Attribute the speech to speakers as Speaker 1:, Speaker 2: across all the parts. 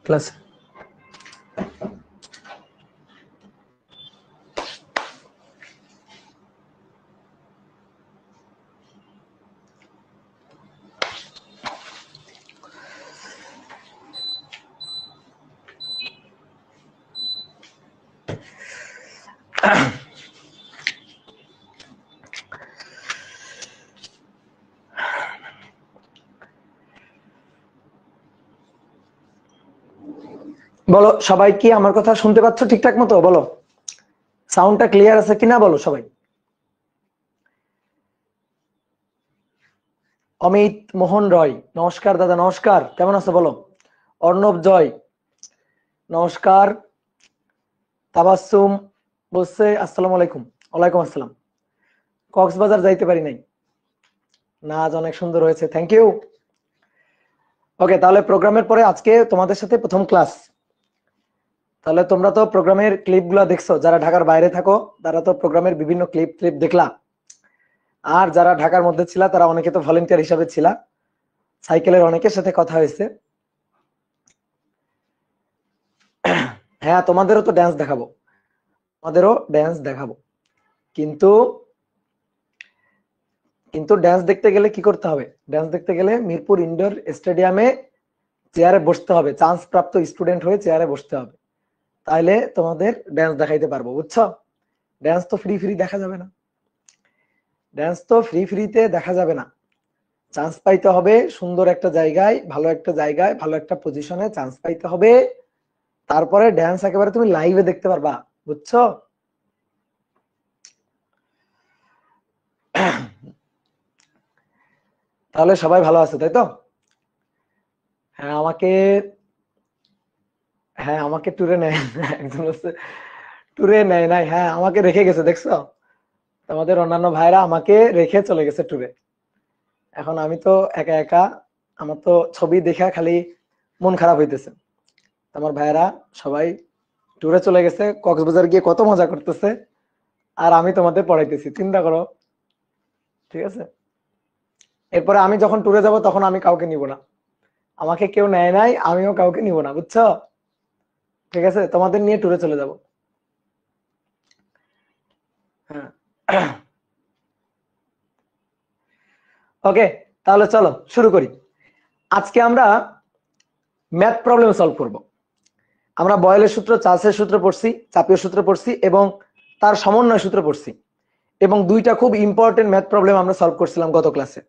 Speaker 1: Class বলো সবাই কি আমার কথা শুনতে পাচ্ছ ঠিকঠাক মতো? বলো সাউন্ডটা ক্লিয়ার আছে কিনা বলো সবাই। অমিত মোহন রয় নমস্কার দাদা, নমস্কার, কেমন আছো বলো। অর্ণব জয় নমস্কার। তাবাসসুম বলছে আসসালামু আলাইকুম। ওয়ালাইকুম আসসালাম। কক্সবাজার যাইতে পারি নাই, নাচ অনেক সুন্দর হয়েছে, থ্যাংক ইউ। ওকে, তাহলে প্রোগ্রামের পরে আজকে তোমাদের সাথে প্রথম ক্লাস। তাহলে তোমরা তো প্রোগ্রামের ক্লিপগুলো দেখছো, যারা ঢাকার বাইরে থাকো তারা তো প্রোগ্রামের বিভিন্ন ক্লিপ দেখলা, আর যারা ঢাকার মধ্যে ছিলা তারা অনেকে তো ভলেন্টিয়ার হিসাবে ছিলা, সাইকেলের অনেকের সাথে কথা হয়েছে। হ্যাঁ, তোমাদেরও তো ড্যান্স দেখাবো, তোমাদেরও ড্যান্স দেখাবো, কিন্তু কিন্তু ড্যান্স দেখতে গেলে কি করতে হবে? ড্যান্স দেখতে গেলে মিরপুর ইনডোর স্টেডিয়ামে চেয়ারে বসতে হবে, চান্স প্রাপ্ত স্টুডেন্ট হয়ে চেয়ারে বসতে হবে, তাইলে তোমাদের ড্যান্স দেখাইতে পারবো, বুঝছো? ড্যান্স তো ফ্রি দেখা যাবে না, ড্যান্স তো ফ্রিতে দেখা যাবে না, চান্স পাইতে হবে সুন্দর একটা জায়গায়, ভালো একটা জায়গায়, ভালো একটা পজিশনে চান্স পাইতে হবে, তারপরে ড্যান্স একেবারে তুমি লাইভে দেখতে পারবা, বুঝছো? তাহলে সবাই ভালো আছে তাই তো? হ্যাঁ আমাকে, হ্যাঁ আমাকে ট্যুরে নেয় একজন হচ্ছে ট্যুরে নেয় নাই, হ্যাঁ আমাকে রেখে গেছে, দেখছো? তোমাদের অন্যান্য ভাইরা আমাকে রেখে চলে গেছে ট্যুরে, এখন আমি তো একা একা, আমার তো ছবি দেখা খালি মন খারাপ হইতেছে। আমার ভাইরা সবাই ট্যুরে চলে গেছে, কক্সবাজার গিয়ে কত মজা করতেছে, আর আমি তোমাদের পড়াইতেছি, চিন্তা করো, ঠিক আছে? এরপরে আমি যখন ট্যুরে যাব তখন আমি কাউকে নিব না, আমাকে কেউ নেয় নাই, আমিও কাউকে নিব না, বুঝছো? ঠিক আছে, তোমাদের নিয়ে ট্যুরে চলে যাব। হ্যাঁ ওকে, তাহলে চলো শুরু করি। আজকে আমরা ম্যাথ প্রবলেম সলভ করব। আমরা বয়েলের সূত্র, চার্লসের সূত্র পড়ছি, চাপীয় সূত্র পড়ছি এবং তার সমন্বয় সূত্র পড়ছি, এবং দুইটা খুব ইম্পর্টেন্ট ম্যাথ প্রবলেম আমরা সলভ করছিলাম গত ক্লাসে।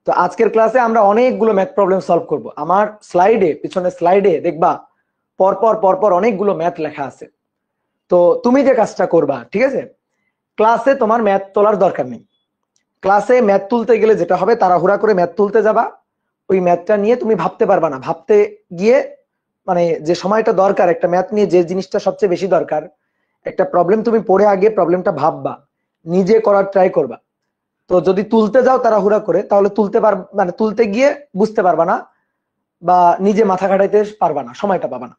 Speaker 1: তো আজকের ক্লাসে আমরা অনেকগুলো ম্যাথ প্রবলেম সলভ করব। আমার স্লাইডে, পিছনে স্লাইডে দেখবা পরপর অনেকগুলো ম্যাথ লেখা আছে। তো তুমি যে কাজটা করবা, ঠিক আছে, ক্লাসে তোমার ম্যাথ তোলার দরকার নেই। ক্লাসে ম্যাথ তুলতে গেলে যেটা হবে, তাড়াহুড়া করে ম্যাথ তুলতে যাবা, ওই ম্যাথটা নিয়ে তুমি ভাবতে পারবা না, ভাবতে গিয়ে মানে যে সময়টা দরকার একটা ম্যাথ নিয়ে, যে জিনিসটা সবচেয়ে বেশি দরকার, একটা প্রবলেম তুমি পড়ে আগে প্রবলেমটা ভাববা, নিজে করার ট্রাই করবা। তো যদি তুলতে যাও তাড়াহুড়া করে, তাহলে মানে তুলতে গিয়ে বুঝতে পারবা না, বা নিজে মাথা খাটাইতে পারবা না, সময়টা পাবা না।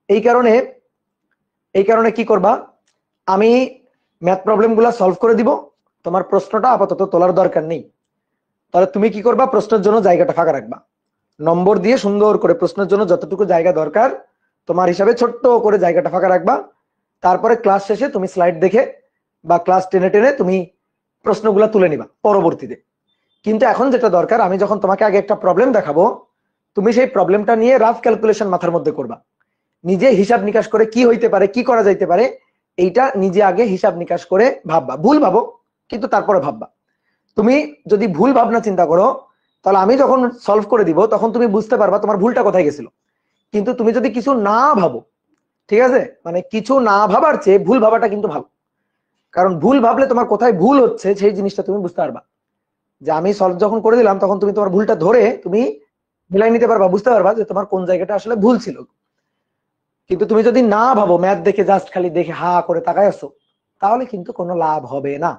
Speaker 1: এই কারণে কি করবা, আমি ম্যাথ প্রবলেমগুলো সলভ করে দিব, তোমার প্রশ্নটা আপাতত তোলার দরকার নেই। তাহলে তুমি কি করবা, প্রশ্নের জন্য জায়গাটা ফাঁকা রাখবা, নম্বর দিয়ে সুন্দর করে প্রশ্নের জন্য যতটুকু জায়গা দরকার তোমার হিসাবে ছোট্ট করে জায়গাটা ফাঁকা রাখবা। তারপরে ক্লাস শেষে তুমি স্লাইড দেখে বা ক্লাস টেনে তুমি প্রশ্নগুলো তুলে নিবা পরবর্তীতে। কিন্তু এখন যেটা দরকার, আমি যখন তোমাকে আগে একটা প্রবলেম দেখাবো, তুমি সেই প্রবলেমটা নিয়ে রাফ ক্যালকুলেশন মাথার মধ্যে করবা, নিজে হিসাব নিকাশ করে কি হইতে পারে, কি করা যাইতে পারে, এইটা নিজে আগে হিসাব নিকাশ করে ভাববা। ভুল ভাবো কিন্তু তারপরে ভাববা। তুমি যদি ভুল ভাবনা চিন্তা করো, তাহলে আমি যখন সলভ করে দিব তখন তুমি বুঝতে পারবা তোমার ভুলটা কোথায় গেছিল। কিন্তু তুমি যদি কিছু না ভাবো, ঠিক আছে, মানে কিছু না ভাবার চেয়ে ভুল ভাবাটা কিন্তু ভালো। কারণ ভুল ভাবলে তোমার কোথায় ভুল হচ্ছে সেই জিনিসটা তুমি বুঝতে পারবা। যে আমি সলভ যখন করে দিলাম তখন তুমি তোমার ভুলটা ধরে তুমি মিলাই নিতে পারবা, বুঝতে পারবা যে তোমার কোন জায়গাটা আসলে ভুল ছিল। কিন্তু তুমি যদি না ভাবো, ম্যাথ দেখে জাস্ট খালি দেখে হা করে তাকায় আসো, তাহলে কিন্তু কোনো লাভ হবে না।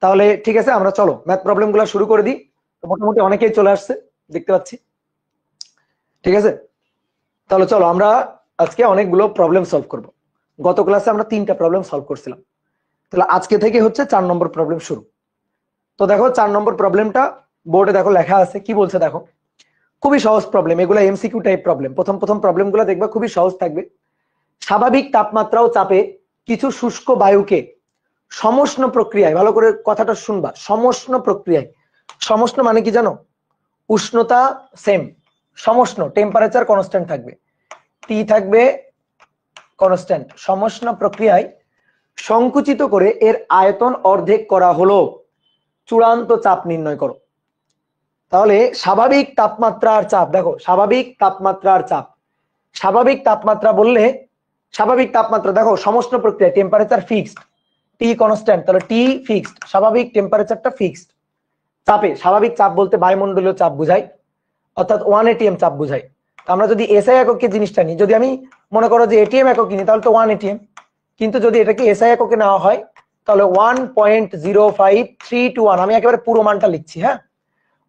Speaker 1: তাহলে ঠিক আছে, আমরা চলো ম্যাথ প্রবলেম গুলো শুরু করে দিই। মোটামুটি অনেকেই চলে আসছে দেখতে পাচ্ছি, ঠিক আছে। তাহলে চলো আমরা আজকে অনেকগুলো প্রবলেম সলভ করব। গত ক্লাসে আমরা 3টা প্রবলেম সলভ করছিলাম, তাহলে আজকে থেকে হচ্ছে 4 নম্বর প্রবলেম শুরু। তো দেখো 4 নম্বর প্রবলেমটা বোর্ডে দেখো লেখা আছে, কি বলছে দেখো। খুবই সহজ প্রবলেম, এগুলো এমসিকিউ টাইপ প্রবলেম। প্রথম প্রবলেমগুলো দেখবা খুবই সহজ থাকবে। স্বাভাবিক তাপমাত্রা ও চাপে কিছু শুষ্ক বায়ুকে সমষ্ণ প্রক্রিয়ায়, ভালো করে কথাটা শুনবা, সমষ্ণ প্রক্রিয়ায়। সমষ্ণ মানে কি জানো? উষ্ণতা সেম, সমষ্ণ টেম্পারেচার কনস্ট্যান্ট থাকবে, টি থাকবে কনস্ট্যান্ট। সমষ্ণ প্রক্রিয়ায় সংকুচিত করে এর আয়তন অর্ধেক করা হলো, চূড়ান্ত চাপ নির্ণয় করো। তাহলে স্বাভাবিক তাপমাত্রা আর চাপ, দেখো স্বাভাবিক তাপমাত্রা আর চাপ। স্বাভাবিক তাপমাত্রা বললে, স্বাভাবিক তাপমাত্রা দেখো সমষ্ণ প্রক্রিয়া, টেম্পারেচার ফিক্সড, টি কনস্ট্যান্ট, তাহলে টি ফিক্সড, স্বাভাবিক টেম্পারেচারটা ফিক্সড। চাপে, স্বাভাবিক চাপ বলতে বায়ুমণ্ডলীয় চাপ বুঝায়, অর্থাৎ 1 ATM চাপ বুঝায়। আমরা যদি এসআই এককে জিনিসটা নিই, যদি আমি মনে করো যে এটিএম একক নিই তাহলে তো 1 ATM, কিন্তু যদি এটাকে এসআই এককে নেওয়া হয় তাহলে 1.05321, আমি একেবারে পুরো মানটা লিখছি, হ্যাঁ,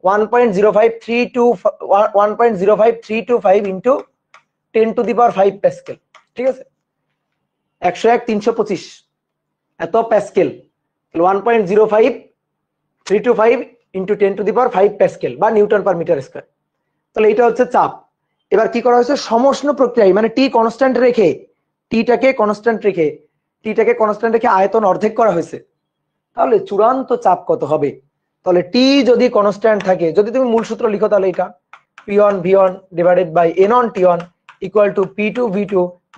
Speaker 1: 1.05325 ইন্টু 10⁵ প্যাসকেল, ঠিক আছে, 101/325 এত প্যাসকেল। 1.05325 ইন্টু 10⁵ প্যাসকেল বা নিউটন পার মিটার স্কয়ার। তাহলে এটা হচ্ছে চাপ। এবার কি করা হয়েছে? সমষ্ণ প্রক্রিয়ায়, মানে টি কনস্ট্যান্ট রেখে, টিটাকে কনস্ট্যান্ট রেখে আয়তন অর্ধেক করা হয়েছে। তাহলে চূড়ান্ত চাপ কত হবে? তাহলে টি যদি কনস্ট্যান্ট থাকে, যদি তুমি মূল সূত্র লিখো তাহলে এটা P1 V1 divided by N1 T1 equal to P2 V2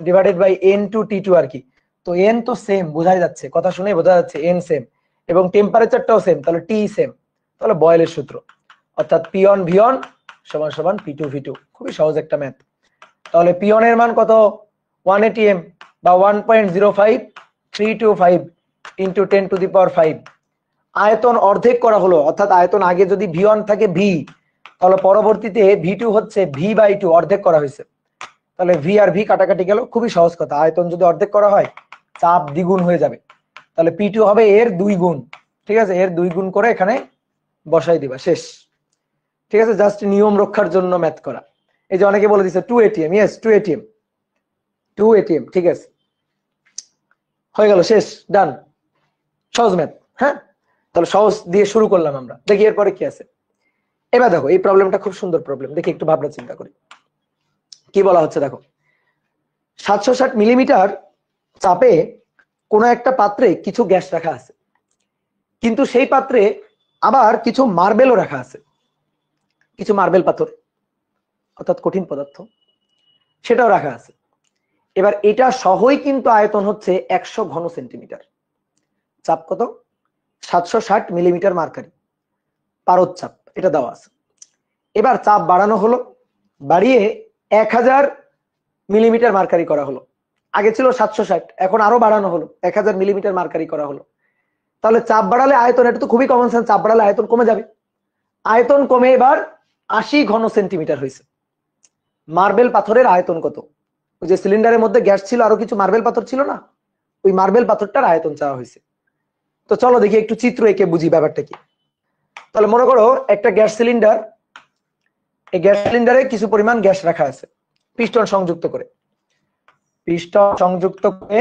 Speaker 1: divided by N2 T2 আর কি। তো N তো সেম, বোঝাই যাচ্ছে, কথা শুনে বোঝা যাচ্ছে N সেম, এবং টেম্পারেচারটাও সেম, তাহলে T সেম। তাহলে বয়েলের সূত্র, অর্থাৎ P1 V1 সমান সমান P2 V2। খুবই সহজ একটা ম্যাথ। তাহলে P1 এর মান কত? 1 ATM বা 1.05325 ইন্টু 10⁵। আয়তন অর্ধেক করা হলো, অর্থাৎ আয়তন আগে যদি V1 থাকে V, তাহলে পরবর্তীতে V2 হচ্ছে V/2, অর্ধেক করা হয়েছে। তাহলে V আর V কাটাকাটি গেল, খুবই সহজ কথা। আয়তন যদি অর্ধেক করা হয় চাপ দ্বিগুণ হয়ে যাবে, তাহলে P2 হবে এর 2 গুণ, ঠিক আছে, এর 2 গুণ করে এখানে বসাই দিবা, শেষ। ঠিক আছে, জাস্ট নিয়ম রক্ষার জন্য ম্যাথ করা। এই যে অনেকে বলে দিচ্ছে 2 ATM, ইয়েস 2 ATM, 2 ATM, ঠিক আছে, হয়ে গেল, শেষ, ডান। সহজ ম্যাথ, হ্যাঁ। তাহলে সহজ দিয়ে শুরু করলাম আমরা, দেখি এরপরে কি আছে। এবার দেখো এই প্রবলেমটা খুব সুন্দর প্রবলেম, দেখি একটু ভাবনা চিন্তা করি কি বলা হচ্ছে। দেখো 760 মিলিমিটার চাপে কোনো একটা পাত্রে কিছু গ্যাস রাখা আছে, কিন্তু সেই পাত্রে আবার কিছু মার্বেলও রাখা আছে, কিছু মার্বেল পাথর অর্থাৎ কঠিন পদার্থ সেটাও রাখা আছে। এবার এটা সহই কিন্তু আয়তন হচ্ছে 100 ঘন সেন্টিমিটার। চাপ কত? 760 মিলিমিটার মার্কারি পারদ চাপ, এটা দেওয়া আছে। এবার চাপ বাড়ানো হলো, বাড়িয়ে 1000 মিলিমিটার মার্কারি করা হলো। আগে ছিল 760, এখন আরো বাড়ানো হলো, 1000 মিলিমিটার মার্কারি করা হলো। তাহলে চাপ বাড়ালে আয়তন, এটা তো খুবই কমন সেন্স, চাপ বাড়ালে আয়তন কমে যাবে। আয়তন কমে এবার 80 ঘন সেন্টিমিটার হয়েছে। মার্বেল পাথরের আয়তন কত? ওই যে সিলিন্ডারের মধ্যে গ্যাস ছিল, আরো কিছু মার্বেল পাথর ছিল না, ওই মার্বেল পাথরটার আয়তন চাওয়া হয়েছে। তো চলো দেখি একটু চিত্র এঁকে বুঝি ব্যাপারটা কি। তাহলে মনে করো একটা গ্যাস সিলিন্ডার, এই গ্যাস সিলিন্ডারে কিছু পরিমাণ গ্যাস রাখা আছে, পিস্টন সংযুক্ত করে, পিস্টন সংযুক্ত করে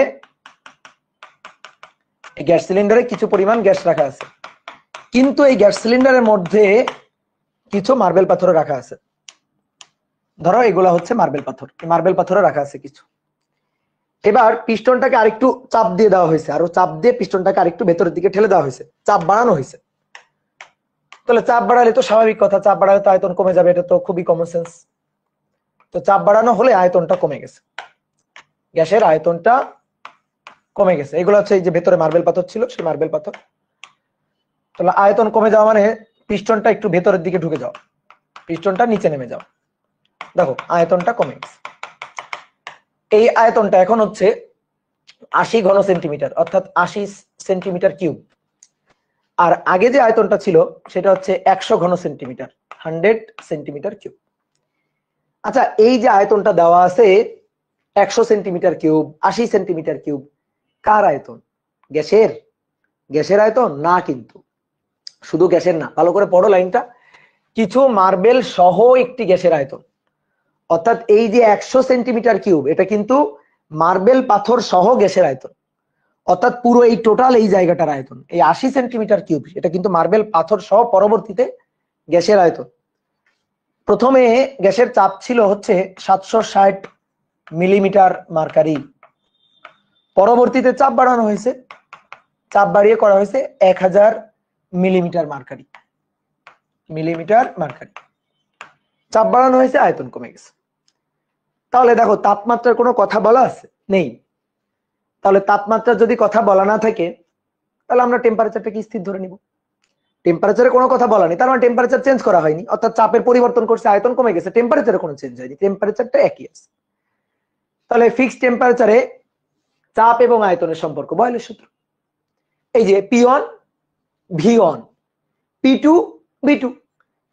Speaker 1: এই গ্যাস সিলিন্ডারে কিছু পরিমাণ গ্যাস রাখা আছে, কিন্তু এই গ্যাস সিলিন্ডারের মধ্যে কিছু মার্বেল পাথর রাখা আছে। ধরো এগুলা হচ্ছে মার্বেল পাথর, মার্বেল পাথরে রাখা আছে কিছু। এবার পিস্টনটাকে আরেকটু চাপ দিয়ে দেওয়া হয়েছে, আরো চাপ দিয়ে পিস্টনটাকে আরেকটু ভেতরের দিকে ঠেলে দেওয়া হয়েছে, চাপ বাড়ানো হয়েছে। তাহলে চাপ বাড়ালে তো স্বাভাবিক কথা, চাপ বাড়ালে তো আয়তন কমে যাবে, এটা তো খুবই কমন সেন্স। তো চাপ বাড়ানো হলে আয়তনটা কমে গেছে, গ্যাসের আয়তনটা কমে গেছে। এগুলো হচ্ছে এই যে ভেতরে মার্বেল পাথর ছিল, সেই মার্বেল পাথর। তাহলে আয়তন কমে যাওয়া মানে পিস্টনটা একটু ভেতরের দিকে ঢুকে যাও, পিস্টনটা নিচে নেমে যাও। দেখো আয়তনটা কমে গেছে। এই আয়তনটা এখন হচ্ছে 80 ঘন সেন্টিমিটার, অর্থাৎ 80 সেন্টিমিটার কিউব। আর আগে যে আয়তনটা ছিল সেটা হচ্ছে 100 ঘন সেন্টিমিটার, 100 সেন্টিমিটার কিউব। আচ্ছা, এই যে আয়তনটা দেওয়া আছে 100 সেন্টিমিটার কিউব, 80 সেন্টিমিটার কিউব, কার আয়তন? গ্যাসের? গ্যাসের আয়তন না, কিন্তু শুধু গ্যাসের না, ভালো করে পড়ো লাইনটা। কিছু মার্বেল সহ একটি গ্যাসের আয়তন, অর্থাৎ এই যে 100 সেন্টিমিটার কিউব এটা কিন্তু মার্বেল পাথর সহ গ্যাসের আয়তন, অর্থাৎ পুরো এই টোটাল এই জায়গাটার আয়তন। এই 80 সেন্টিমিটার কিউব এটা কিন্তু মার্বেল পাথর সহ পরবর্তীতে গ্যাসের আয়তন। প্রথমে গ্যাসের চাপ ছিল হচ্ছে 760 মিলিমিটার মার্কারি, পরবর্তীতে চাপ বাড়ানো হয়েছে, চাপ বাড়িয়ে করা হয়েছে 1000 মিলিমিটার মার্কারি, মিলিমিটার মার্কারি। চাপ বাড়ানো হয়েছে, আয়তন কমে গেছে। তাহলে দেখো তাপমাত্রার কোনো কথা বলা আছে? নেই। তাহলে তাপমাত্রার যদি কথা বলা না থাকে তাহলে আমরা টেম্পারেচারটাকে স্থির ধরে নিব। টেম্পারেচারে কোনো কথা বলা নেই, তার মানে টেম্পারেচার চেঞ্জ করা হয়নি, অর্থাৎ চাপের পরিবর্তন করছে, আয়তন কমে গেছে, টেম্পারেচারে কোনো চেঞ্জ হয়নি, টেম্পারেচারটা একই আছে। তাহলে ফিক্সড টেম্পারেচারে চাপ এবং আয়তনের সম্পর্ক, বয়েলের সূত্র। এই যে P1 V1 P2 V2,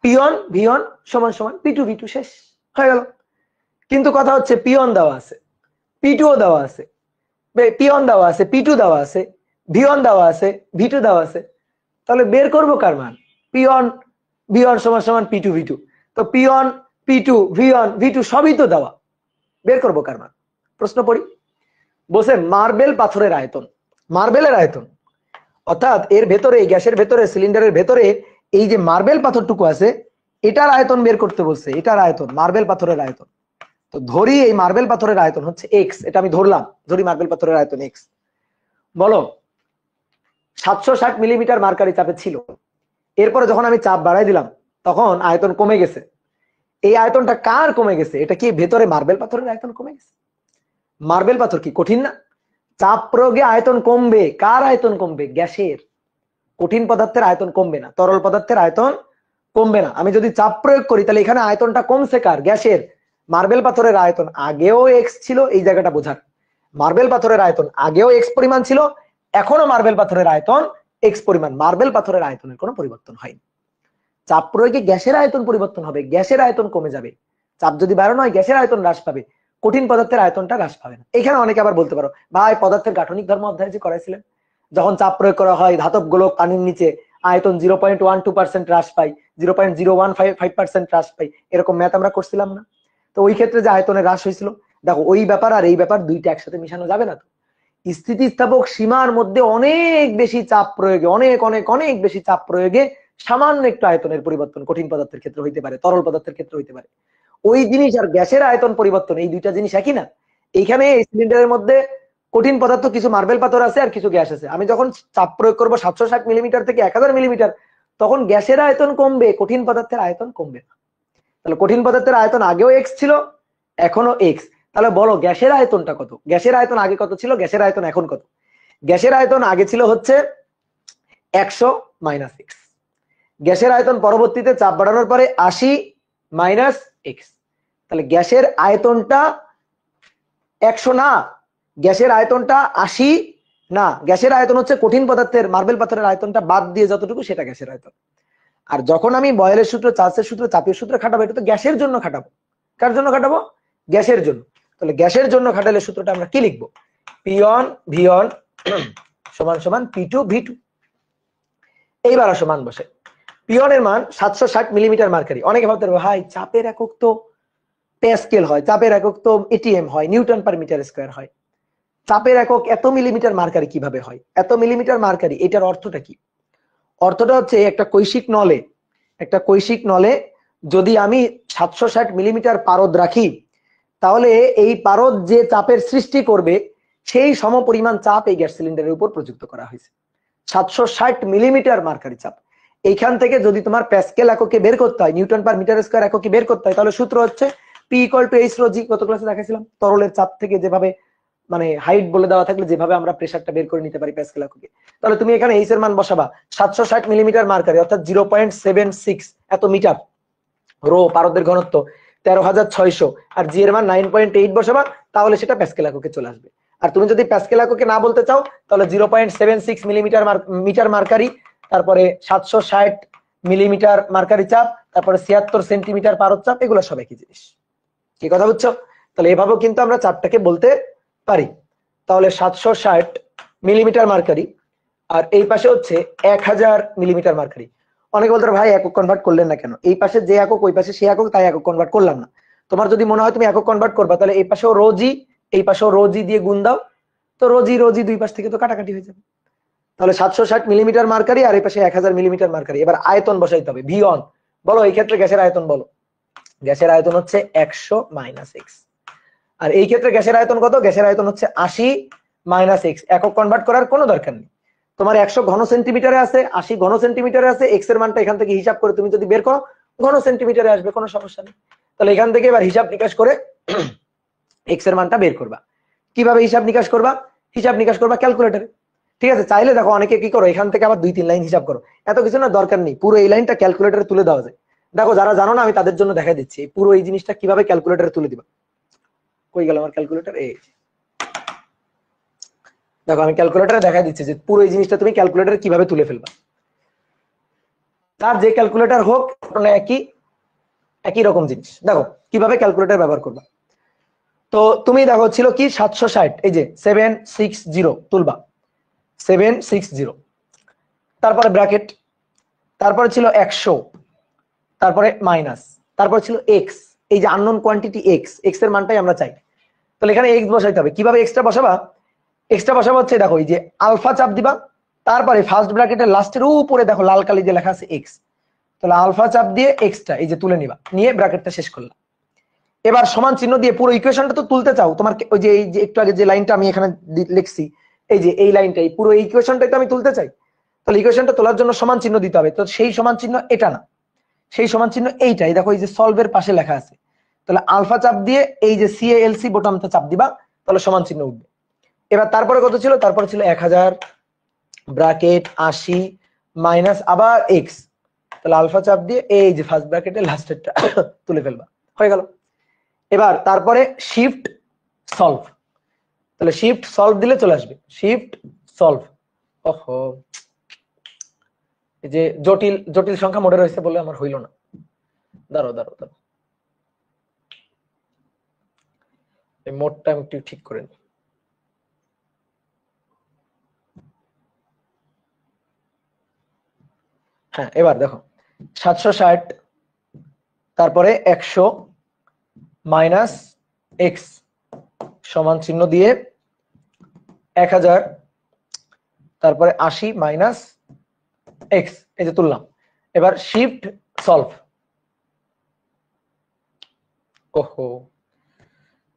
Speaker 1: P1 V1 সমান সমান P2 V2, শেষ হয়ে গেল। কিন্তু কথা হচ্ছে P1 দেওয়া আছে, P2 ও দেওয়া আছে, P1 দেওয়া আছে, P2 দেওয়া আছে, V1 দেওয়া আছে, V2 দেওয়া আছে। তাহলে বের করবো কার মান? P1 V1 সমান সমান P2 V2। তো P1 P2 V1 V2 সবই তো দেওয়া, বের করবো কার মান? প্রশ্ন পড়ি। বসে মার্বেল পাথরের আয়তন, মার্বেলের আয়তন, অর্থাৎ এর ভেতরে, গ্যাসের ভেতরে, সিলিন্ডারের ভেতরে এই যে মার্বেল পাথরটুকু আছে এটার আয়তন বের করতে বলছে, এটার আয়তন, মার্বেল পাথরের আয়তন। তো ধরি এই মার্বেল পাথরের আয়তন হচ্ছে x, এটা আমি ধরলাম, ধরি মার্বেল পাথরের আয়তন x। বলো 760 মিলিমিটার মার্কারি চাপে ছিল, এরপরে যখন আমি চাপ বাড়াই দিলাম তখন আয়তন কমে গেছে। এই আয়তনটা কার কমে গেছে? এটা কি ভেতরে মার্বেল পাথরের আয়তন কমে গেছে? মার্বেল পাথর কি কঠিন না? চাপ প্রয়োগে আয়তন কমবে, কার আয়তন কমবে? গ্যাসের। কঠিন পদার্থের আয়তন কমবে না, তরল পদার্থের আয়তন কমবে না। আমি যদি চাপ প্রয়োগ করি তাহলে এখানে আয়তনটা কমছে কার? গ্যাসের। মার্বেল পাথরের আয়তন আগেও x ছিল, এই জায়গাটা বোঝার। মার্বেল পাথরের আয়তন আগেও x পরিমাণ ছিল, এখনো মার্বেল পাথরের আয়তন x পরিমাণ। মার্বেল পাথরের আয়তনের কোনো পরিবর্তন হয়নি। চাপ প্রয়োগে গ্যাসের আয়তন পরিবর্তন হবে, গ্যাসের আয়তন কমে যাবে। চাপ যদি বাড়ানো হয় গ্যাসের আয়তন হ্রাস পাবে, কঠিন পদার্থের আয়তনটা হ্রাস পাবে না। এখানে অনেকে আবার বলতে পারো, ভাই পদার্থের গাঠনিক ধর্ম অধ্যায় যে করাইছিলেন, যখন চাপ প্রয়োগ করা হয় ধাতব গোলক পানির নিচে আয়তন 0.12% হ্রাস পায়, 0.015% হ্রাস পায়, এরকম ম্যাথ আমরা করছিলাম না? তো ওই ক্ষেত্রে যে আয়তনের হ্রাস হয়েছিল, দেখো ওই ব্যাপার আর এই ব্যাপার দুইটা একসাথে মিশানো যাবে না। তো স্থিতিস্থাপক সীমার মধ্যে অনেক বেশি চাপ প্রয়োগে, অনেক অনেক অনেক বেশি চাপ প্রয়োগে সামান্য একটু আয়তনের পরিবর্তন কঠিন পদার্থের ক্ষেত্রে হইতে পারে, তরল পদার্থের ক্ষেত্রে হইতে পারে। ওই জিনিস আর গ্যাসের আয়তন পরিবর্তন, এই দুইটা জিনিস একই না। এইখানে এই সিলিন্ডারের মধ্যে কঠিন পদার্থ কিছু মার্বেল পাথর আছে আর কিছু গ্যাস আছে। আমি যখন চাপ প্রয়োগ করবো 760 মিলিমিটার থেকে 1000 মিলিমিটার, তখন গ্যাসের আয়তন কমবে, কঠিন পদার্থের আয়তন কমবে না। তাহলে কঠিন পদার্থের আয়তন আগেও x ছিল, এখনো x। তাহলে বলো গ্যাসের আয়তনটা কত? গ্যাসের আয়তন আগে কত ছিল, গ্যাসের আয়তন এখন কত? গ্যাসের আয়তন আগে ছিল হচ্ছে 100 মাইনাস x। গ্যাসের আয়তন পরবর্তীতে চাপ বাড়ানোর পরে 80 মাইনাস x। তাহলে গ্যাসের আয়তনটা 100 না, গ্যাসের আয়তনটা 80 না, গ্যাসের আয়তন হচ্ছে কঠিন পদার্থের মার্বেল পাথরের আয়তনটা বাদ দিয়ে যতটুকু, সেটা গ্যাসের আয়তন। আর যখন আমি বয়েলের সূত্র, চার্লসের সূত্র, চাপীয় সূত্র খাটাবো, এটা তো গ্যাসের জন্য খাটাবো। কার জন্য খাটাবো? গ্যাসের জন্য। তাহলে গ্যাসের জন্য খাটালে সূত্রটা আমরা কি লিখবো? P1 V1 সমান সমান P2 V2। এইবার আসো মান বসে। P1 এর মান 760 মিলিমিটার মার্কারি। অনেকে ভাবতে পারবে, ভাই চাপের একক তো প্যাসকেল হয়, চাপের একক তো এটিএম হয়, নিউটন পার মিটার স্কয়ার হয়, চাপের একক এত মিলিমিটার মার্কারি কিভাবে হয়? এত মিলিমিটার মার্কারি, এটার অর্থটা কি? অর্থটা হচ্ছে একটা কৈশিক নলে যদি আমি 760 মিলিমিটার পারদ রাখি, তাহলে এই পারদ যে চাপের সৃষ্টি করবে সেই সমপরিমাণ চাপ এই গ্যাস সিলিন্ডারের উপর প্রযুক্ত করা হয়েছে। 760 মিলিমিটার মার্কারি চাপ। এইখান থেকে যদি তোমার প্যাসকেল এককে বের করতে হয়, নিউটন পার মিটার স্কয়ার এককে বের করতে হয়, তাহলে সূত্র হচ্ছে P = H ρg। গত ক্লাসে দেখাইছিলাম তরলের চাপ থেকে যেভাবে মানে হাইট বলে দেওয়া থাকলে যেভাবে আমরা প্রেসারটা বের করে নিতে পারি প্যাসকেল এককে। তাহলে তুমি এখানে H এর মান বসাবা 760 মিলিমিটার মার্কারি অর্থাৎ 0.76 এত মিটার। রো পারদের ঘনত্ব 13,600 আর জি এর মান 9.8 বসাবা, তাহলে সেটা প্যাসকেল এককে চলে আসবে। আর তুমি যদি প্যাসকেল এককে না বলতে চাও তাহলে 0.76 মিটার মার্কারি, তারপরে 760 মিলিমিটার মার্কারি চাপ, তারপরে 76 সেন্টিমিটার পারদ চাপ, এগুলো সব একই জিনিস। কি কথা বুঝছো? তাহলে এভাবেও কিন্তু আমরা চাপটাকে বলতে পারি। তাহলে 760 মিলিমিটার মার্কারি আর এই পাশে হচ্ছে 1000 মিলিমিটার মার্কারি। অনেকে বলতে ভাই একক কনভার্ট করলেন না কেন? এই পাশে যে একক ওই পাশে সে একক, তাই একক কনভার্ট করলাম না। তোমার যদি মনে হয় তুমি একক কনভার্ট করবা তাহলে এই পাশেও রোজি এই পাশেও রোজি দিয়ে গুণ দাও, তো রোজি রোজি দুই পাশ থেকে তো কাটাকাটি হয়ে যাবে। তাহলে 760 মিলিমিটার মার্কারি আর এই পাশে 1000 মিলিমিটার মার্কারি। এবার আয়তন বসাইতে হবে, ভি অন। বলো এই ক্ষেত্রে গ্যাসের আয়তন বলো। গ্যাসের আয়তন হচ্ছে 100 - x। আর এই ক্ষেত্রে গ্যাসের আয়তন কত? গ্যাসের আয়তন হচ্ছে 80 - x। একক কনভার্ট করার কোনো দরকার নেই। তোমার 100 ঘন সেন্টিমিটারে আছে, 80 ঘন সেন্টিমিটারে আছে, x এর মানটা এখান থেকে হিসাব করে তুমি যদি বের করো ঘন সেন্টিমিটারে আসবে, কোনো সমস্যা নেই। তাহলে এখান থেকে এবার হিসাব নিকাশ করে x এর মানটা বের করবা। কিভাবে হিসাব নিকাশ করবা? হিসাব নিকাশ করবা ক্যালকুলেটরে। ঠিক আছে, চাইলে দেখো অনেকে কি করো এখান থেকে আবার 2-3 লাইন হিসাব করো, এত কিছু না, দরকার নেই। পুরো এই লাইনটা ক্যালকুলেটরে তুলে দেওয়া যায়। দেখো যারা জানো না আমি তাদের জন্য দেখা দিচ্ছি পুরো এই জিনিসটা কিভাবে ক্যালকুলেটরে তুলে দিবা। কই গেল আমার ক্যালকুলেটর? এই দেখো আমি ক্যালকুলেটরে দেখা দিচ্ছি যে পুরো এই জিনিসটা তুমি ক্যালকুলেটরে কিভাবে তুলে ফেলবা। তার যে ক্যালকুলেটর হোক একই রকম জিনিস। দেখো কিভাবে ক্যালকুলেটর ব্যবহার করবা। তো তুমি দেখো ছিল কি 760, এই যে 760 তুলবা, 760, তারপরে ব্র্যাকেট, তারপরে ছিল 100, তারপরে মাইনাস, তারপরে ছিল এক্স, এই যে আননোন কোয়ান্টিটি এক্স, এক্স এর মানটাই আমরা চাই। তাহলে এখানে এক্স বসাইতে হবে। কিভাবে এক্সটা বসাবা? এক্সটা বসাবা হচ্ছে দেখো এই যে আলফা চাপ দিবা, তারপরে ফার্স্ট ব্র্যাকেটের লাস্টের উপরে দেখো লাল কালি দিয়ে লেখা আছে এক্স, তাহলে আলফা চাপ দিয়ে এক্সটা এই যে তুলে নিবা, নিয়ে ব্র্যাকেটটা শেষ করলাম। এবার সমান চিহ্ন দিয়ে পুরো ইকুয়েশনটা তো তুলতে চাও, তোমার ওই যে এই যে একটু আগে যে লাইনটা আমি এখানে লিখছি, এই যে এই লাইনটাই, পুরো ইকুয়েশনটাই তো আমি তুলতে চাই। তাহলে ইকুয়েশনটা তোলার জন্য সমান চিহ্ন দিতে হবে। তো সেই সমান চিহ্ন এটা না, সেই সমান চিহ্ন এইটাই, দেখো এই যে সলভের পাশে লেখা আছে। তাহলে আলফা চাপ দিয়ে এই যে CALC বোতামটা চাপ দিবা, তাহলে সমান চিহ্ন উঠবে। এবার তারপরে কত ছিল? তারপরে ছিল 1000 ব্র্যাকেট 80 মাইনাস আবার এক্স, তাহলে আলফা চাপ দিয়ে এই যে ফার্স্ট ব্র্যাকেটের লাস্টেরটা তুলে ফেলবা, হয়ে গেল। এবার তারপরে শিফট সলভ, তাহলে শিফট সলভ দিলে চলে আসবে শিফট সলভ। ওহো, এই যে জটিল জটিল সংখ্যা মোডে রয়েছে বলে আমার হইল না। দাঁড়াও দাঁড়াও দাঁড়াও, এই মোডটা আমি একটু ঠিক করে নিই। হ্যাঁ, এবার দেখো 760 তারপরে 100 মাইনাস এক্স সমান চিহ্ন দিয়ে 1000 তারপরে 80 মাইনাস এক্স, এই যে তুললাম। এবার শিফট সলভ। ওহো,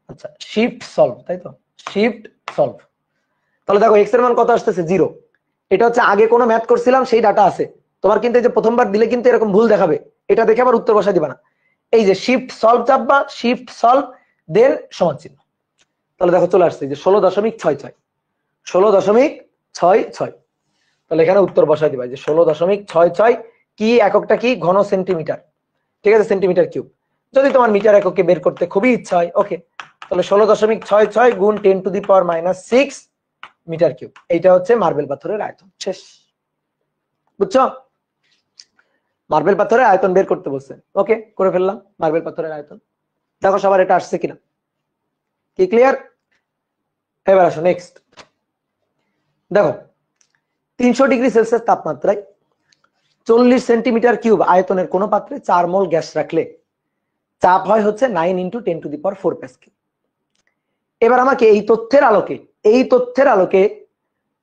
Speaker 1: আচ্ছা শিফট সলভ, তাই তো, শিফট সলভ। তাহলে দেখো এক্স এর মান কত আসতেছে? 0। এটা হচ্ছে আগে কোনো ম্যাথ করছিলাম সেই ডাটা আছে তোমার, কিন্তু এই যে প্রথমবার দিলে কিন্তু এরকম ভুল দেখাবে, এটা দেখে আবার উত্তর বসাই দিবা না। এই যে শিফট সলভ চাপবা, শিফট সলভ দেন সমান চিহ্ন, তাহলে দেখো চলে আসছে যে 16.66, 16.66। তাহলে এখানে উত্তর বসাই দিবা যে 16.66, কি এককটা কি? ঘন সেন্টিমিটার, ঠিক আছে, সেন্টিমিটার কিউব। যদি তোমার মিটার এককে বের করতে খুবই ইচ্ছা হয়, ওকে, তাহলে 16.66 গুণ 10⁻⁶ মিটার কিউব। এইটা হচ্ছে মার্বেল পাথরের আয়তন। শেষ, বুঝছো? মার্বেল পাথরের আয়তন বের করতে বলছে, ওকে করে ফেললাম মার্বেল পাথরের আয়তন। দেখো সবার এটা আসছে কিনা, কি ক্লিয়ার? এবার আসো নেক্সট। দেখো 300 ডিগ্রি সেলসিয়াস তাপমাত্রায় 40 সেন্টিমিটার কিউব আয়তনের কোন পাত্রে 4 মোল গ্যাস রাখলে চাপ হয় হচ্ছে 9 × 10⁴ প্যাসকেল। এবার আমাকে এই তথ্যের আলোকে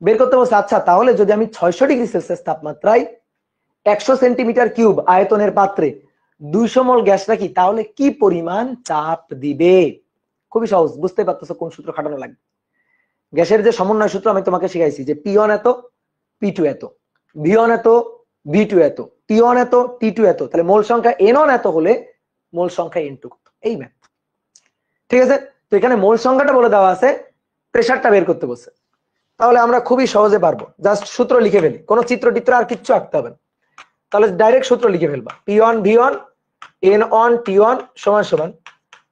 Speaker 1: বের করতে বলছে, আচ্ছা তাহলে যদি আমি 600 ডিগ্রি সেলসিয়াস তাপমাত্রায় 100 সেন্টিমিটার কিউব আয়তনের পাত্রে 200 মোল গ্যাস রাখি তাহলে কি পরিমাণ চাপ দিবে? খুবই সহজ, বুঝতে পারতেছো কোন সূত্র খাটানো লাগবে। গ্যাসের যে সমন্বয় সূত্র আমি তোমাকে শিখাইছি যে P1 এত, P2 এত, V1 এত, V2 এত, T1 এত, T2 এত, তাহলে মোল সংখ্যা N1 এত হলে মোল সংখ্যা N2 কত, এই ম্যাথ। ঠিক আছে, তো এখানে মোল সংখ্যাটা বলে দেওয়া আছে, প্রেসারটা বের করতে বলছে। তাহলে আমরা খুবই সহজে পারবো, জাস্ট সূত্র লিখে ফেলি, কোনো চিত্র টিত্র আর কিচ্ছু আঁকতে হবে না। তাহলে ডাইরেক্ট সূত্র লিখে ফেলবা, P1 V1 N1 T1 সমান সমান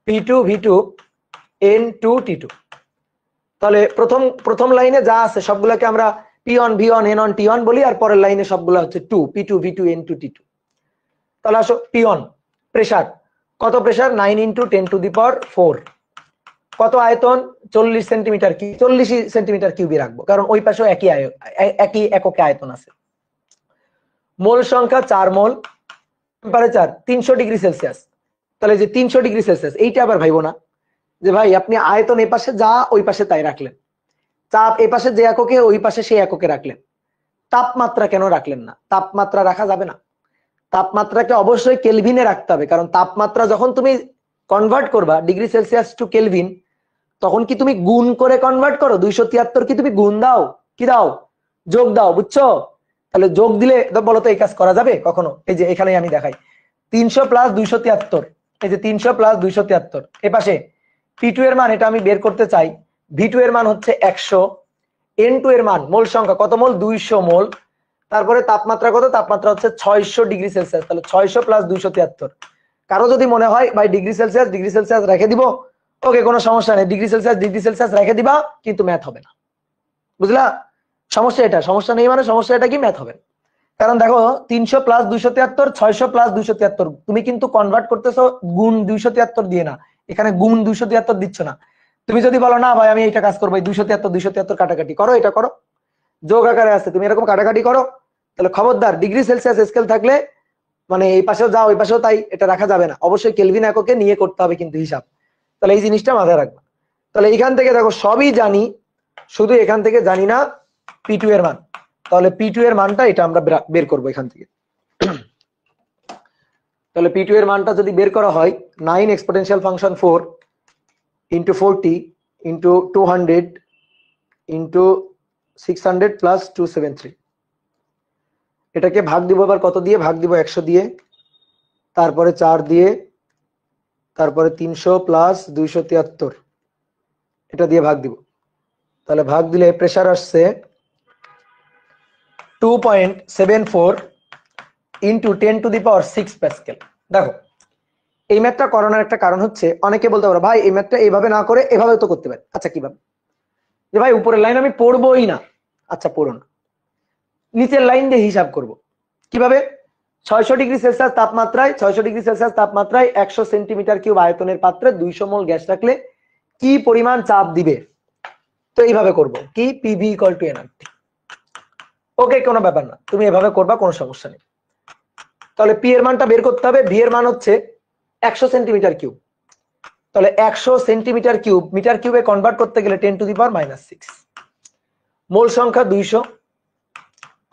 Speaker 1: P2 V2 N2 T2। তাহলে প্রথম লাইনে যা আছে সবগুলোকে আমরা P1 V1 N1 T1 বলি, আর পরের লাইনে সবগুলো হচ্ছে 2 P2 V2 N2 T2। তাহলে আসো P1 প্রেসার, কত প্রেসার 9 × 10⁴। কত আয়তন 40 সেন্টিমিটার কিউব, 40 সেন্টিমিটার কিউবই রাখবো কারণ ওই পাশেও একই এককে আয়তন আছে। মোল সংখ্যা 4 মোল, টেম্পারেচার 300 ডিগ্রি সেলসিয়াস। তাহলে যে 300 ডিগ্রি সেলসিয়াস এইটা আবার ভাইবো না যে ভাই আপনি আয়তন এই পাশে যা ওই পাশে তাই রাখলেন, চাপ এই পাশে যে এককে ওই পাশে সেই এককে রাখলেন, তাপমাত্রা কেন রাখলেন না? তাপমাত্রা রাখা যাবে না, তাপমাত্রাকে অবশ্যই কেলভিনে রাখতে হবে, কারণ তাপমাত্রা যখন তুমি কনভার্ট করবা ডিগ্রি সেলসিয়াস টু কেলভিন, তখন কি তুমি গুণ করে কনভার্ট করো? 273 কি তুমি গুণ দাও, কি দাও, যোগ দাও, বুঝছো? তাহলে যোগ দিলে বলো তো এই কাজ করা যাবে কখনো? এই যে এখানে আমি দেখাই 300 + 273, এই যে 300 + 273, এ পাশে P2 এর মান, এটা আমি বের করতে চাই, V2 এর মান হচ্ছে 100, N2 এর মান মোল সংখ্যা কত মোল 200 মোল, তারপরে তাপমাত্রা কত, তাপমাত্রা হচ্ছে 600 ডিগ্রি সেলসিয়াস। তাহলে 600 + 273। কারো যদি মনে হয় ভাই ডিগ্রি সেলসিয়াস রেখে দিব, ওকে কোনো সমস্যা নেই, ডিগ্রি সেলসিয়াস রেখে দিবা, কিন্তু ম্যাথ হবে না, বুঝলা? সমস্যা এটা, সমস্যা নেই মানে সমস্যা এটা কি, ম্যাথ হবে না। কারণ দেখো 300 + 273 600 + 273, তুমি কিন্তু কনভার্ট করতেছো গুণ 273 দিয়ে না, এখানে গুণ 273 দিচ্ছ না। তুমি যদি বলো না ভাই আমি এইটা কাজ করবো, 273 কাটাকাটি করো, এটা করো, যোগ আকারে আছে, তুমি এরকম কাটাকাটি করো, তাহলে খবরদার ডিগ্রি সেলসিয়াস স্কেল থাকলে মানে এই পাশেও যা ওই পাশেও তাই, এটা রাখা যাবে না, অবশ্যই কেলভিন এককে নিয়ে করতে হবে কিন্তু হিসাব। তাহলে এই জিনিসটা মাথায় রাখবা। তাহলে এখান থেকে দেখো সবই জানি, শুধু এখান থেকে জানি না P2 এর মান। তাহলে P2 এর মানটা এটা আমরা বের করবো এখান থেকে। তাহলে P2 এর মানটা যদি বের করা হয় 9 এক্সপোনেনশিয়াল ফাংশন 4 × 40 × 200 × 600 + 273, এটাকে ভাগ দিব আবার কত দিয়ে ভাগ দিব, 100 দিয়ে, তারপরে 4 দিয়ে, তারপরে 300 + 273 এটা দিয়ে ভাগ দিব। তাহলে ভাগ দিলে প্রেসার আসছে 2.74 × 10⁶ প্যাসকেল। দেখো এই ম্যাথটা করানোর একটা কারণ হচ্ছে, অনেকে বলতে পারো ভাই এই ম্যাথটা এইভাবে না করে এভাবে তো করতে পারে। আচ্ছা কিভাবে? যে ভাই উপরের লাইন আমি পড়বোই না, আচ্ছা পড়ো না, নিচের লাইন দিয়ে হিসাব করব। কিভাবে? 600 ডিগ্রি সেলসিয়াস তাপমাত্রায় 100 সেন্টিমিটার কিউব আয়তনের পাত্রে 200 মোল গ্যাস রাখলে কি পরিমাণ চাপ দিবে? তো এইভাবে করব, কি PV = nRT। ওকে কোনো ব্যাপার না, তুমি এভাবে করবা, কোনো সমস্যা নেই। তাহলে P এর মানটা বের করতে হবে, V এর মান হচ্ছে 100 সেন্টিমিটার কিউব। তাহলে 100 সেন্টিমিটার কিউব মিটার কিউবে কনভার্ট করতে গেলে 10⁻⁶। মোল সংখ্যা 200,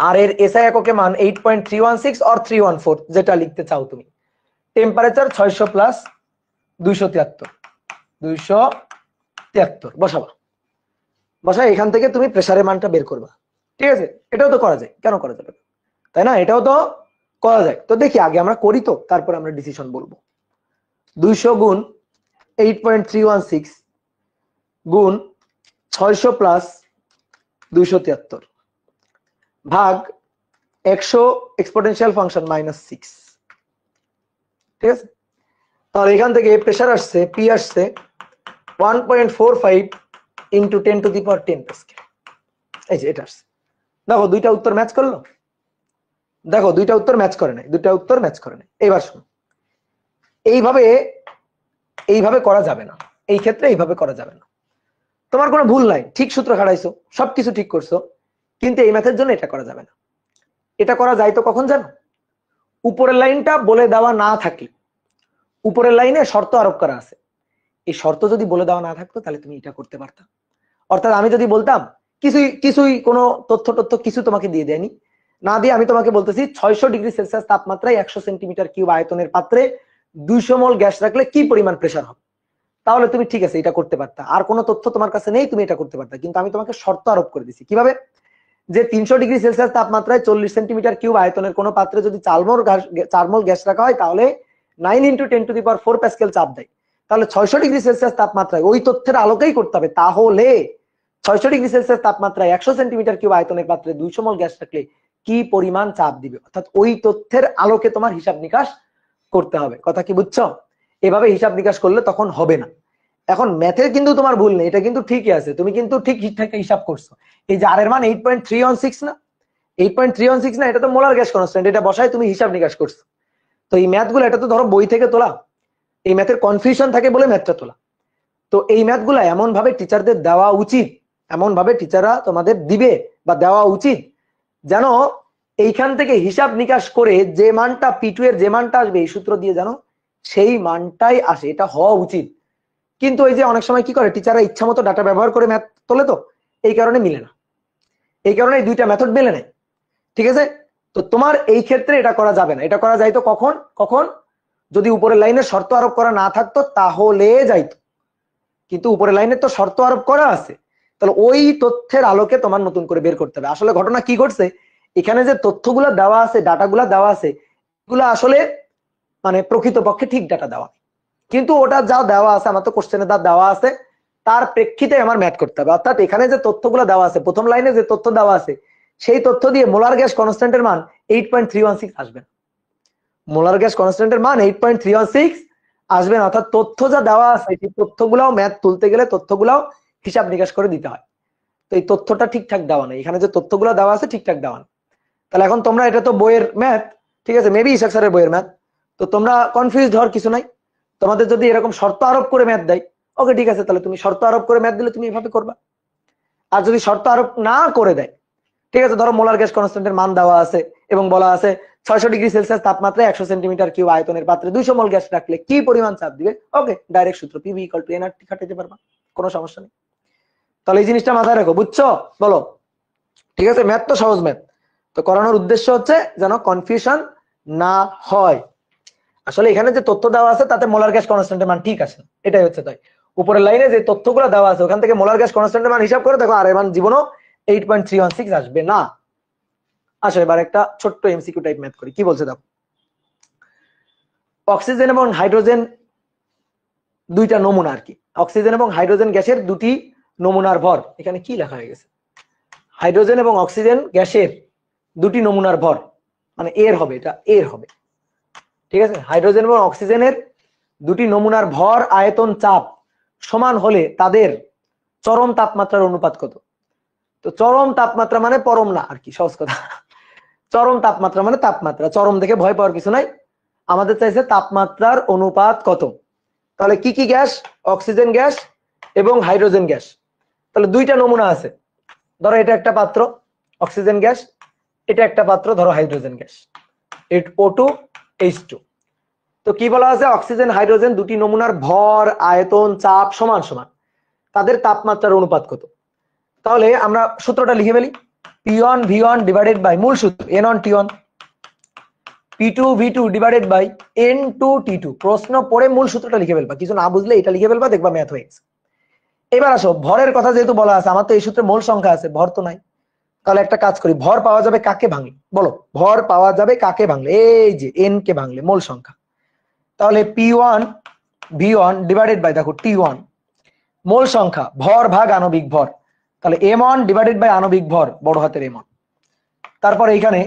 Speaker 1: আর এর SI এককে মান 8.316 or 314, যেটা লিখতে চাও তুমি। টেম্পারেচার 600 + 273 বসাবা, বসা এখান থেকে তুমি প্রেসারের মানটা বের করবা। ঠিক আছে, এটাও তো করা যায়, কেন করা যাবে, তাই না? এটাও তো করা যায়। তো দেখি আগে আমরা করি, তো তারপর আমরা ডিসিশন বলবো। 200 × 8.316 গুণ 600 + 273 ভাগ 100 এক্সপোনেনশিয়াল ফাংশন -6। ঠিক আছে, তাহলে এখান থেকে প্রেসার আসছে, P আসছে 1.45 × 10⁻10 প্যাসকেল। এই যে এটা আসছে। দেখো দুইটা উত্তর ম্যাচ করলো, দেখো দুইটা উত্তর ম্যাচ করে নাই, দুইটা উত্তর ম্যাচ করে নাই। এইবার শোনো, এইভাবে করা যাবে না, এই ক্ষেত্রে এইভাবে করা যাবে না। তোমার কোনো ভুল নাই, ঠিক সূত্র খাটাইছো, সবকিছু ঠিক করছো, কিন্তু এই ম্যাথের জন্য এটা করা যাবে না। এটা করা যায় তো কখন জানো? উপরের লাইনটা বলে দেওয়া না থাকলে, উপরের লাইনে শর্ত আরোপ করা আছে, এই শর্ত যদি বলে দেওয়া না থাকতো তাহলে তুমি এটা করতে পারতা। অর্থাৎ আমি যদি বলতাম কিছুই কোনো তথ্য কিছু তোমাকে দিয়ে দেয়নি, না দিয়ে আমি তোমাকে বলতেছি 600 ডিগ্রি সেলসিয়াস তাপমাত্রায় 100 সেন্টিমিটার কিউব আয়তনের পাত্রে 200 মোল গ্যাস রাখলে কি পরিমাণ প্রেসার হবে, তাহলে তুমি ঠিক আছে এটা করতে পারতা, আর কোনো তথ্য তোমার কাছে নেই, তুমি এটা করতে পারতা। কিন্তু আমি তোমাকে শর্ত আরোপ করে দিছি। কিভাবে? যে 300 ডিগ্রি সেলসিয়াস তাপমাত্রায় 40 সেন্টিমিটার কিউব আয়তনের কোনো পাত্রে যদি 4 মোল গ্যাস রাখা হয় তাহলে 9 × 10⁴ প্যাসকেল চাপ দেয়। তাহলে 600 ডিগ্রি সেলসিয়াস তাপমাত্রায় ওই তথ্যের আলোকেই করতে হবে। তাহলে 600 ডিগ্রি সেলসিয়াস তাপমাত্রায় 100 সেন্টিমিটার কিউব আয়তনের পাত্রে 200 মোল গ্যাস রাখলে কি পরিমাণ চাপ দিবে, অর্থাৎ ওই তথ্যের আলোকে তোমার হিসাব নিকাশ করতে হবে। কথা কি বুঝছো? এভাবে হিসাব নিকাশ করলে তখন হবে না। এখন ম্যাথের কিন্তু তোমার ভুল নেই, এটা কিন্তু ঠিকই আছে, তুমি কিন্তু ঠিকঠাক হিসাব করছো। এই যে আর এর মান 8.316 না, 8.316 না, এটা তো মোলার গ্যাস কনস্ট্যান্ট, এটা বসায় তুমি হিসাব নিকাশ করছো। তো এই ম্যাথগুলো এটা তো ধরো বই থেকে তোলা, এই ম্যাথের কনফিউশন থাকে বলে ম্যাথটা তোলা। তো এই ম্যাথগুলো এমন ভাবে টিচারদের দেওয়া উচিত, এমন ভাবে টিচাররা তোমাদের দিবে বা দেওয়া উচিত যেন এইখান থেকে হিসাব নিকাশ করে যে মানটা P2 এর যে মানটা আসবে এই সূত্র দিয়ে যেন সেই মানটাই আসে, এটা হওয়া উচিত। কিন্তু এই যে অনেক সময় কি করে টিচাররা ইচ্ছা মতো ডাটা ব্যবহার করে ম্যাথ তোলে, তো এই কারণে মিলে না, এই কারণে এই দুইটা মেথড মেলে নেয়। ঠিক আছে? তো তোমার এই ক্ষেত্রে এটা করা যাবে না। এটা করা যাইতো কখন? কখন যদি উপরের লাইনে শর্ত আরোপ করা না থাকতো তাহলে যাইতো, কিন্তু উপরের লাইনে তো শর্ত আরোপ করা আছে। তাহলে ওই তথ্যের আলোকে তোমার নতুন করে বের করতে হবে আসলে ঘটনা কি ঘটছে। এখানে যে তথ্যগুলো দেওয়া আছে, ডাটাগুলো দেওয়া আছে, এগুলো আসলে মানে প্রকৃতপক্ষে ঠিক ডাটা দেওয়া, কিন্তু ওটা যা দেওয়া আছে আমার তো কোশ্চেনে যা দেওয়া আছে তার প্রেক্ষিতে আমার ম্যাথ করতে হবে। অর্থাৎ এখানে যে তথ্যগুলো দেওয়া আছে, প্রথম লাইনে যে তথ্য দেওয়া আছে সেই তথ্য দিয়ে মোলার গ্যাস কনস্ট্যান্টের মান 8.316 আসবে না। মোলার গ্যাস কনস্ট্যান্টের মান 8.316 আসবে না। অর্থাৎ তথ্য যা দেওয়া আছে সেই তথ্যগুলাও ম্যাথ তুলতে গেলে তথ্যগুলাও হিসাব নিকাশ করে দিতে হয়। তো এই তথ্যটা ঠিকঠাক দেওয়া নেই, এখানে যে তথ্যগুলো দেওয়া আছে ঠিকঠাক দেওয়া নেই। তাহলে এখন তোমরা, এটা তো বইয়ের ম্যাথ, ঠিক আছে, মেবি ইসাক স্যারের বইয়ের ম্যাথ, তো তোমরা কনফিউজড হওয়ার কিছু নাই। তোমাদের যদি এরকম শর্ত আরোপ করে ম্যাথ দেয়, ওকে ঠিক আছে, তাহলে তুমি শর্ত আরোপ করে ম্যাথ দিলে তুমি এভাবে করবা। আর যদি শর্ত আরোপ না করে দেয়, ঠিক আছে, ধরো মোলার গ্যাস কনস্ট্যান্টের মান দেওয়া আছে এবং বলা আছে 600 ডিগ্রি সেলসিয়াস তাপমাত্রায় 100 সেন্টিমিটার কিউব আয়তনের পাত্রে 200 মোল গ্যাস রাখলে কি পরিমাণ চাপ দিবে, ওকে, ডাইরেক্ট সূত্র PV = nRT খাটাইতে পারবা, কোনো সমস্যা নেই। তাহলে এই জিনিসটা মাথায় রাখো, বুঝছো? বলো, ঠিক আছে? ম্যাথ তো সহজ ম্যাথ, তো করানোর উদ্দেশ্য হচ্ছে যেন কনফিউশন না হয়। আসলে এখানে যে তথ্য দেওয়া আছে তাতে মোলার গ্যাস কনস্ট্যান্টের মান ঠিক আছে, এটাই হচ্ছে তাই। উপরের লাইনে যে তথ্যগুলো দেওয়া আছে ওখান থেকে মোলার গ্যাস কনস্ট্যান্টের মান হিসাব করে দেখো আর এর মান জীবনও 8.316 আসবে না। আসো এবার একটা ছোট্ট MCQ টাইপ ম্যাথ করি। কি বলছে দেখো, অক্সিজেন এবং হাইড্রোজেন দুইটা নমুনা আর কি, অক্সিজেন এবং হাইড্রোজেন গ্যাসের দুটি নমুনার ভর, এখানে কি লেখা হয়ে গেছে, হাইড্রোজেন এবং অক্সিজেন গ্যাসের দুটি নমুনার ভর, মানে এর হবে, এটা এর হবে, ঠিক আছে। হাইড্রোজেন এবং অক্সিজেনের দুটি নমুনার ভর, আয়তন, চাপ সমান হলে তাদের চরম তাপমাত্রার অনুপাত কত? তো চরম তাপমাত্রা মানে পরম না আর কি, সহজ কথা। চরম তাপমাত্রা মানে তাপমাত্রা, চরম দেখে ভয় পাওয়ার কিছু নাই, আমাদের চাইছে তাপমাত্রার অনুপাত কত। তাহলে কি কি গ্যাস? অক্সিজেন গ্যাস এবং হাইড্রোজেন গ্যাস। তাহলে দুইটা নমুনা আছে, ধরো এটা একটা পাত্র অক্সিজেন গ্যাস, এটা একটা পাত্র ধরো হাইড্রোজেন গ্যাস, O2 H2। তো কি বলা আছে, অক্সিজেন হাইড্রোজেন দুটি নমুনার ভর, আয়তন, চাপ সমান সমান, তাদের তাপমাত্রার অনুপাত কত? তাহলে আমরা সূত্রটা লিখে ফেলি, P1 V1 ডিভাইডেড বাই মূল সূত্র N1 T1, P2 V2 divided by N2 T2। প্রশ্ন পড়ে মূল সূত্রটা লিখে ফেলবা, কিছু না বুঝলে এটা লিখে ফেলবা, দেখবা ম্যাথ হয়ে গেছে। এবার আসো ভরের কথা যেহেতু বলা আছে, আমার তো এই সূত্রে মোল সংখ্যা আছে, ভর তো নাই। তাহলে একটা কাজ করি, ভর পাওয়া যাবে কাকে ভাঙলে? বলো, ভর পাওয়া যাবে কাকে ভাঙলে? এই যে N কে ভাঙলে, মোল সংখ্যা। তাহলে P1 V1 ডিভাইডেড বাই দেখো T1, মোল সংখ্যা, ভর ভাগ আণবিক ভর, তাহলে M1 ডিভাইডেড বাই আণবিক ভর বড় হাতের M1। তারপর এখানে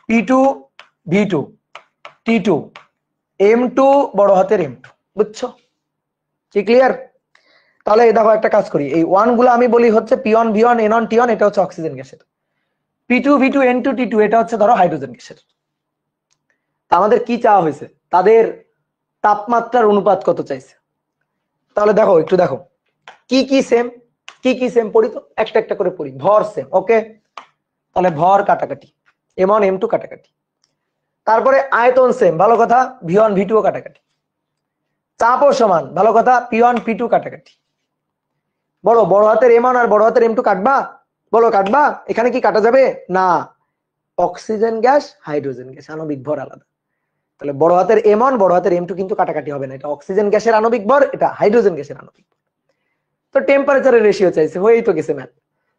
Speaker 1: P2 V2 T2, M2 বড় হাতের M2। বুঝছো? কি ক্লিয়ার? তাহলে দেখো একটা কাজ করি, এই ওয়ান গুলো আমি বলি হচ্ছে P1 V1 N1 T1, এটা হচ্ছে অক্সিজেন গ্যাসের, P2 V2 N2 T2 এটা হচ্ছে ধরো হাইড্রোজেন গ্যাসের। আমাদের কি চাওয়া হয়েছে, তাদের তাপমাত্রার অনুপাত কত চাইছে। তাহলে দেখো একটু দেখো কি কি সেম, কি কি সেম পড়ি তো, একটা একটা করে পড়ি। ভর সেম, ওকে, তাহলে ভর কাটাকাটি, M1 M2 কাটাকাটি। তারপরে আয়তন সেম, ভালো কথা, V1 V2 ও কাটাকাটি। চাপও সমান, ভালো কথা, P1 P2 কাটাকাটি। বড় বড় হাতের M1 আর বড় হাতের M2 কাটবা? বলো কাটবা? এখানে কি কাটা যাবে না, অক্সিজেন গ্যাস হাইড্রোজেন গ্যাস আণবিক ভর আলাদা। তাহলে বড় হাতের M1 বড় হাতের M2 কিন্তু কাটাকাটি হবে না, এটা অক্সিজেন গ্যাসের আণবিক ভর, এটা হাইড্রোজেন গ্যাসের আণবিক ভর। তো টেম্পারেচারের রেশিও চাইছে, হয়েই তো গেছে ম্যাথ।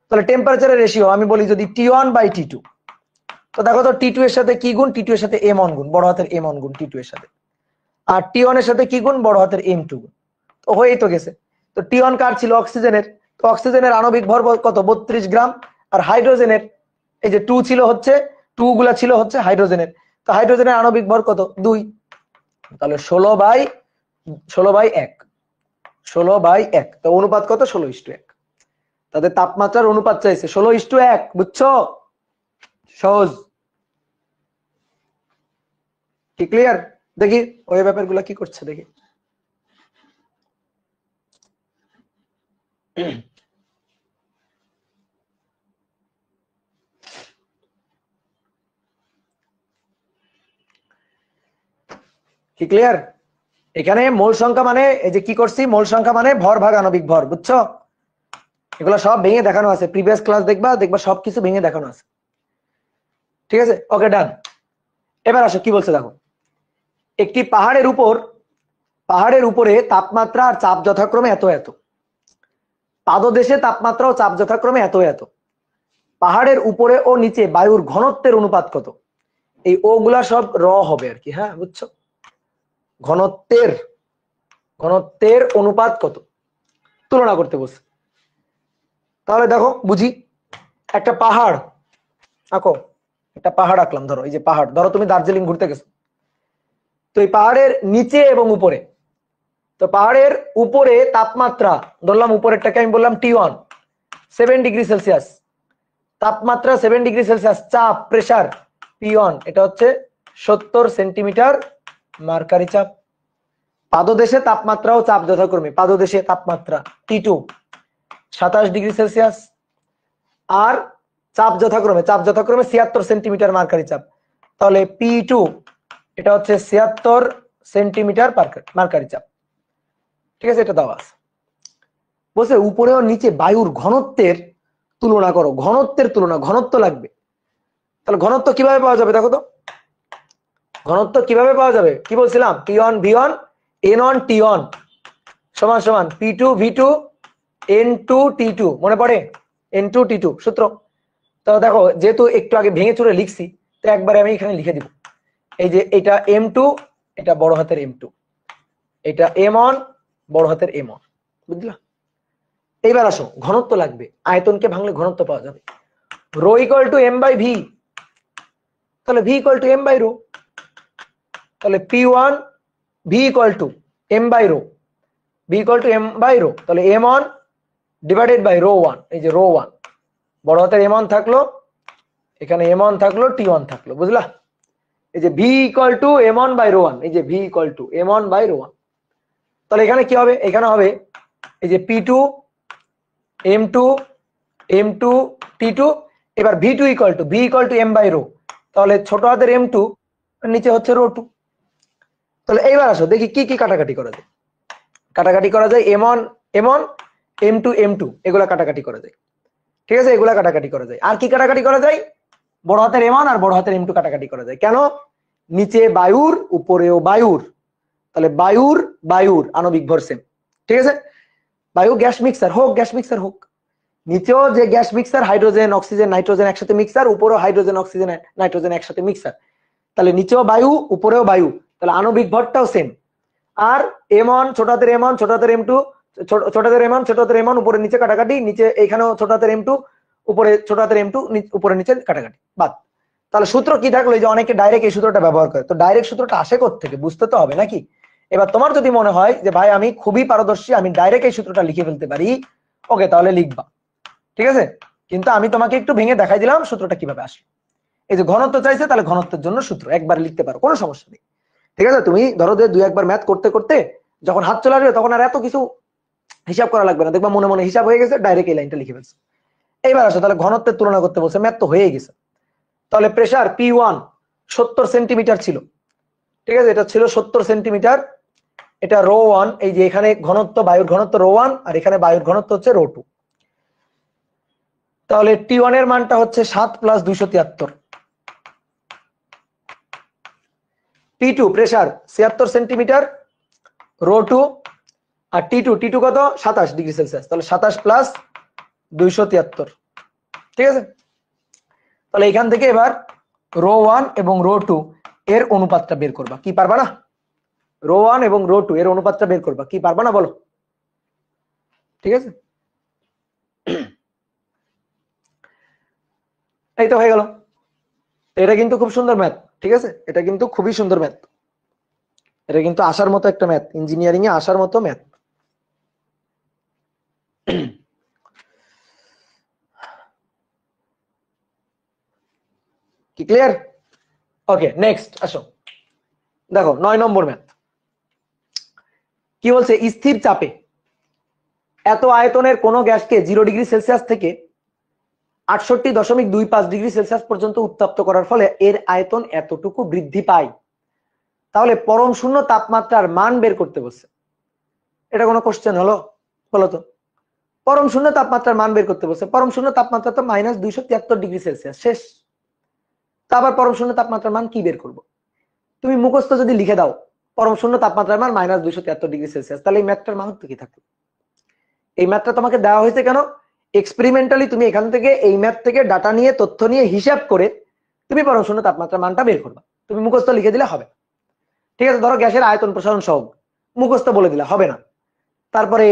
Speaker 1: তাহলে টেম্পারেচারের রেশিও আমি বলি যদি T1/T2, তো দেখো তো T2 এর সাথে কি গুণ, T2 এর সাথে M1 গুণ, বড় হাতের M1 গুণ T2 এর সাথে, আর T1 এর সাথে কি গুণ, বড় হাতের M2 গুণ। তো হয়েই তো গেছে। তো T1 কার ছিল, অক্সিজেনের, তো অক্সিজেনের আণবিক ভর কত, 32 গ্রাম, আর হাইড্রোজেনের এই যে 2 ছিল হচ্ছে, 2 গুলা ছিল হচ্ছে হাইড্রোজেনের, তো হাইড্রোজেনের আণবিক ভর কত, 2। তাহলে 16/1, 16/1, তো অনুপাত কত, 16:1। তাদের তাপমাত্রার অনুপাত চাইছে 16:1, বুঝছো? সহজ কি, ক্লিয়ার? দেখি ওই ব্যাপারগুলো কি করছে দেখি। কি ক্লিয়ার? এখানে মোল সংখ্যা মানে এই যে কি করছি, মোল সংখ্যা মানে ভর ভাগ আণবিক ভর, বুঝছো? এগুলো সব ভেঙে দেখানো আছে, প্রিভিয়াস ক্লাস দেখবা সবকিছু ভেঙে দেখানো আছে, ঠিক আছে? ওকে, ডান। এবার আসো কি বলছে দেখো, একটি পাহাড়ের উপরে তাপমাত্রা আর চাপ যথাক্রমে এত এত, পাদদেশে তাপমাত্রা ও চাপ যথাক্রমে এত এত, পাহাড়ের উপরে ও নিচে বায়ুর ঘনত্বের অনুপাত কত? এই ও গুলা সব র হবে আর কি, হ্যাঁ বুঝছো? ঘনত্বের অনুপাত কত তুলনা করতে বলছে। তাহলে দেখো বুঝি, একটা পাহাড় আঁকো, একটা পাহাড় আঁকলাম, ধরো এই যে পাহাড়, ধরো তুমি দার্জিলিং ঘুরতে গেছো, তো এই পাহাড়ের নিচে এবং উপরে, তো পাহাড়ের উপরে তাপমাত্রা ধরলাম, উপরেরটাকে আমি বললাম T1, 7°C, তাপমাত্রা 7°C, চাপ প্রেসার P1, এটা হচ্ছে 70 সেন্টিমিটার মার্কারি চাপ। পাদদেশে তাপমাত্রা ও চাপ যথাক্রমে, পাদদেশে তাপমাত্রা T2 27°C, আর চাপ যথাক্রমে 76 সেন্টিমিটার মার্কারি চাপ, তাহলে P2 এটা হচ্ছে 76 সেন্টিমিটার মার্কারি চাপ, ঠিক আছে? এটা দেওয়া আছে। বলছে উপরে ও নিচে বায়ুর ঘনত্বের তুলনা করো, ঘনত্বের তুলনা, ঘনত্ব লাগবে। তাহলে ঘনত্ব কিভাবে পাওয়া যাবে দেখো তো, ঘনত্ব কিভাবে পাওয়া যাবে, কি বলছিলাম, T1 V1 N1 T1 সমান সমান P2 V2 N2 T2, মনে পড়ে? N2 T2 সূত্র। তো দেখো যেহেতু একটু আগে ভেঙে চুরে লিখছি, তো একবারে আমি এখানে লিখে দিব, এই যে এটা M2, এটা বড় হাতের M2, এটা M1 বড় হাতের M1, বুঝলা? এইবার আসো, ঘনত্ব লাগবে, আয়তনকে ভাঙলে ঘনত্ব পাওয়া যাবে, রো ইকুয়াল টু M/V, তাহলে V ইকুয়াল টু M/ρ, তাহলে P1 V equal to M/ρ, V equal to M/ρ, তাহলে M1 ডিভাইডেড বাই ρ1, এই যে ρ1 বড় হাতের M1 থাকলো, এখানে M1 থাকলো, T1 থাকলো, বুঝলা? এই যে V ইকুয়াল টু M1/ρ1, এই যে V ইকুয়াল টু M1/ρ1, তাহলে এখানে কি হবে, এখানে হবে এই যে P2 M2 M2 T2, এবার V2 equal to V equal to M/ρ, তাহলে ছোট হাতের M2 নিচে হচ্ছে ρ2। তাহলে এইবার আসো দেখি কি কি কাটাকাটি করা যায়। কাটাকাটি করা যায় M1 M1 M2 M2, এগুলা কাটাকাটি করা যায়, ঠিক আছে? এগুলা কাটাকাটি করা যায়। আর কি কাটাকাটি করা যায়, বড় হাতের M1 আর বড় হাতের M2 কাটাকাটি করা যায়। কেন? নিচে বায়ুর উপরেও বায়ুর, তাহলে বায়ুর আণবিক ভর সেম, ঠিক আছে? বায়ু গ্যাস মিক্সার হোক, গ্যাস মিক্সার হোক, নিচেও যে gas mixer, hydrogen oxygen nitrogen একসাথে মিক্সার, উপরেও হাইড্রোজেন অক্সিজেন নাইট্রোজেন একসাথে মিক্সার, তাহলে নিচেও বায়ু উপরেও বায়ু, তাহলে আণবিক ভরটাও সেম। আর M1 ছোট হাতের M1 ছোট হাতের M2, ছোট হাতের M1 ছোট হাতের M1 উপরে নিচে কাটাকাটি, নিচে এইখানেও ছোট হাতের M2 উপরে ছোট হাতের M2 উপরে নিচে কাটাকাটি, বাদ। তাহলে সূত্র কি থাকলো, এই যে অনেকে ডাইরেক্ট এই সূত্রটা ব্যবহার করে, তো ডাইরেক্ট সূত্রটা আসে কোত্থেকে বুঝতে তো হবে নাকি? এবার তোমার যদি মনে হয় যে ভাই আমি খুবই পারদর্শী, আমি ডাইরেক্ট এই সূত্রটা লিখে ফেলতে পারি, ওকে তাহলে লিখবা, ঠিক আছে? কিন্তু আমি তোমাকে একটু ভেঙে দেখাই দিলাম সূত্রটা কিভাবে আসলো। এই যে ঘনত্ব চাইছে, তাহলে ঘনত্বের জন্য সূত্র একবার লিখতে পারো, কোনো সমস্যা নেই, ঠিক আছে? তুমি ধরো যে 2-1 ম্যাথ করতে করতে যখন হাত চলে আসবে, তখন আর এত কিছু হিসাব করা লাগবে না, দেখবা মনে মনে হিসাব হয়ে গেছে, ডাইরেক্ট এই লাইনটা লিখে ফেলছে। এইবার আসো, তাহলে ঘনত্বের তুলনা করতে বলছে, ম্যাথ তো হয়ে গেছে। তাহলে প্রেসার P1 70 সেন্টিমিটার ছিল, ঠিক আছে? এটা ছিল 70 সেন্টিমিটার, এটা ρ1, এই যে এখানে ঘনত্ব, বায়ুর ঘনত্ব ρ1, আর এখানে বায়ুর ঘনত্ব হচ্ছে ρ2। তাহলে T1 এর মানটা হচ্ছে 7 + 273, P2 প্রেসার 76 সেন্টিমিটার, রো 2, আর T2 কত 27 ডিগ্রি সেলসিয়াস, তাহলে 27 প্লাস 273। ঠিক আছে, তাহলে এখান থেকে এবার রো 1 এবং রো 2 এর অনুপাতটা বের করবা, কি পারবা না? রো 1 এবং রো 2 এর অনুপাতটা বের করবা, কি পারবা না বলো? ঠিক আছে, এই তো হয়ে গেল। এটা কিন্তু খুব সুন্দর ম্যাথ, ঠিক আছে, এটা কিন্তু খুবই সুন্দর ম্যাথ, এটা কিন্তু আসার মতো একটা ম্যাথ, ইঞ্জিনিয়ারিং এ আসার মতো ম্যাথ। কি ক্লিয়ার? ওকে, নেক্সট আসো, দেখো 9 নম্বর ম্যাথ কি বলছে, স্থির চাপে এত আয়তনের কোন গ্যাসকে 0 ডিগ্রি সেলসিয়াস থেকে 68.25 ডিগ্রি সেলসিয়াস পর্যন্ত উত্তপ্ত করার ফলে এর আয়তন এতটুকু বৃদ্ধি পায়, তাহলে পরম শূন্য তাপমাত্রার মান বের করতে বলছে। এটা কোনো কোশ্চেন হলো? বলো তো, পরম শূন্য তাপমাত্রার মান বের করতে বলছে, পরম শূন্য তাপমাত্রা তো -273 ডিগ্রি সেলসিয়াস, শেষ। তা আবার পরম শূন্য তাপমাত্রার মান কি বের করব? তুমি মুখস্থ যদি লিখে দাও পরম শূন্য তাপমাত্রার মান -273 ডিগ্রি সেলসিয়াস, তাহলে এই ম্যাথটার মাহাত্ম্য কি থাকবে? এই ম্যাথটা তোমাকে দেওয়া হয়েছে কেন? এক্সপেরিমেন্টালি তুমি এখান থেকে এই ম্যাথ থেকে ডাটা নিয়ে তথ্য নিয়ে হিসাব করে তুমি পরম শূন্য তাপমাত্রার মানটা বের করবা। তুমি মুখস্থ লিখে দিলে হবে, ঠিক আছে। ধরো গ্যাসের আয়তন প্রসারণ সহগ মুখস্থ বলে দিলা, হবে না। তারপরে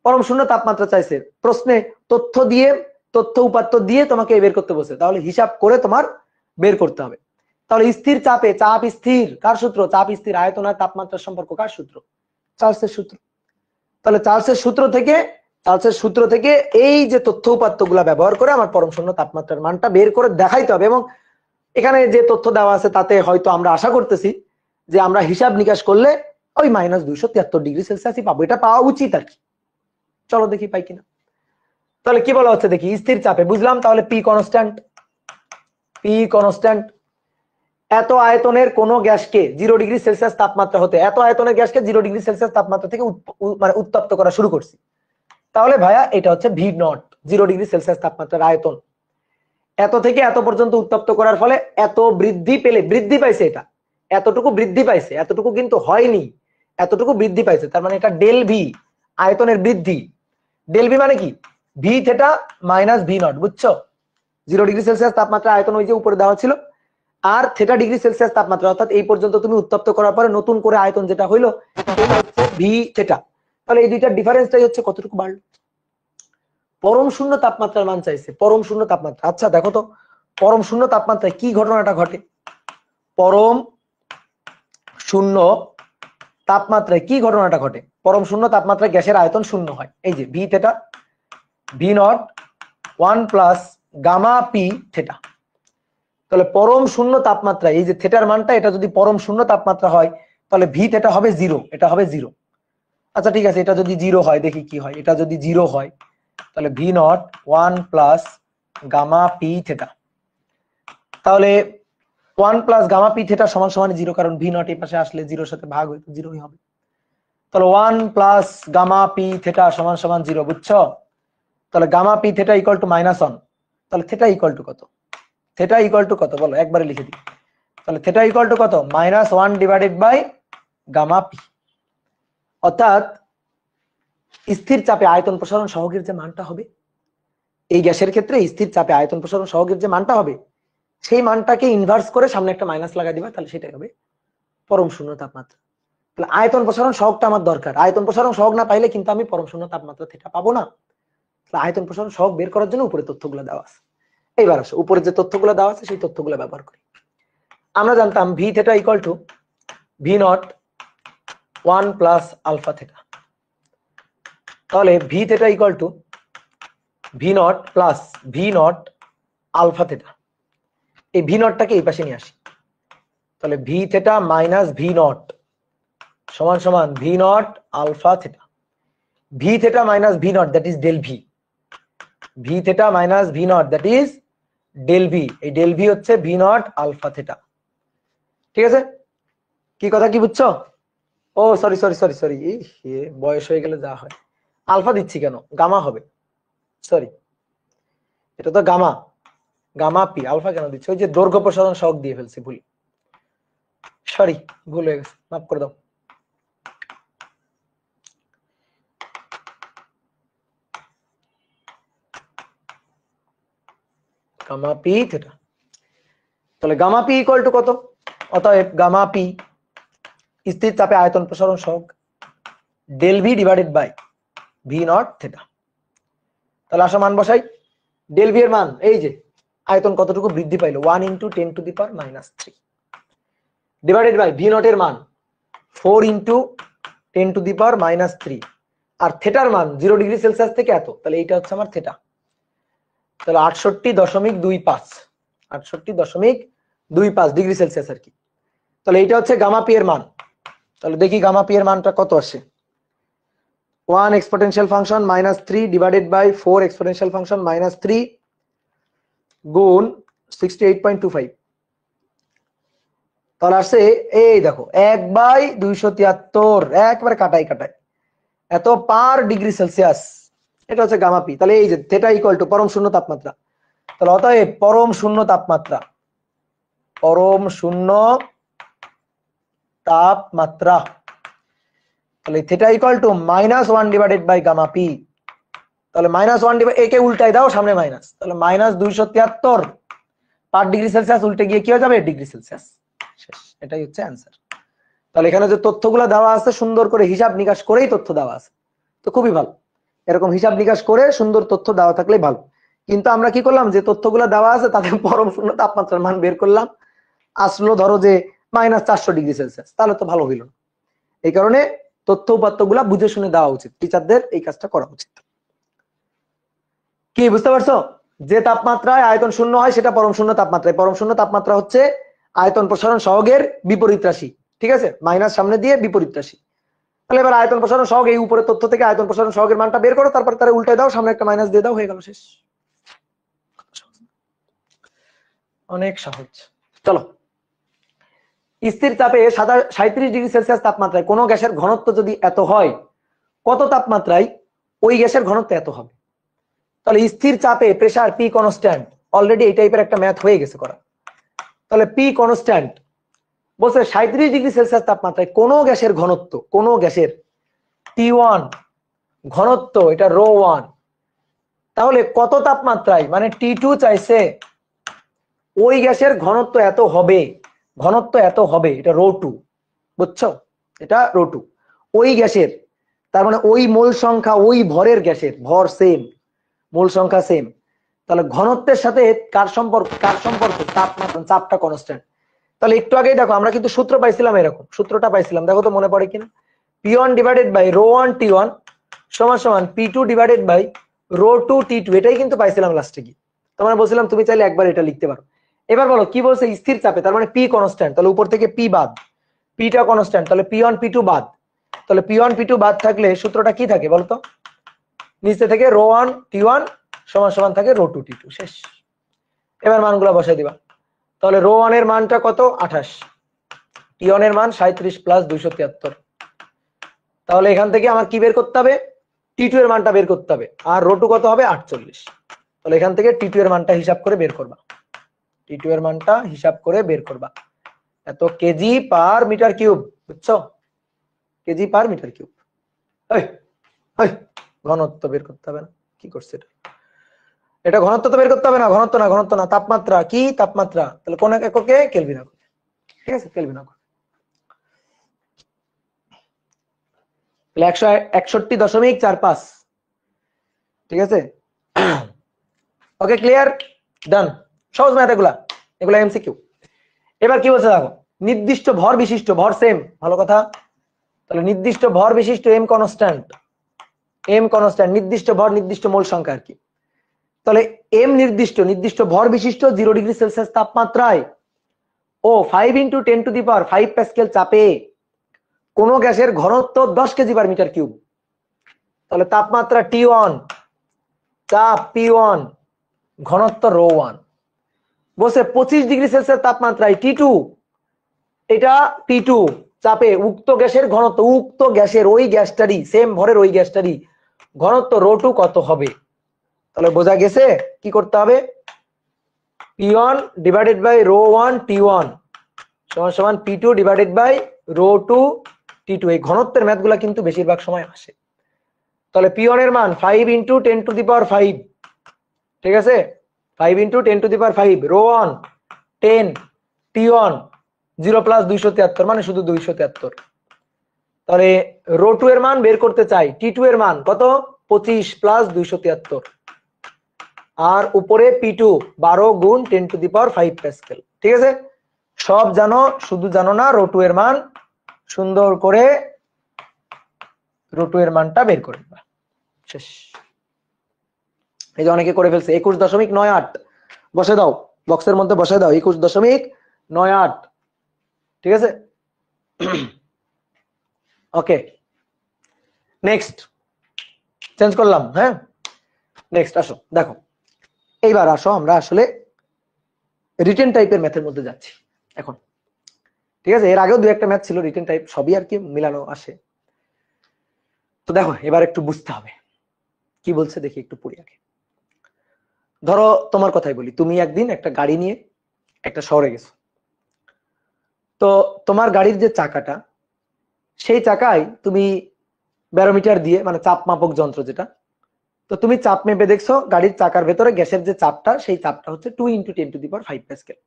Speaker 1: পরম শূন্য তাপমাত্রা চাইছে, প্রশ্নে তথ্য দিয়ে, তথ্য উপাত্ত দিয়ে তোমাকে বের করতে বলছে, তাহলে হিসাব করে তোমার বের করতে হবে। তাহলে স্থির চাপে, চাপ স্থির কার সূত্র? চাপ স্থির, আয়তন আর তাপমাত্রার সম্পর্ক কার সূত্র? চার্লসের সূত্র। তাহলে চার্লসের সূত্র থেকে এই যে তথ্য উপাত্ত গুলা ব্যবহার করে আমার পরম শূন্য তাপমাত্রার মানটা বের করে দেখাইতে হবে। এবং এখানে যে তথ্য দেওয়া আছে তাতে হয়তো আমরা আশা করতেছি যে আমরা হিসাব নিকাশ করলে ওই -273 ডিগ্রি সেলসিয়াসই পাবো, এটা পাওয়া উচিত আর কি। চলো দেখি পাই কিনা। তাহলে কি বলা হচ্ছে দেখি, স্থির চাপে বুঝলাম, তাহলে পি কনস্ট্যান্ট, এত আয়তনের কোন গ্যাসকে 0 ডিগ্রি সেলসিয়াস তাপমাত্রা হতে, এত আয়তনের গ্যাসকে 0 ডিগ্রি সেলসিয়াস তাপমাত্রা থেকে মানে উত্তপ্ত করা শুরু করছি, তাহলে ভাইয়া এটা হচ্ছে V0, 0 ডিগ্রি সেলসিয়াস তাপমাত্রার আয়তন। এত থেকে এত পর্যন্ত উত্তপ্ত করার ফলে এত বৃদ্ধি পাইছে, এটা এতটুকু বৃদ্ধি পাইছে, এতটুকু কিন্তু হয়নি, এতটুকু বৃদ্ধি পাইছে, তার মানে এটা ডেল ভি, আয়তনের বৃদ্ধি। ডেল ভি মানে কি? ভি থেটা মাইনাস V0, বুঝছো? 0 ডিগ্রি সেলসিয়াস তাপমাত্রা আয়তন ওই যে উপরে দেওয়া ছিল, আর থেটা ডিগ্রি সেলসিয়াস তাপমাত্রা, অর্থাৎ এই পর্যন্ত তুমি উত্তপ্ত করার পরে নতুন করে আয়তন যেটা হইলো এটা হচ্ছে ভি থেটা। তাহলে এই দুইটার ডিফারেন্সটাই হচ্ছে কতটুকু বাড়লো। পরম শূন্য তাপমাত্রার মান চাইছে, পরম শূন্য তাপমাত্রা। আচ্ছা দেখো তো পরম শূন্য তাপমাত্রায় কি ঘটনাটা ঘটে? পরম শূন্য তাপমাত্রায় কি ঘটনাটা ঘটে? পরম শূন্য তাপমাত্রায় গ্যাসের আয়তন শূন্য হয়, এই যে V theta V0 1 plus gamma P theta. তাহলে পরম শূন্য তাপমাত্রা এই যে থেটার মানটা, এটা যদি পরম শূন্য তাপমাত্রা হয় তাহলে ভি থেটা হবে 0, এটা হবে 0। আচ্ছা ঠিক আছে, এটা যদি 0 হয় দেখি কি হয়। এটা যদি 0 হয় তাহলে V0 1 plus gamma P theta, তাহলে 1 প্লাস গামা পি থেটা সমান সমান 0, কারণ V0 এই পাশে আসলে 0 এর সাথে ভাগ হইতো 0ই হবে। তাহলে 1 প্লাস গামা পি থেটা সমান সমান 0, বুঝছো? তাহলে gamma P theta equal to -1, তাহলে থেটা ইকুয়াল টু কত? থেটা ইকুয়াল টু কত বলো, একবারে লিখে দিই। তাহলে থেটা ইকুয়াল টু কত? -1 ডিভাইডেড বাই গামা পি। অর্থাৎ স্থির চাপে আয়তন প্রসারণ সহগের যে মানটা হবে, এই গ্যাসের ক্ষেত্রে স্থির চাপে আয়তন প্রসারণ সহগের যে মানটা হবে, সেই মানটাকে ইনভার্স করে সামনে একটা মাইনাস লাগাই দিবা, তাহলে সেটাই হবে পরম শূন্য তাপমাত্রা। তাহলে আয়তন প্রসারণ সহগটা আমার দরকার, আয়তন প্রসারণ সহগ না পাইলে কিন্তু আমি পরম শূন্য তাপমাত্রা থেটা পাবো না। তাহলে আয়তন প্রসারণ সহগ বের করার জন্য উপরে তথ্যগুলো দেওয়া আছে। এইবার আসো উপরে যে তথ্যগুলো দেওয়া আছে সেই তথ্যগুলো ব্যবহার করি। আমরা জানতাম V theta equal to V0 1 plus alpha theta, তাহলে V theta equal to V0 plus V0 alpha theta. এই V0 টাকে এই পাশে নিয়ে আসি, তাহলে ভি থেটা মাইনাস V0 সমান সমান V0 alpha theta. V theta minus V0 that is del V, V theta minus V0 that is del V. এই ডেল ভি হচ্ছে V0 আলফা থেটা, ঠিক আছে? কি কথা কি বুঝছো? ও সরি সরি সরি সরি, বয়স হয়ে গেলে যা হয়। আলফা দিচ্ছি কেন, গামা হবে, সরি এটা তো গামা, গামা পি, আলফা কেন দিচ্ছি? ওই যে দৈর্ঘ্য প্রসারণ সহগ দিয়ে ফেলছি ভুল। সরি ভুল হয়ে গেছে, মাফ করে দাও। গামা পি থিটা, তাহলে গামা পি ইকুয়াল টু কত? অতএব গামা পি স্থির চাপে আয়তন প্রসারণ সহগ del V divided by V nought theta. তাহলে আসো মান বসাই। ডেল ভি এর মান এই যে আয়তন কতটুকু বৃদ্ধি পাইলো 1 × 10⁻³ ডিভাইডেড বাই ভি নট এর মান 4 × 10⁻³ আর থিটার মান 0 ডিগ্রি সেলসিয়াস থেকে এত, তাহলে এইটা হচ্ছে আমার থিটা। তাহলে 68.25 68.25 ডিগ্রি সেলসিয়াস আর কি। তাহলে এইটা হচ্ছে গামা পি এর মান। তাহলে দেখি গামা পি এর মানটা কত আসে। 1 exponential function -3 divided by 4 exponential function -3 গুণ 68.25, তাহলে আসছে এই দেখো 1/273, একবারে কাটাই কাটাই এত পার ডিগ্রি সেলসিয়াস। এটা হচ্ছে গামা পি। তাহলে এই যে থিটা ইকুয়াল টু পরম শূন্য তাপমাত্রা, তাহলে অতএব পরম শূন্য তাপমাত্রা তাহলে theta equal to -1 divided by gamma P. তাহলে -1 একে উল্টাই দাও, সামনে মাইনাস, তাহলে -273 পার ডিগ্রি সেলসিয়াস উল্টে গিয়ে কি হয়ে যাবে? Degree Celsius. শেষ, এটাই হচ্ছে অ্যান্সার। তাহলে এখানে যে তথ্যগুলো দেওয়া আছে সুন্দর করে হিসাব নিকাশ করেই তথ্য দেওয়া আছে, তো খুবই ভালো। এরকম হিসাব নিকাশ করে সুন্দর তথ্য দেওয়া থাকলে ভালো। কিন্তু আমরা কি করলাম, যে তথ্যগুলো দেওয়া আছে তাদের পরম শূন্য তাপমাত্রার মান বের করলাম, আসলো ধরো যে -400 ডিগ্রি সেলসিয়াস, তাহলে তো ভালো হইল না। এই কারণে তথ্য উপাত্তগুলা বুঝে শুনে দেওয়া উচিত, টিচারদের এই কাজটা করা উচিত। কি বুঝতে পারছো? যে তাপমাত্রায় আয়তন শূন্য হয় সেটা পরম শূন্য তাপমাত্রায়। পরম শূন্য তাপমাত্রা হচ্ছে আয়তন প্রসারণ সহগের বিপরীত রাশি, ঠিক আছে, মাইনাস সামনে দিয়ে বিপরীত রাশি। তাহলে এবার আয়তন প্রসারণ সহগ, এই উপরের তথ্য থেকে আয়তন প্রসারণ সহগের মানটা বের করো, তারপর তারা উল্টে দাও, সামনে একটা মাইনাস দিয়ে দাও, হয়ে গেল, শেষ। অনেক সহজ। চলো, স্থির চাপে 37 ডিগ্রি সেলসিয়াস তাপমাত্রায় কোনো গ্যাসের ঘনত্ব যদি এত হয়, কত তাপমাত্রায় ওই গ্যাসের ঘনত্ব এত হবে? তাহলে স্থির চাপে প্রেসার পি কনস্ট্যান্ট, অলরেডি এই টাইপের একটা ম্যাথ হয়ে গেছে করা। তাহলে পি কনস্ট্যান্ট বলছে 37 ডিগ্রি সেলসিয়াস তাপমাত্রায় কোনো গ্যাসের ঘনত্ব, কোনো গ্যাসের T1 ঘনত্ব, এটা ρ1, তাহলে কত তাপমাত্রায়, মানে T2 চাইছে ওই গ্যাসের ঘনত্ব এত হবে, এটা ρ2, বুঝছো? এটা ρ2 ওই গ্যাসের, তার মানে ওই মোল সংখ্যা, ওই ভরের গ্যাসের ভর সেম, মোল সংখ্যা সেম, তাহলে ঘনত্বের সাথে কার সম্পর্ক? তাপমাত্রা, চাপটা কনস্ট্যান্ট। তাহলে একটু আগেই দেখো আমরা কিন্তু সূত্র পাইছিলাম, এরকম সূত্রটা পাইছিলাম, দেখো তো মনে পড়ে কিনা? P1 ডিভাইডেড বাই ρ1 T1 সমান সমান P2 ডিভাইডেড বাই ρ2 T2, এটাই কিন্তু পাইছিলাম লাস্টে কি। তোমার বলছিলাম তুমি চাইলে একবার এটা লিখতে পারো। এবার বলো কি বলছে? স্থির চাপে, তার মানে P কনস্ট্যান্ট, তাহলে উপর থেকে P বাদ, Pটা কনস্ট্যান্ট, তাহলে P1 P2 বাদ, তাহলে P1 P2 বাদ থাকলে সূত্রটা কি থাকে বলতো? নিচে থেকে ρ1 T1 সমান সমান থাকে ρ2 T2, শেষ। এবার মানগুলো বসাই দিবা। তাহলে ρ1 এর মানটা কত? 28, T1 এর মান 37 + 273, তাহলে এখান থেকে আমার কি বের করতে হবে? T2 এর মানটা বের করতে হবে, আর ρ2 কত হবে? 48। তাহলে এখান থেকে T2 এর মানটা হিসাব করে বের করবা, T2 এর মানটা হিসাব করে বের করবা, এত কেজি পার মিটার কিউব, বুঝছো? KG per metre cube. ঘনত্ব বের করতে হবে না, কি করছে এটা? এটা ঘনত্ব তো বের করতে হবে না, ঘনত্ব না, তাপমাত্রা। কি তাপমাত্রা? তাহলে কোন এককে? কেলভিন এককে, ঠিক আছে, কেলভিন এককে। 161.45, ঠিক আছে। ওকে, ক্লিয়ার, ডান। সহজ ম্যাথ এগুলা, এগুলা এমসিকিউ। এবার কি বলছে দেখো, নির্দিষ্ট ভর বিশিষ্ট, ভর সেম, ভালো কথা। তাহলে নির্দিষ্ট ভর বিশিষ্ট এম কনস্ট্যান্ট, নির্দিষ্ট ভর নির্দিষ্ট মোল সংখ্যা আর কি। তাহলে এম নির্দিষ্ট ভর বিশিষ্ট 0 ডিগ্রি সেলসিয়াস তাপমাত্রায় ও 5 × 10⁵ প্যাসকেল চাপে কোন গ্যাসের ঘনত্ব 10 কেজি পার মিটার কিউব। তাহলে তাপমাত্রা T1, চাপ P1, ঘনত্ব ρ1। বলছে 25 ডিগ্রি সেলসিয়াস তাপমাত্রায় T2, এটা T2 চাপে উক্ত গ্যাসের ঘনত্ব, উক্ত গ্যাসের ওই গ্যাসটারই, সেম ভরের ওই গ্যাসটারই ঘনত্ব ρ2 কত হবে? তাহলে বোঝা গেছে কি করতে হবে? P1 ডিভাইডেড বাই ρ1 T1 সমান সমান P2 divided by rho two T2। এই ঘনত্বের ম্যাথগুলা কিন্তু বেশিরভাগ সময় আসে। তাহলে P1 এর মান 5 ইন্টু 10 টু দি পাওয়ার 5, ঠিক আছে, 5 into 10 to the power 5, rho 1 10, T1 0 plus 273 মানে শুধু 273। তাহলে রো 2 এর মান বের করতে চাই, T2 এর মান কত 25 প্লাস 273, আর উপরে P2 12 গুণ 10 টু দি পাওয়ার 5 প্যাসকেল। ঠিক আছে, সব জানো, শুধু জানো না রো 2 এর মান। সুন্দর করে রো 2 এর মানটা বের করে দিবা, শেষ। এই যে অনেকে করে ফেলছে 21.98, বসে দাও বক্সের মধ্যে, বসে দাও 21.98, ঠিক আছে। ওকে, নেক্সট চেঞ্জ করলাম। হ্যাঁ, নেক্সট আসো, দেখো এইবার আসো আমরা আসলে রিটেন টাইপের ম্যাথের মধ্যে যাচ্ছি এখন। ঠিক আছে, এর আগেও দু একটা ম্যাথ ছিল রিটেন টাইপ, সবই আর কি মিলানো আসে। তো দেখো এবার একটু বুঝতে হবে কি বলছে, দেখি একটু পড়ি আগে। ধরো তোমার কথাই বলি, তুমি একদিন একটা গাড়ি নিয়ে একটা শহরে গেছো। তো তোমার গাড়ির যে চাকাটা, সেই চাকায় তুমি ব্যারোমিটার দিয়ে, মানে চাপ মাপক যন্ত্র যেটা, তো তুমি চাপ মেপে দেখছো গাড়ির চাকার ভেতরে গ্যাসের যে চাপটা, সেই চাপটা হচ্ছে 2 into 10 to the power 5 Pascal.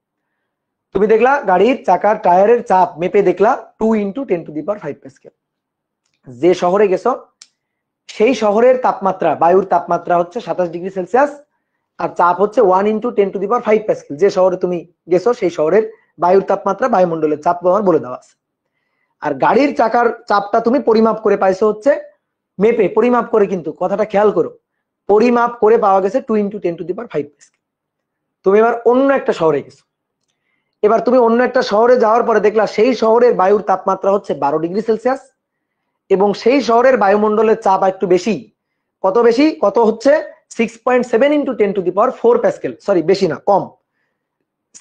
Speaker 1: তুমি দেখলা গাড়ির চাকার টায়ারের চাপ মেপে দেখলা 2 into 10 to the power 5 Pascal. যে শহরে গেছো সেই শহরের তাপমাত্রা, বায়ুর তাপমাত্রা হচ্ছে 27 ডিগ্রি সেলসিয়াস, আর চাপ হচ্ছে 1 into 10 to the power 5 Pascal. যে শহরে তুমি গেছো সেই শহরের বায়ুর তাপমাত্রা, বায়ুমণ্ডলের চাপ তোমার বলে দেওয়া আছে। আর গাড়ির চাকার চাপটা তুমি পরিমাপ করে পাইছো হচ্ছে মেপে, পরিমাপ করে, কিন্তু কথাটা খেয়াল করো, পরিমাপ করে পাওয়া গেছে 2 into 10 to the power 5 Pascal. তুমি এবার অন্য একটা শহরে গেছো। এবার তুমি অন্য একটা শহরে যাওয়ার পরে দেখলা সেই শহরের বায়ুর তাপমাত্রা হচ্ছে 12 ডিগ্রি সেলসিয়াস, এবং সেই শহরের বায়ুমণ্ডলের চাপ একটু বেশি। কত বেশি, কত হচ্ছে 6.7 into 10 to the power 4 Pascal, sorry বেশি না কম,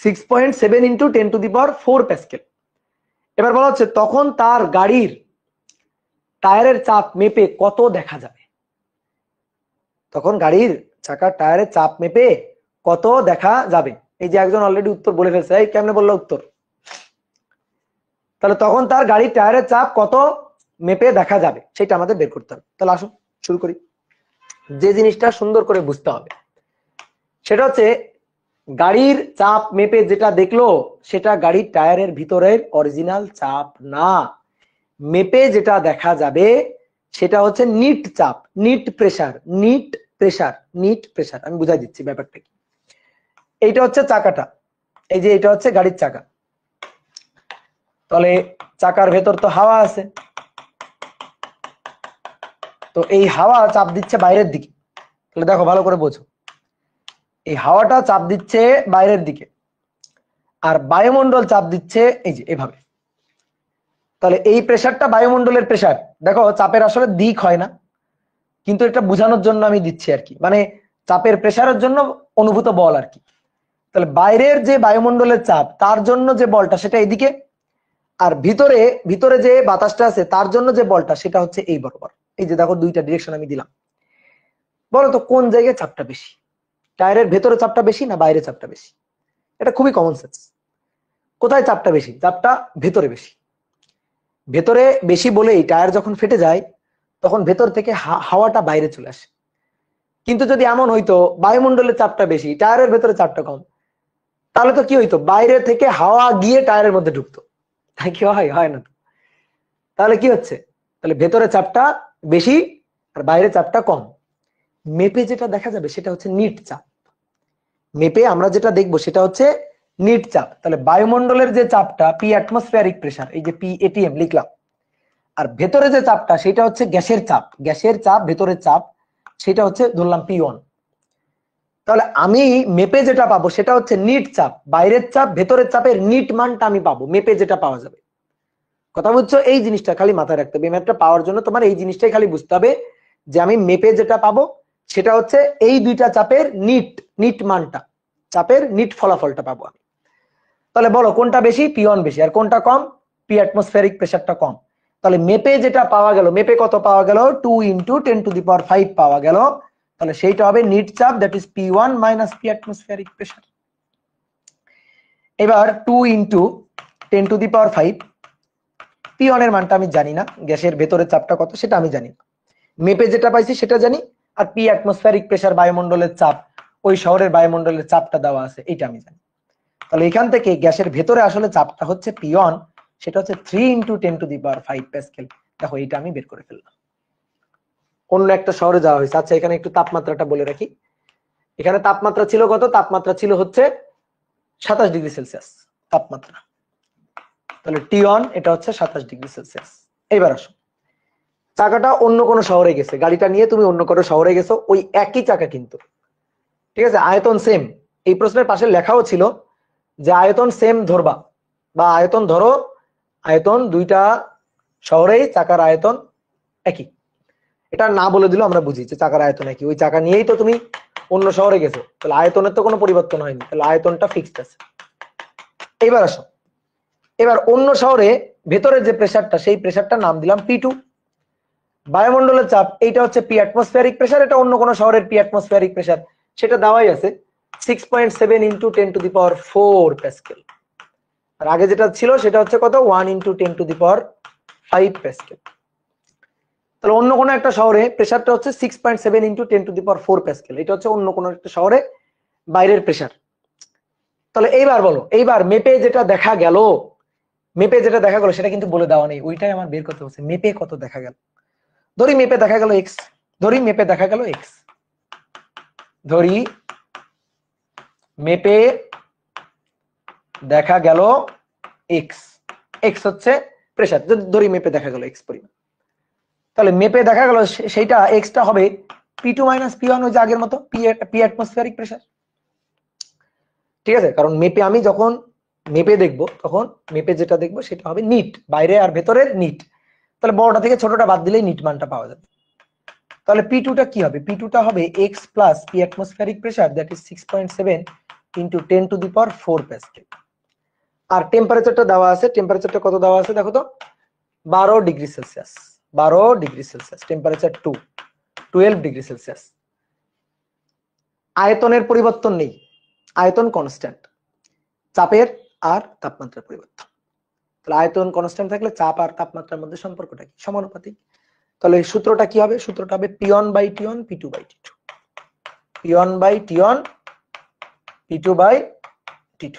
Speaker 1: 6.7 into 10 to the power 4 Pascal. এবার বলা হচ্ছে তখন তার গাড়ির টায়ারের চাপ মেপে কত দেখা যাবে। তখন গাড়ির চাকার টায়ারের চাপ মেপে কত দেখা যাবে। এই যে একজন অলরেডি উত্তর বলে ফেলছে, এই কেমনে বললো উত্তর। তাহলে তখন তার গাড়ির টায়ারের চাপ কত মেপে দেখা যাবে, সেটা আমাদের বের করতে হবে। তাহলে আসো শুরু করি। যে জিনিসটা সুন্দর করে বুঝতে হবে সেটা হচ্ছে গাড়ির চাপ মেপে যেটা দেখলো সেটা গাড়ির টায়ারের ভিতরের অরিজিনাল চাপ না। মেপে যেটা দেখা যাবে সেটা হচ্ছে নিট চাপ, net pressure, net pressure, net pressure. আমি বুঝাই দিচ্ছি ব্যাপারটা কি। এইটা হচ্ছে চাকাটা, এই যে এটা হচ্ছে গাড়ির চাকা। তাহলে চাকার ভেতর তো হাওয়া আছে, তো এই হাওয়া চাপ দিচ্ছে বাইরের দিকে। তাহলে দেখো ভালো করে বোঝো, এই হাওয়াটা চাপ দিচ্ছে বাইরের দিকে, আর বায়ুমণ্ডল চাপ দিচ্ছে এই যে এভাবে। তাহলে এই প্রেসারটা বায়ুমণ্ডলের প্রেসার। দেখো চাপের আসলে দিক হয় না, কিন্তু এটা বোঝানোর জন্য আমি দিচ্ছি আর কি, মানে চাপের প্রেসারের জন্য অনুভূত বল আর কি। তাহলে বাইরের যে বায়ুমণ্ডলের চাপ, তার জন্য যে বলটা সেটা এইদিকে, আর ভিতরে ভিতরে যে বাতাসটা আছে তার জন্য যে বলটা সেটা হচ্ছে এই বরাবর। এই যে দেখো দুইটা ডিরেকশন আমি দিলাম। বলো তো কোন জায়গায় চাপটা বেশি, টায়ারের ভেতরে চাপটা বেশি না বাইরে চাপটা বেশি? এটা খুবই কমন সেন্স। কোথায় চাপটা বেশি? চাপটা ভেতরে বেশি। ভেতরে বেশি বলেই টায়ার যখন ফেটে যায় তখন ভেতর থেকে হাওয়াটা বাইরে চলে আসে। কিন্তু যদি এমন হইতো বায়ুমণ্ডলের চাপটা বেশি, টায়ারের ভেতরে চাপটা কম, তাহলে তো কি হইতো, বাইরে থেকে হাওয়া গিয়ে টায়ারের মধ্যে ঢুকতো। তাই কি হয়? হয় না তো। তাহলে কি হচ্ছে, তাহলে ভেতরে চাপটা বেশি আর বাইরে চাপটা কম। মেপে যেটা দেখা যাবে সেটা হচ্ছে নিট চাপ। মেপে আমরা যেটা দেখবো সেটা হচ্ছে নিট চাপ। তাহলে বায়ুমণ্ডলের যে চাপটা পি অ্যাটমসফিয়ারিক প্রেসার, এই যে পি এটিএম লিখলাম, আর ভেতরে যে চাপটা সেটা হচ্ছে গ্যাসের চাপ, গ্যাসের চাপ, ভেতরের চাপ সেটা হচ্ছে ধরলাম P1। তাহলে আমি মেপে যেটা পাবো সেটা হচ্ছে নিট চাপ, বাইরের চাপ ভেতরের চাপের নিট মানটা আমি পাবো মেপে যেটা পাওয়া যাবে। কথা বুঝছো? এই জিনিসটা খালি মাথায় রাখতে হবে। এই ম্যাথটা পাওয়ার জন্য তোমার এই জিনিসটাই খালি বুঝতে হবে যে আমি মেপে যেটা পাবো সেটা হচ্ছে এই দুইটা চাপের নিট, নিট মানটা, চাপের নিট ফলাফলটা পাবো আমি। তাহলে বলো কোনটা বেশি? P1 বেশি। আর কোনটা কম? পি অ্যাটমসফিয়ারিক প্রেসারটা কম। তাহলে মেপে যেটা পাওয়া গেল, মেপে কত পাওয়া গেল? 2 ইন্টু 10 টু দি পাওয়ার 5 পাওয়া গেল। তাহলে সেইটা হবে নিট চাপ, that is P1 minus P atmospheric pressure. এবার 2 ইন্টু 10⁵, P1 এর মানটা আমি জানি না, গ্যাসের ভেতরের চাপটা কত সেটা আমি জানি না, মেপে যেটা পাইছি সেটা জানি, আর P অ্যাটমসফিয়ারিক প্রেসার বায়ুমণ্ডলের চাপ, ওই শহরের বায়ুমণ্ডলের চাপটা দেওয়া আছে এটা আমি জানি। তাহলে এখান থেকে গ্যাসের ভেতরে আসলে চাপটা হচ্ছে P1, সেটা হচ্ছে 3 × 10⁵ প্যাসকেল। দেখো এটা আমি বের করে ফেললাম। অন্য একটা শহরে যাওয়া হয়েছে। আচ্ছা এখানে একটু তাপমাত্রাটা বলে রাখি, এখানে তাপমাত্রা ছিল কত? তাপমাত্রা ছিল হচ্ছে 27°C তাপমাত্রা। তাহলে T1 এটা হচ্ছে 27°C। এবার আসো, চাকাটা অন্য কোনো শহরে গেছে, গাড়িটা নিয়ে তুমি অন্য কোনো শহরে গেছো, ওই একই চাকা কিন্তু, ঠিক আছে, আয়তন সেম। এই প্রশ্নের পাশে লেখাও ছিল যে আয়তন সেম ধরবা, বা আয়তন ধরো, আয়তন দুইটা শহরেই চাকার আয়তন একই। এটা না বলে দিল আমরা বুঝি যে চাকার আয়তন একই, ওই চাকা নিয়েই তো তুমি অন্য শহরে গেছো, তাহলে আয়তনের তো কোনো পরিবর্তন হয়নি, তাহলে আয়তনটা ফিক্সড আছে। এবার আসো, এবার অন্য শহরে ভেতরে যে প্রেসারটা, সেই প্রেসারটার নাম দিলাম P2। বায়ুমণ্ডলের চাপ এইটা হচ্ছে P অ্যাটমসফিয়ারিক প্রেসার, এটা অন্য কোনো শহরের P অ্যাটমসফিয়ারিক প্রেসার, সেটা দেওয়াই আছে 6.7 × 10⁴ প্যাসকেল। আর আগে যেটা ছিল সেটা হচ্ছে কত? 1 × 10⁵ প্যাসকেল। তাহলে অন্য কোনো একটা শহরে প্রেসারটা হচ্ছে 6.7 × 10⁴ প্যাসকেল, এটা হচ্ছে অন্য কোনো একটা শহরে বাইরের প্রেসার। তাহলে এইবার বলো, এইবার মেপে যেটা দেখা গেল, মেপে যেটা দেখা গেল সেটা কিন্তু বলে দেওয়া নেই, ওইটাই আমার বের করতে হচ্ছে। মেপে কত দেখা গেল? ধরি মেপে দেখা গেল x, ধরি মেপে দেখা গেল x, ধরি মেপে দেখা গেল x, x হচ্ছে প্রেসার, ধরি মেপে দেখা গেল x পরিমাণ। তাহলে মেপে দেখা গেল সেইটা x টা হবে P2 - P1, ওই যে আগের মতো P অ্যাটমসফিয়ারিক প্রেসার, ঠিক আছে। কারণ মেপে আমি যখন মেপে দেখব, তখন মেপে যেটা দেখবো সেটা হবে নিট, বাইরে আর ভেতরের নিট। তাহলে বড়টা থেকে ছোটটা বাদ দিলেই নিট মানটা পাওয়া যাবে। তাহলে P2 টা কি হবে? P2 টা হবে x plus P atmospheric pressure, that is 6.7 × 10⁴ pascal. আর টেম্পারেচারটা দেওয়া আছে, টেম্পারেচারটা কত দেওয়া আছে দেখো তো, 12°C, 12°C, টেম্পারেচার 12°C। আয়তনের পরিবর্তন নেই, আয়তন কনস্ট্যান্ট, চাপের আর তাপমাত্রার পরিবর্তন। তাহলে আয়তন কনস্ট্যান্ট থাকলে চাপ আর তাপমাত্রার মধ্যে সম্পর্কটা কি? সমানুপাতিক। তাহলে এই সূত্রটা কি হবে? সূত্রটা হবে P1/T1 P2/T2, P1/T1 P2/T2।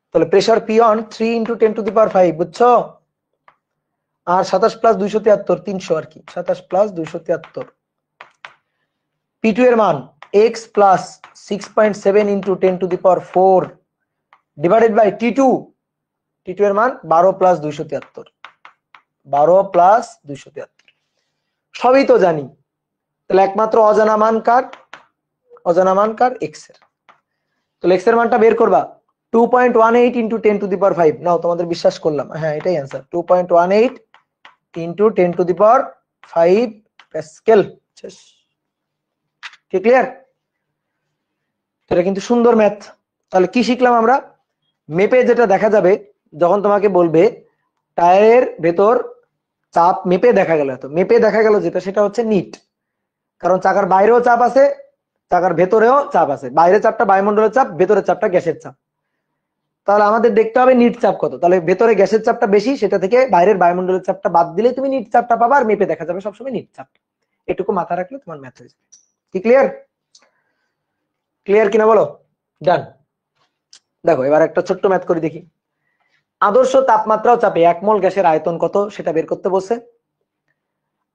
Speaker 1: তাহলে প্রেসার P1 3 × 10⁵, বুঝছো? আর 27 + 273, 300 আর কি, 27 + 273। P2 এর মান x plus 6.7 × 10⁴ divided by T2, T2 এর মান 12 + 273, 12 + 273। সবই তো জানি, তাহলে একমাত্র অজানা মান কার? অজানা মান কার? x এর। তাহলে x এর মানটা বের করবা 2.18 × 10⁵। নাও তোমাদের বিশ্বাস করলাম, হ্যাঁ এটাই आंसर, 2.18 × 10⁵ প্যাসকেল। কি ক্লিয়ার? এটা কিন্তু সুন্দর ম্যাথ। তাহলে কি শিখলাম আমরা? মেপে যেটা দেখা যাবে, যখন তোমাকে বলবে টায়ারের ভেতর চাপ মেপে দেখা গেল, তো মেপে দেখা গেল যেটা সেটা হচ্ছে নিট, কারণ চাকার বাইরেও চাপ আছে, চাকার ভেতরেও চাপ আছে, বাইরের চাপটা বায়ুমণ্ডলের চাপ, ভেতরের চাপটা গ্যাসের চাপ। তাহলে আমাদের দেখতে হবে নিট চাপ কত। তাহলে ভেতরে গ্যাসের চাপটা বেশি, সেটা থেকে বাইরের বায়ুমণ্ডলের চাপটা বাদ দিলে তুমি নিট চাপটা পাবা, আর মেপে দেখা যাবে সবসময় নিট চাপ। এটুকু মাথা রাখলে তোমার ম্যাথ হয়ে যাবে। কি ক্লিয়ার? ক্লিয়ার কিনা বলো? ডান। দেখো এবার একটা ছোট্ট ম্যাথ করে দেখি। আদর্শ তাপমাত্রা ও চাপে 1 মোল গ্যাসের আয়তন কত সেটা বের করতে বলছে।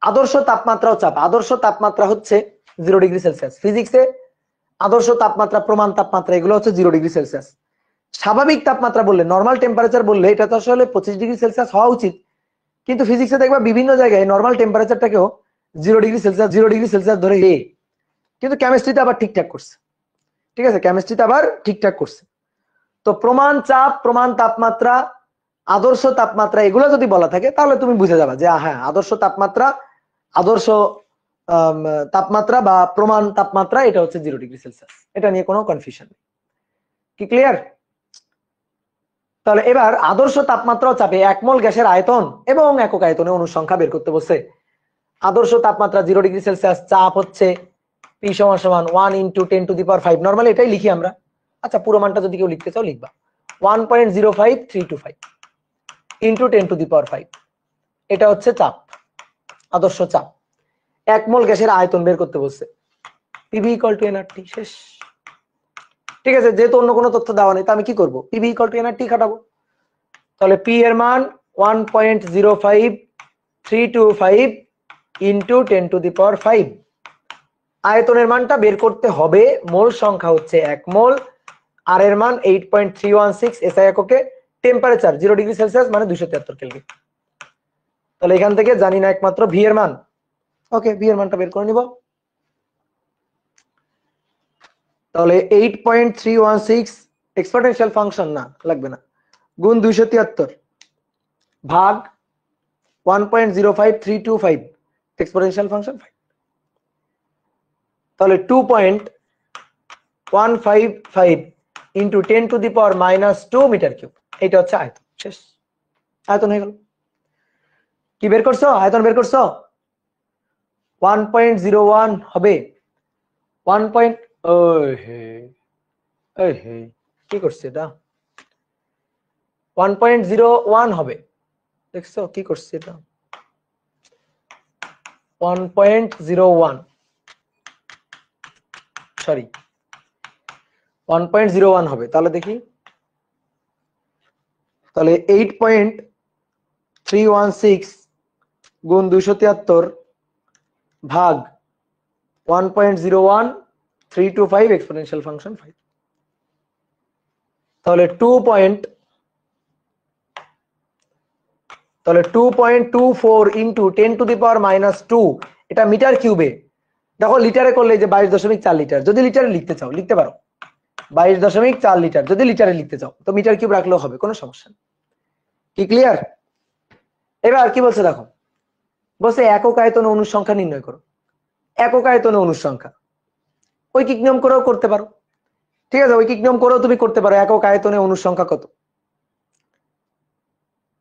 Speaker 1: আদর্শ তাপমাত্রা ও চাপ, আদর্শ তাপমাত্রা হচ্ছে 0°C। ফিজিক্সে আদর্শ তাপমাত্রা, প্রমাণ তাপমাত্রা, এগুলো হচ্ছে 0°C। স্বাভাবিক তাপমাত্রা বললে, নর্মাল টেম্পারেচার বললে, এটা তো আসলে 25°C হওয়া উচিত, কিন্তু ফিজিক্সে দেখবা বিভিন্ন জায়গায় নর্মাল টেম্পারেচারটাকেও 0°C ধরে কিন্তু কেমিস্ট্রিতে আবার ঠিকঠাক করছে, ঠিক আছে, কেমিস্ট্রিতে আবার ঠিকঠাক করছে। তো প্রমাণ চাপ, প্রমাণ তাপমাত্রা, আদর্শ তাপমাত্রা, এগুলো যদি বলা থাকে তাহলে তুমি বুঝে যাবে যে হ্যাঁ আদর্শ তাপমাত্রা, আদর্শ তাপমাত্রা বা প্রমাণ তাপমাত্রা এটা হচ্ছে 0°C। এটা নিয়ে কোনো কনফিউশন নেই। কি ক্লিয়ার? তাহলে এবার আদর্শ তাপমাত্রা ও চাপে 1 মোল গ্যাসের আয়তন এবং একক আয়তনে অণুর সংখ্যা বের করতে বলছে। আদর্শ তাপমাত্রা 0°C, চাপ হচ্ছে P = 1 × 10⁵। নরমালি এটাই লিখি আমরা। আচ্ছা পুরো মানটা যদি কেউ লিখতে চাও লিখবা 1.05325 ইন্টু 10⁵ এটা হচ্ছে চাপ, আদর্শ চাপ। 1 মোল গ্যাসের আয়তন বের করতে বলছে, পিভি ইকুয়াল টু এনআরটি। শেষ। ঠিক আছে, যেহেতু অন্য কোনো তথ্য দেওয়া নেই তো আমি কি করব, পিভি ইকুয়াল টু এনআরটি খাটাবো। তাহলে পি এর মান 1.05325 ইন্টু 10⁵। আয়তনের মানটা বের করতে হবে, মোল সংখ্যা হচ্ছে 1 মোল, আর এর মান 8.316 এসআই এককে, টেম্পারেচার 0 ডিগ্রি সেলসিয়াস মানে 273 কেলভিন। তাহলে এখান থেকে জানি না একমাত্র ভি এর মান। ওকে, ভি এর মানটা বের করে নিব। তাহলে 8.316 এক্সপোনেনশিয়াল ফাংশন না, লাগবে না, গুণ 273 ভাগ 1.05325 এক্সপোনেনশিয়াল ফাংশন 5। তাহলে 2.155 ইন্টু 10⁻⁻2 মিটার কিউব, এটা হচ্ছে আয়তন। শেষ, আয়তন হয়ে গেল। কি বের করছো, আয়তন বের করছো? 1.01 হবে, 1. কি করছে এটা, 1.01 হবে। দেখছো কি করছে এটা, 1.01, সরি 1.01 হবে। তাহলে দেখি, তাহলে 8.316 গুণ 273 ভাগ 1.01325 এক্সপোনেনশিয়াল ফাংশন 5। তাহলে 2.24 ইন্টু 10⁻⁻2, এটা মিটার কিউবে। দেখো লিটারে করলে যে 22.4 লিটার, যদি লিটারে লিখতে চাও লিখতে পারো, 22.4 লিটার যদি লিটারে লিখতে চাও তো মিটার কিউব রাখলেও হবে, কোনো সমস্যা নেই। কি ক্লিয়ার? এবার কি বলছে দেখো, বলছে একক আয়তনে অণুর সংখ্যা নির্ণয় করো। একক আয়তনে অণুর সংখ্যা ঐকিক নিয়ম করেও করতে পারো। ঠিক আছে, ঐকিক নিয়ম করেও তুমি করতে পারো একক আয়তনে অণুর সংখ্যা কত।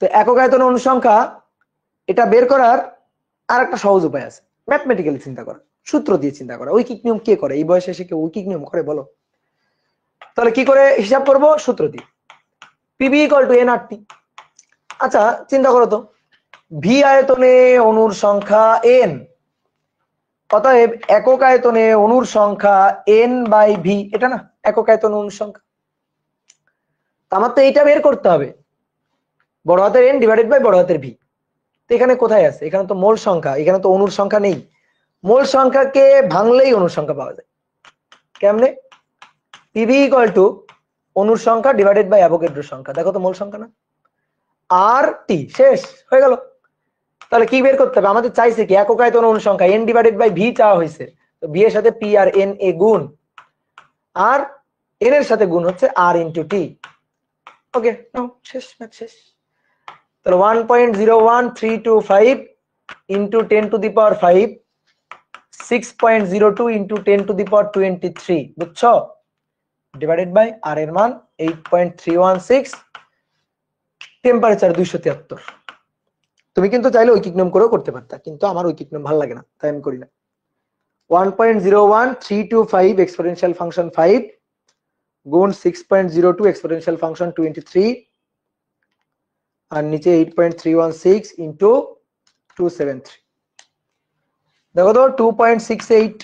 Speaker 1: তো একক আয়তনে অণুর সংখ্যা এটা বের করার আর একটা সহজ উপায় আছে, ম্যাথমেটিক্যালি চিন্তা করা, সূত্র দিয়ে চিন্তা করা। ঐকিক নিয়ম কে করে, এই বয়সে এসে কেউ ঐকিক নিয়ম করে বলো? তাহলে কি করে হিসাব করব, সূত্র দিয়ে, পিভি ইকুয়াল টু এনআরটি। আচ্ছা চিন্তা করো তো, ভি আয়তনে অণুর সংখ্যা এন, অতএব একক আয়তনে অণুর সংখ্যা এন বাই ভি, এটা না একক আয়তনে অণুর সংখ্যা। আমার তো এইটা বের করতে হবে, বড় হাতের এন ডিভাইডেড বাই বড় হাতের ভি। তো এখানে কোথায় আছে, এখানে তো মোল সংখ্যা, এখানে তো অণুর সংখ্যা নেই। মোল সংখ্যাকে ভাঙলেই অণুর সংখ্যা পাওয়া যায়। কেমনে? পিভি ইকুয়াল টু অণুর সংখ্যা ডিভাইডেড বাই অ্যাভোগাড্রোর সংখ্যা। দেখো তো মোল সংখ্যা না, আর টি, শেষ হয়ে গেল। তাহলে কি বের করতে হবে, আমাদের চাইছে কি একক আয়তন অণুর সংখ্যা, এন ডিভাইডেড বাই ভি চাওয়া হয়েছে, তো ভি এর সাথে পি আর এন এ গুণ, আর এন এর সাথে গুণ হচ্ছে আর ইন্টু টি। ওকে নাও, শেষ, ম্যাথ শেষ। তাহলে 1.01325 ইন্টু 10⁵, 6.02 ইন্টু 10⁻23, বুঝছো, ডিভাইডেড বাই আর এর মান 8.316, টেম্পারেচার 273। তুমি কিন্তু চাইলে ঐকিক নিয়ম করেও করতে পারতা, কিন্তু আমার ঐকিক নিয়ম ভালো লাগে না, তাই আমি করি না। 1.01325 এক্সপোনেনশিয়াল ফাংশন 5 গুণ 6.02 এক্সপোনেনশিয়াল ফাংশন 23, আর নিচে 8.316 ইন্টু 273। দেখো তো 2.68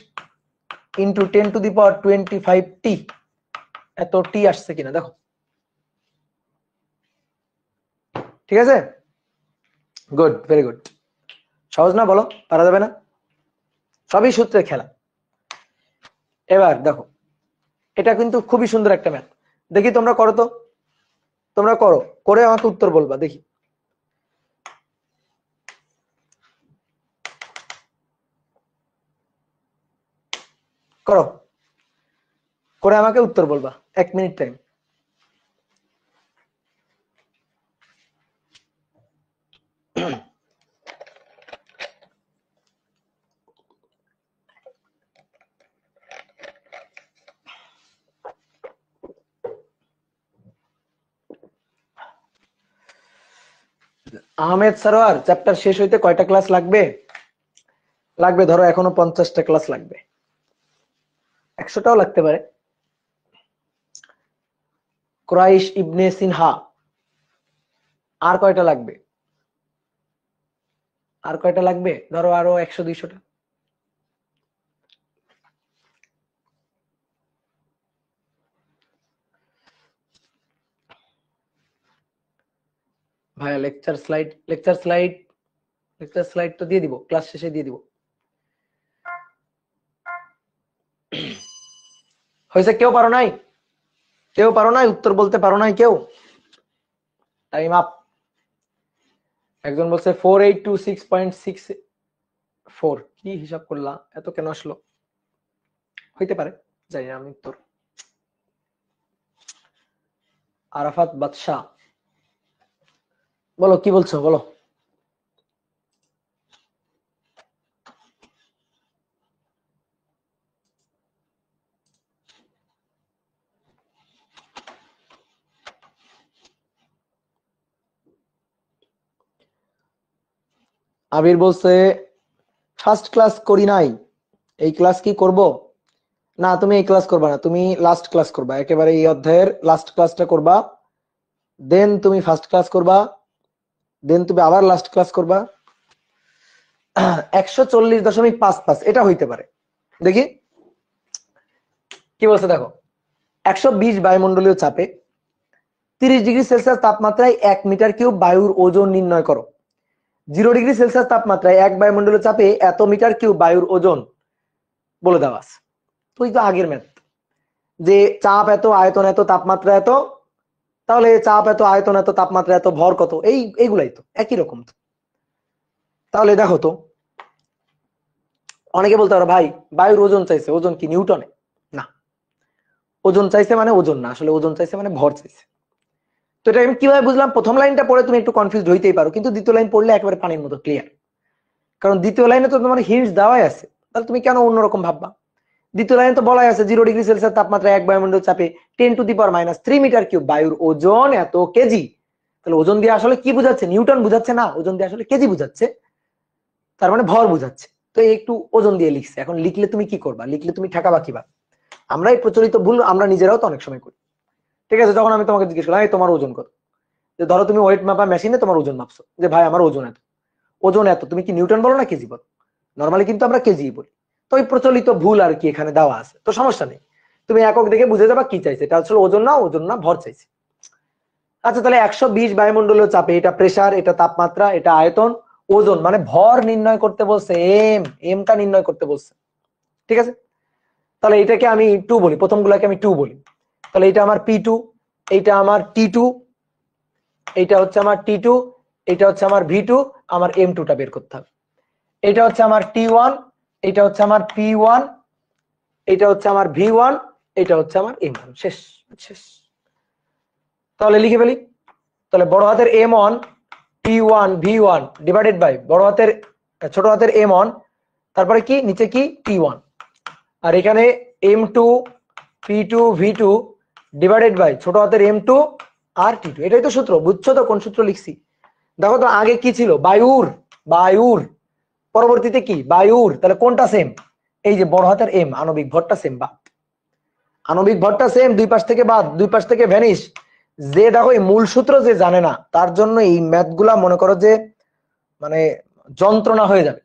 Speaker 1: ইন্টু 10⁻25 টি, এত টি আসছে কিনা দেখো। ঠিক আছে, গুড, ভেরি গুড। সহজ না বলো, পারা যাবে না? সবই সূত্রের খেলা। এবার দেখো, এটা কিন্তু খুবই সুন্দর একটা ম্যাথ। দেখি তোমরা করো তো, তোমরা করো, করে আমাকে উত্তর বলবা দেখি। করো, করে আমাকে উত্তর বলবা, 1 minute time. Ahmed Sarwar, chapter শেষ হইতে কয়টা ক্লাস লাগবে? লাগবে ধরো এখনো 50টা ক্লাস লাগবে, 100টাও লাগতে পারে। কুরাইশ ইবনে সিনহা। আর কয়টা লাগবে? আর কয়টা লাগবে? ধরো আরো 100-200টা। ভাইয়া লেকচার স্লাইড তো দিয়ে দিব, ক্লাস শেষে দিয়ে দিব। হয়েছে? কেউ পারো নাই? উত্তর বলতে পারো নাই কেউ? Time up. একজন বলছে 4826.64। কি হিসাব করলা? এত কেন আসলো? হইতে পারে, জানি না আমি উত্তর। আরাফাত বাদশাহ, বলো কি বলছো, বলো। আবির বলছে ফার্স্ট ক্লাস করি নাই, এই ক্লাস কি করব? না, তুমি এই ক্লাস করবা না, তুমি লাস্ট ক্লাস করবা, একেবারে এই অধ্যায়ের লাস্ট ক্লাসটা করবা, দেন তুমি ফার্স্ট ক্লাস করবা, দেন তুমি আবার লাস্ট ক্লাস করবা। 140.55 এটা হইতে পারে। দেখি কি বলছে, দেখো 120 বায়ুমণ্ডলীয় চাপে 30 ডিগ্রি সেলসিয়াস তাপমাত্রায় 1 মিটার কিউব বায়ুর ওজন নির্ণয় করো। 0 ডিগ্রি সেলসিয়াস তাপমাত্রায় 1 বায়ুমণ্ডলীয় চাপে এত মিটার কিউব বায়ুর ওজন বলে দেওয়া আছে। তুই তো আগের ম্যাথ, যে চাপ এত, আয়তন এত, তাপমাত্রা এত, তাহলে চাপ এত, আয়তন এত, তাপমাত্রা এত, ভর কত, এইগুলাই তো একই রকম। তাহলে দেখো তো, অনেকে বলতে পারো ভাই বায়ুর ওজন চাইছে, ওজন কি নিউটনে? না, ওজন চাইছে মানে ওজন না, আসলে ওজন চাইছে মানে ভর চাইছে। তো এটা আমি কিভাবে বুঝলাম? প্রথম লাইনটা পড়ে তুমি একটু কনফিউজ হইতেই পারো, কিন্তু দ্বিতীয় লাইন পড়লে একেবারে পানির মতো ক্লিয়ার। কারণ দ্বিতীয় লাইনে তো তোমার হিন্টস দেওয়াই আছে, তাহলে তুমি কেন অন্যরকম ভাববা? দ্বিতীয় লাইনে তো বলাই আছে 0 ডিগ্রি সেলসিয়াস তাপমাত্রা 1 বায়ুমণ্ডল চাপে 10⁻³ মিটার কিউব বায়ুর ওজন এত কেজি। তাহলে ওজন দিয়ে আসলে কি বুঝাচ্ছে? নিউটন বুঝাচ্ছে না, ওজন দিয়ে আসলে কেজি বুঝাচ্ছে, তার মানে ভর বুঝাচ্ছে। তো একটু ওজন দিয়ে লিখছে, এখন লিখলে তুমি কি করবা? লিখলে তুমি ঠেকাবা কিবা? আমরা এই প্রচলিত ভুল আমরা নিজেরাও তো অনেক সময় করি। ঠিক আছে, যখন আমি তোমাকে জিজ্ঞেস করলাম তোমার ওজন কত, যে ধরো তুমি ওয়েট মাপা মেশিনে তোমার ওজন মাপছো, যে ভাই আমার ওজন এত, ওজন এত, তুমি কি নিউটন বলো না কেজি বলো? নর্মালি কিন্তু আমরা কেজি বলি। তো ওই প্রচলিত ভুল আর কি এখানে দেওয়া আছে, তো সমস্যা নেই, তুমি একক দেখে বুঝে যাবা কি চাইছে। এটা আসলে ওজন না ভর চাইছে। আচ্ছা, তাহলে 120 বায়ুমণ্ডলীয় চাপে, এটা প্রেসার, এটা তাপমাত্রা, এটা আয়তন, ওজন মানে ভর নির্ণয় করতে বলছে, এমটা নির্ণয় করতে বলছে। ঠিক আছে, তাহলে এটাকে আমি 2 বলি, প্রথমগুলোকে আমি 2 বলি। তাহলে এটা আমার P2, এইটা আমার T2, এইটা হচ্ছে আমার T2, এটা হচ্ছে আমার V2, আমার M2টা বের করতে হবে। এটা হচ্ছে আমার T1, এটা হচ্ছে আমার P1, এটা হচ্ছে আমার V1, এটা হচ্ছে আমার M1। শেষ শেষ। তাহলে লিখে ফেলি। তাহলে বড় হাতের M1 T1 V1 divided by বড় হাতের ছোট হাতের M1, তারপরে কি নিচে কি T1, আর এখানে M2 P2 V2 divided by ছোট হাতের M2 আর T2। এটাই তো সূত্র, বুঝছো তো কোন সূত্র লিখছি? দেখো তো আগে কি ছিল? বায়ুর, পরবর্তীতে কি বায়ুর, তাহলে কোনটা সেম? এই যে বড় হাতের M, আণবিক ভরটা সেম, বাদ, আণবিক ভরটা সেম, দুই পাশ থেকে বাদ, দুই পাশ থেকে ভ্যানিশ। যে দেখো এই মূল সূত্র যে জানে না, তার জন্য এই ম্যাথগুলা মনে করো যে মানে যন্ত্রণা হয়ে যাবে,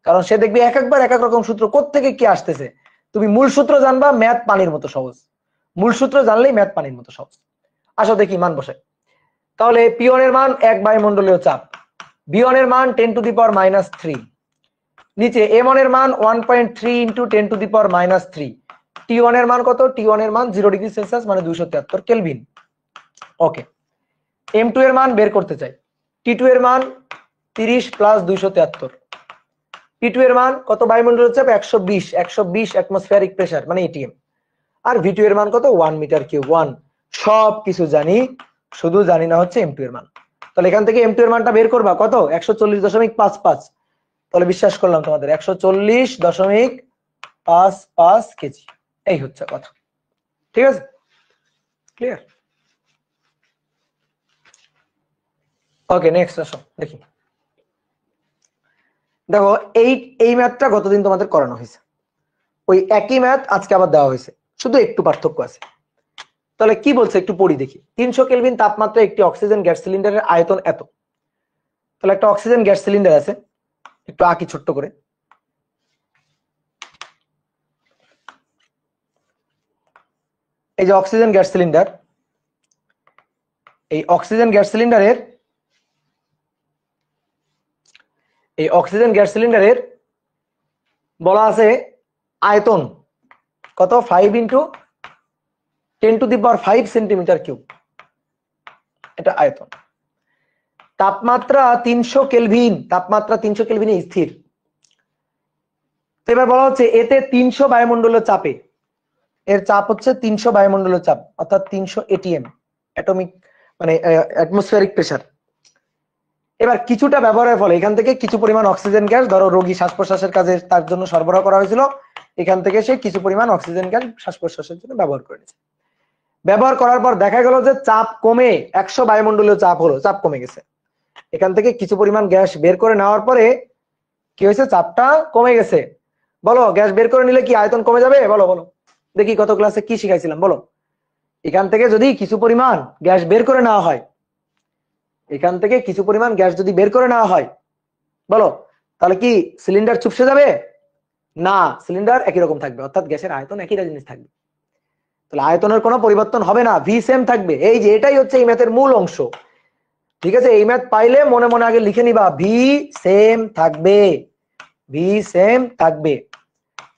Speaker 1: কারণ সে দেখবে একবার এক এক রকম সূত্র, কোত্থেকে কি আসতেছে। তুমি মূল সূত্র জানবা, ম্যাথ পানির মতো সহজ, মূল সূত্র জানলেই ম্যাথ পানির মতো সহজ। আসো দেখি মান বসাই। তাহলে P1 এর মান 1 বায়ুমণ্ডলীয় চাপ, B1 এর মান 10⁻³ নিচে M1 এর মান 1.3 × 10⁻³ T1 এর মান কত? T1 এর মান 0 ডিগ্রি সেলসিয়াস মানে 273 কেলভিন। ওকে, M2 এর মান বের করতে চাই। T2 এর মান 30 + 273, P2 এর মান কত বায়ুমণ্ডলীয় চাপ? 120 অ্যাটমসফিয়ারিক প্রেসার মানে ATM, আর V2 এর মান কত? 1 মিটার কিউব 1। সব কিছু জানি, শুধু জানি না হচ্ছে M2 এর মান। তাহলে এখান থেকে M2 এর মানটা বের করবা কত? 140.55। তাহলে বিশ্বাস করলাম তোমাদের 140.55 কেজি, এই হচ্ছে কথা। ঠিক আছে, ক্লিয়ার? ওকে, নেক্সট আসো দেখি। দেখো এই ম্যাথটা গতদিন তোমাদের করানো হয়েছে, ওই একই ম্যাথ আজকে আবার দেওয়া হয়েছে, শুধু একটু পার্থক্য আছে। তাহলে কি বলছে একটু পড়ি দেখি। 300 কেলভিন তাপমাত্রা একটি অক্সিজেন গ্যাস সিলিন্ডারের আয়তন এত। তাহলে একটা অক্সিজেন গ্যাস সিলিন্ডার আছে, একটু আঁকি ছোট্ট করে। এই যে অক্সিজেন গ্যাস সিলিন্ডার, এই অক্সিজেন গ্যাস সিলিন্ডারের বলা আছে আয়তন কত, 5 × 10⁵ সেন্টিমিটার কিউব, এটা আয়তন। তাপমাত্রা 300 কেলভিন, তাপমাত্রা 300 কেলভিনে স্থির। এবার বলা হচ্ছে এতে 300 বায়ুমণ্ডলীয় চাপে, এর চাপ হচ্ছে 300 বায়ুমণ্ডলীয় চাপ, অর্থাৎ 300 ATM, অ্যাটমিক মানে অ্যাটমসফিয়ারিক প্রেসার। এবার কিছুটা ব্যবহারের ফলে এখান থেকে কিছু পরিমাণ অক্সিজেন গ্যাস, ধরো রোগী শ্বাস প্রশ্বাসের কাজে তার জন্য সরবরাহ করা হয়েছিল, এখান থেকে সে কিছু পরিমাণ অক্সিজেন গ্যাস শ্বাস প্রশ্বাসের জন্য ব্যবহার করে নিয়েছে। ব্যবহার করার পর দেখা গেল যে চাপ কমে 100 বায়ুমণ্ডলীয় চাপ হলো, চাপ কমে গেছে। এখান থেকে কিছু পরিমাণ গ্যাস বের করে নেওয়ার পরে কি হয়েছে, চাপটা কমে গেছে। বলো গ্যাস বের করে নিলে কি আয়তন কমে যাবে? বলো বলো দেখি, কত ক্লাসে কি শিখাইছিলাম বলো। এখান থেকে যদি কিছু পরিমাণ গ্যাস বের করে নেওয়া হয়, এখান থেকে কিছু পরিমাণ গ্যাস যদি বের করে নেওয়া হয়, বলো তাহলে কি সিলিন্ডার চুপসে যাবে? না, সিলিন্ডার একই রকম থাকবে, অর্থাৎ গ্যাসের আয়তন একই জিনিস থাকবে। তাহলে আয়তনের কোনো পরিবর্তন হবে না, ভি সেম থাকবে। এই যে এটাই হচ্ছে এই ম্যাথের মূল অংশ, ঠিক আছে? এই ম্যাথ পাইলে মনে মনে আগে লিখে নিবা, ভি সেম থাকবে, ভি সেম থাকবে।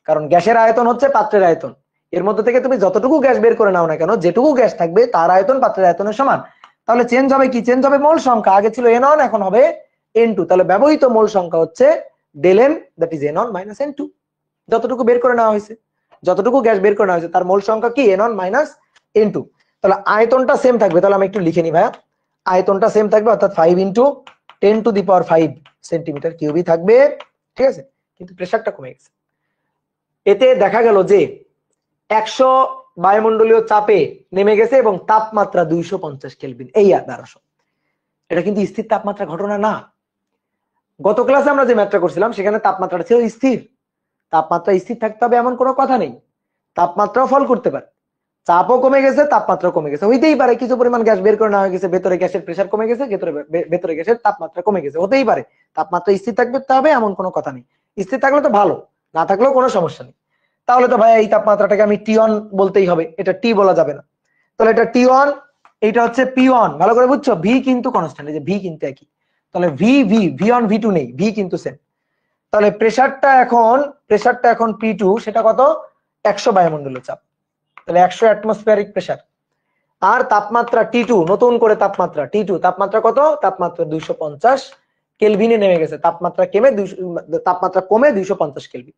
Speaker 1: কারণ গ্যাসের আয়তন হচ্ছে পাত্রের আয়তন, এর মধ্যে থেকে তুমি যতটুকু গ্যাস বের করে নাও না কেন, যেটুকু গ্যাস থাকবে তার আয়তন পাত্রের আয়তনের সমান। তাহলে চেঞ্জ হবে কি? চেঞ্জ হবে মোল সংখ্যা, আগে ছিল N1 এখন হবে N2। তাহলে ব্যবহৃত মোল সংখ্যা হচ্ছে ΔN, that is N1 - N2। যতটুকু বের করে নেওয়া হয়েছে, যতটুকু গ্যাস বের করে নেওয়া হয়েছে তার মোল সংখ্যা কি? N1 - N2। তাহলে আয়তনটা সেম থাকবে, তাহলে আমি একটু লিখে নিই ভাইয়া, আয়তনটা সেম থাকবে, অর্থাৎ 5 × 10⁵ সেন্টিমিটার কিউবই থাকবে, ঠিক আছে? কিন্তু প্রেসারটা কমে গেছে। এতে দেখা গেল যে 100 বায়ুমণ্ডলীয় চাপে নেমে গেছে এবং তাপমাত্রা 250 কেলভিন। এই দ্বারাশো, এটা কিন্তু স্থির তাপমাত্রা ঘটনা না। গত ক্লাসে আমরা যে ম্যাথটা করছিলাম সেখানে তাপমাত্রাটা ছিল স্থির। তাপমাত্রা স্থির থাকতে হবে এমন কোনো কথা নেই, তাপমাত্রাও ফল করতে পারে। চাপও কমে গেছে, তাপমাত্রা কমে গেছে, হইতেই পারে কিছু পরিমাণ গ্যাস বের করে নেওয়া হয়ে গেছে, ভেতরে গ্যাসের প্রেসার কমে গেছে, ভেতরে গ্যাসের তাপমাত্রা কমে গেছে, হতেই পারে। তাপমাত্রা স্থির থাকতে হবে এমন কোনো কথা নেই, স্থির থাকলে তো ভালো, না থাকলেও কোনো সমস্যা নেই। তাহলে তো ভাই এই তাপমাত্রাটাকে আমি T1 বলতেই হবে, এটা টি বলা যাবে না। তাহলে এটা T1, এইটা হচ্ছে P1, ভালো করে বুঝছো? ভি কিন্তু কনস্ট্যান্ট, এই যে ভি কিন্তু একই। তাহলে V1 V2 নেই, ভি কিন্তু সেম। তাহলে প্রেসারটা এখন P2, সেটা কত? 100 বায়ুমণ্ডলীয় চাপ, তাহলে 100 অ্যাটমসফিয়ারিক প্রেসার। আর তাপমাত্রা T2, নতুন করে তাপমাত্রা T2, তাপমাত্রা কত? তাপমাত্রা 250 কেলভিনে নেমে গেছে, তাপমাত্রা কমে 250 কেলভিন।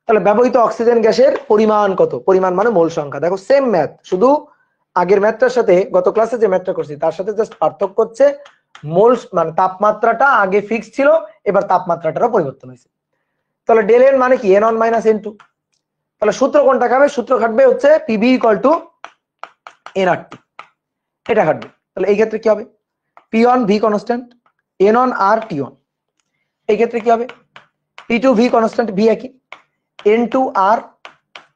Speaker 1: তাহলে ব্যবহৃত অক্সিজেন গ্যাসের পরিমাণ কত? পরিমাণ মানে মোল সংখ্যা। দেখো সেম ম্যাথ, শুধু আগের ম্যাথটার সাথে গত ক্লাসে যে ম্যাথটা করছি তার সাথে জাস্ট পার্থক্য হচ্ছে মোল মানে তাপমাত্রাটা আগে ফিক্স ছিল, এবার তাপমাত্রাটারও পরিবর্তন হয়েছে। তাহলে ΔN মানে কি? N1 - N2। তাহলে সূত্র কোনটা খাবে? সূত্র খাটবে হচ্ছে PV = nRT, এটা খাটবে। তাহলে এই ক্ষেত্রে কি হবে? P1 V constant, N1 R T1। এই ক্ষেত্রে কি হবে? P2 V কনস্ট্যান্ট, V একই, N2 R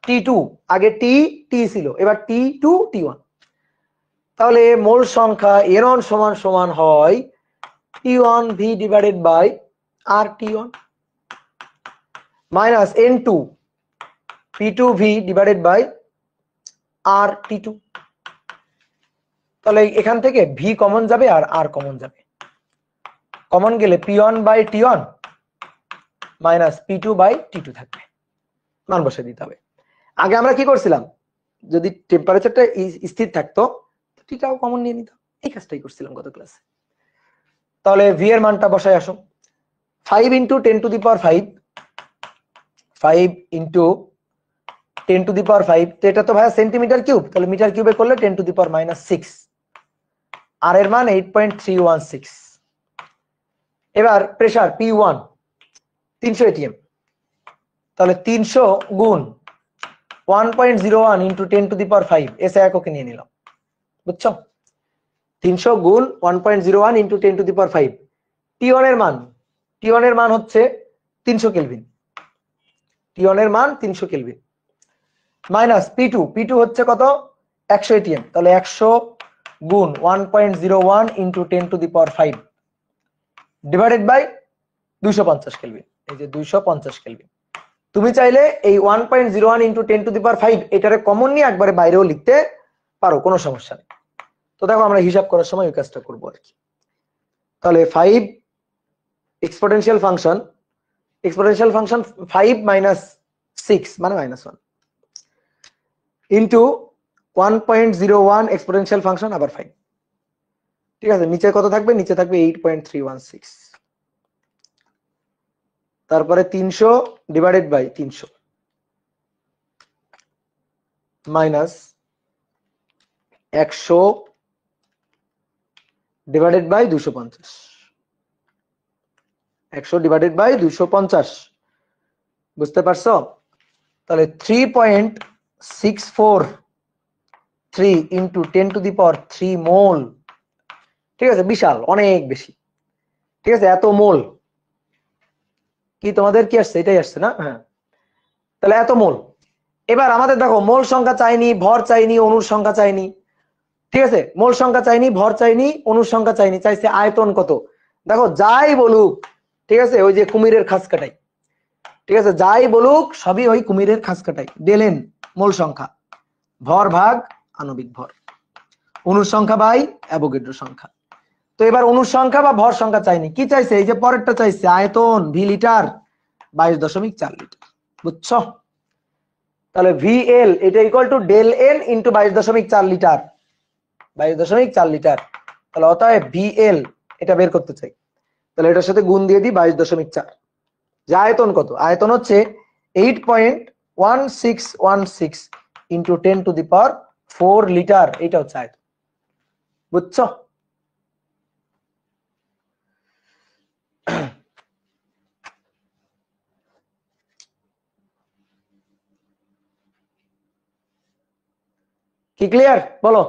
Speaker 1: T2, আগে T ছিল, এবার T2 T1। তাহলে মোল সংখ্যা N1 সমান হয় T1 V / R T1 minus N2 P2 V / R T2। তাহলে এখান থেকে V কমন যাবে আর R কমন যাবে, কমন গেলে P1/T1 মাইনাস P2/T2 থাকবে, মান বসে দিতে হবে। আগে আমরা কি করছিলাম, যদি টেম্পারেচারটা স্থির থাকতো টিটাও কমন নিয়ে নিতাম, এই কাজটাই করছিলাম গত ক্লাসে। তাহলে V এর মানটা বসায় আসো, 5 × 10⁵, 5 × 10⁵, তো এটা তো ভাইয়া সেন্টিমিটার কিউব, তাহলে মিটার কিউবে করলে 10⁻⁻6, আর এর মান 8.316। এবার প্রেসার P1 300 ATM, তাহলে 300 গুণ 1.01 × 10⁵, এসে এককে নিয়ে নিলাম, বুঝছো? 300 গুণ 1.01 × 10⁵। T1 এর মান হচ্ছে 300 কেলভিন, T1 এর মান 300 কেলভিন, মাইনাস P2 হচ্ছে কত? 100 এটিএম, তাহলে 100 গুণ 1.01 ইন্টু 10⁵ ডিভাইডেড বাই 250 কেলভিন। এই যে 250 কেলভিন। তুমি চাইলে এই 1.01 ইন্টু 10⁵ এটারে কমন নিয়ে একবারে বাইরেও লিখতে পারো, কোনো সমস্যা নেই। তো দেখো আমরা হিসাব করার সময় ওই কাজটা করবো আর কি। তাহলে 5 এক্সপোনেনশিয়াল ফাংশন 5 মাইনাস 6 মানে -1 ইন্টু 1.01 এক্সপোনেনশিয়াল ফাংশন আবার 5। ঠিক আছে, নিচে কত থাকবে? নিচে থাকবে 8.316, তারপরে 300 divided by 300 minus 100 divided by 250, 100 divided by 250। বুঝতে পারছো? তাহলে 3.643 ইন্টু 10⁻³ মোল। ঠিক আছে, বিশাল, অনেক বেশি। ঠিক আছে, এত মোল। কি তোমাদের কি আসছে? এটাই আসছে না? হ্যাঁ, তাহলে এত মোল। এবার আমাদের দেখো মোল সংখ্যা চাইনি, ভর চাইনি, অণুর সংখ্যা চাইনি। ঠিক আছে, মোল সংখ্যা চাইনি, ভর চাইনি, অণুর সংখ্যা চাইনি, চাইছে আয়তন কত। দেখো যাই বলুক, ঠিক আছে, ওই যে কুমিরের খাস কাটাই। ঠিক আছে, যাই বলুক সবই ওই কুমিরের খাস কাটাই। ডেলেন মোল সংখ্যা, ভর ভাগ আণবিক ভর, অণুর সংখ্যা বাই অ্যাভোগাড্রো সংখ্যা। তো এবার অণুর সংখ্যা বা ভর সংখ্যা চাইনি, কি চাইছে? এই যে পরেরটা চাইছে আয়তন ভি লিটার 22.4 লিটার। বুঝছো? তাহলে ভিএল এটা equal to del N into 22.4 litre, 22.4 litre. তাহলে অতএব ভিএল এটা বের করতে চাই, তাহলে এটার সাথে গুণ দিয়ে দিই 22.4। যে আয়তন কত? আয়তন হচ্ছে 8.1616 ইন্টু 10⁴ লিটার, এটা হচ্ছে আয়তন। বুঝছো? কি ক্লিয়ার? বলো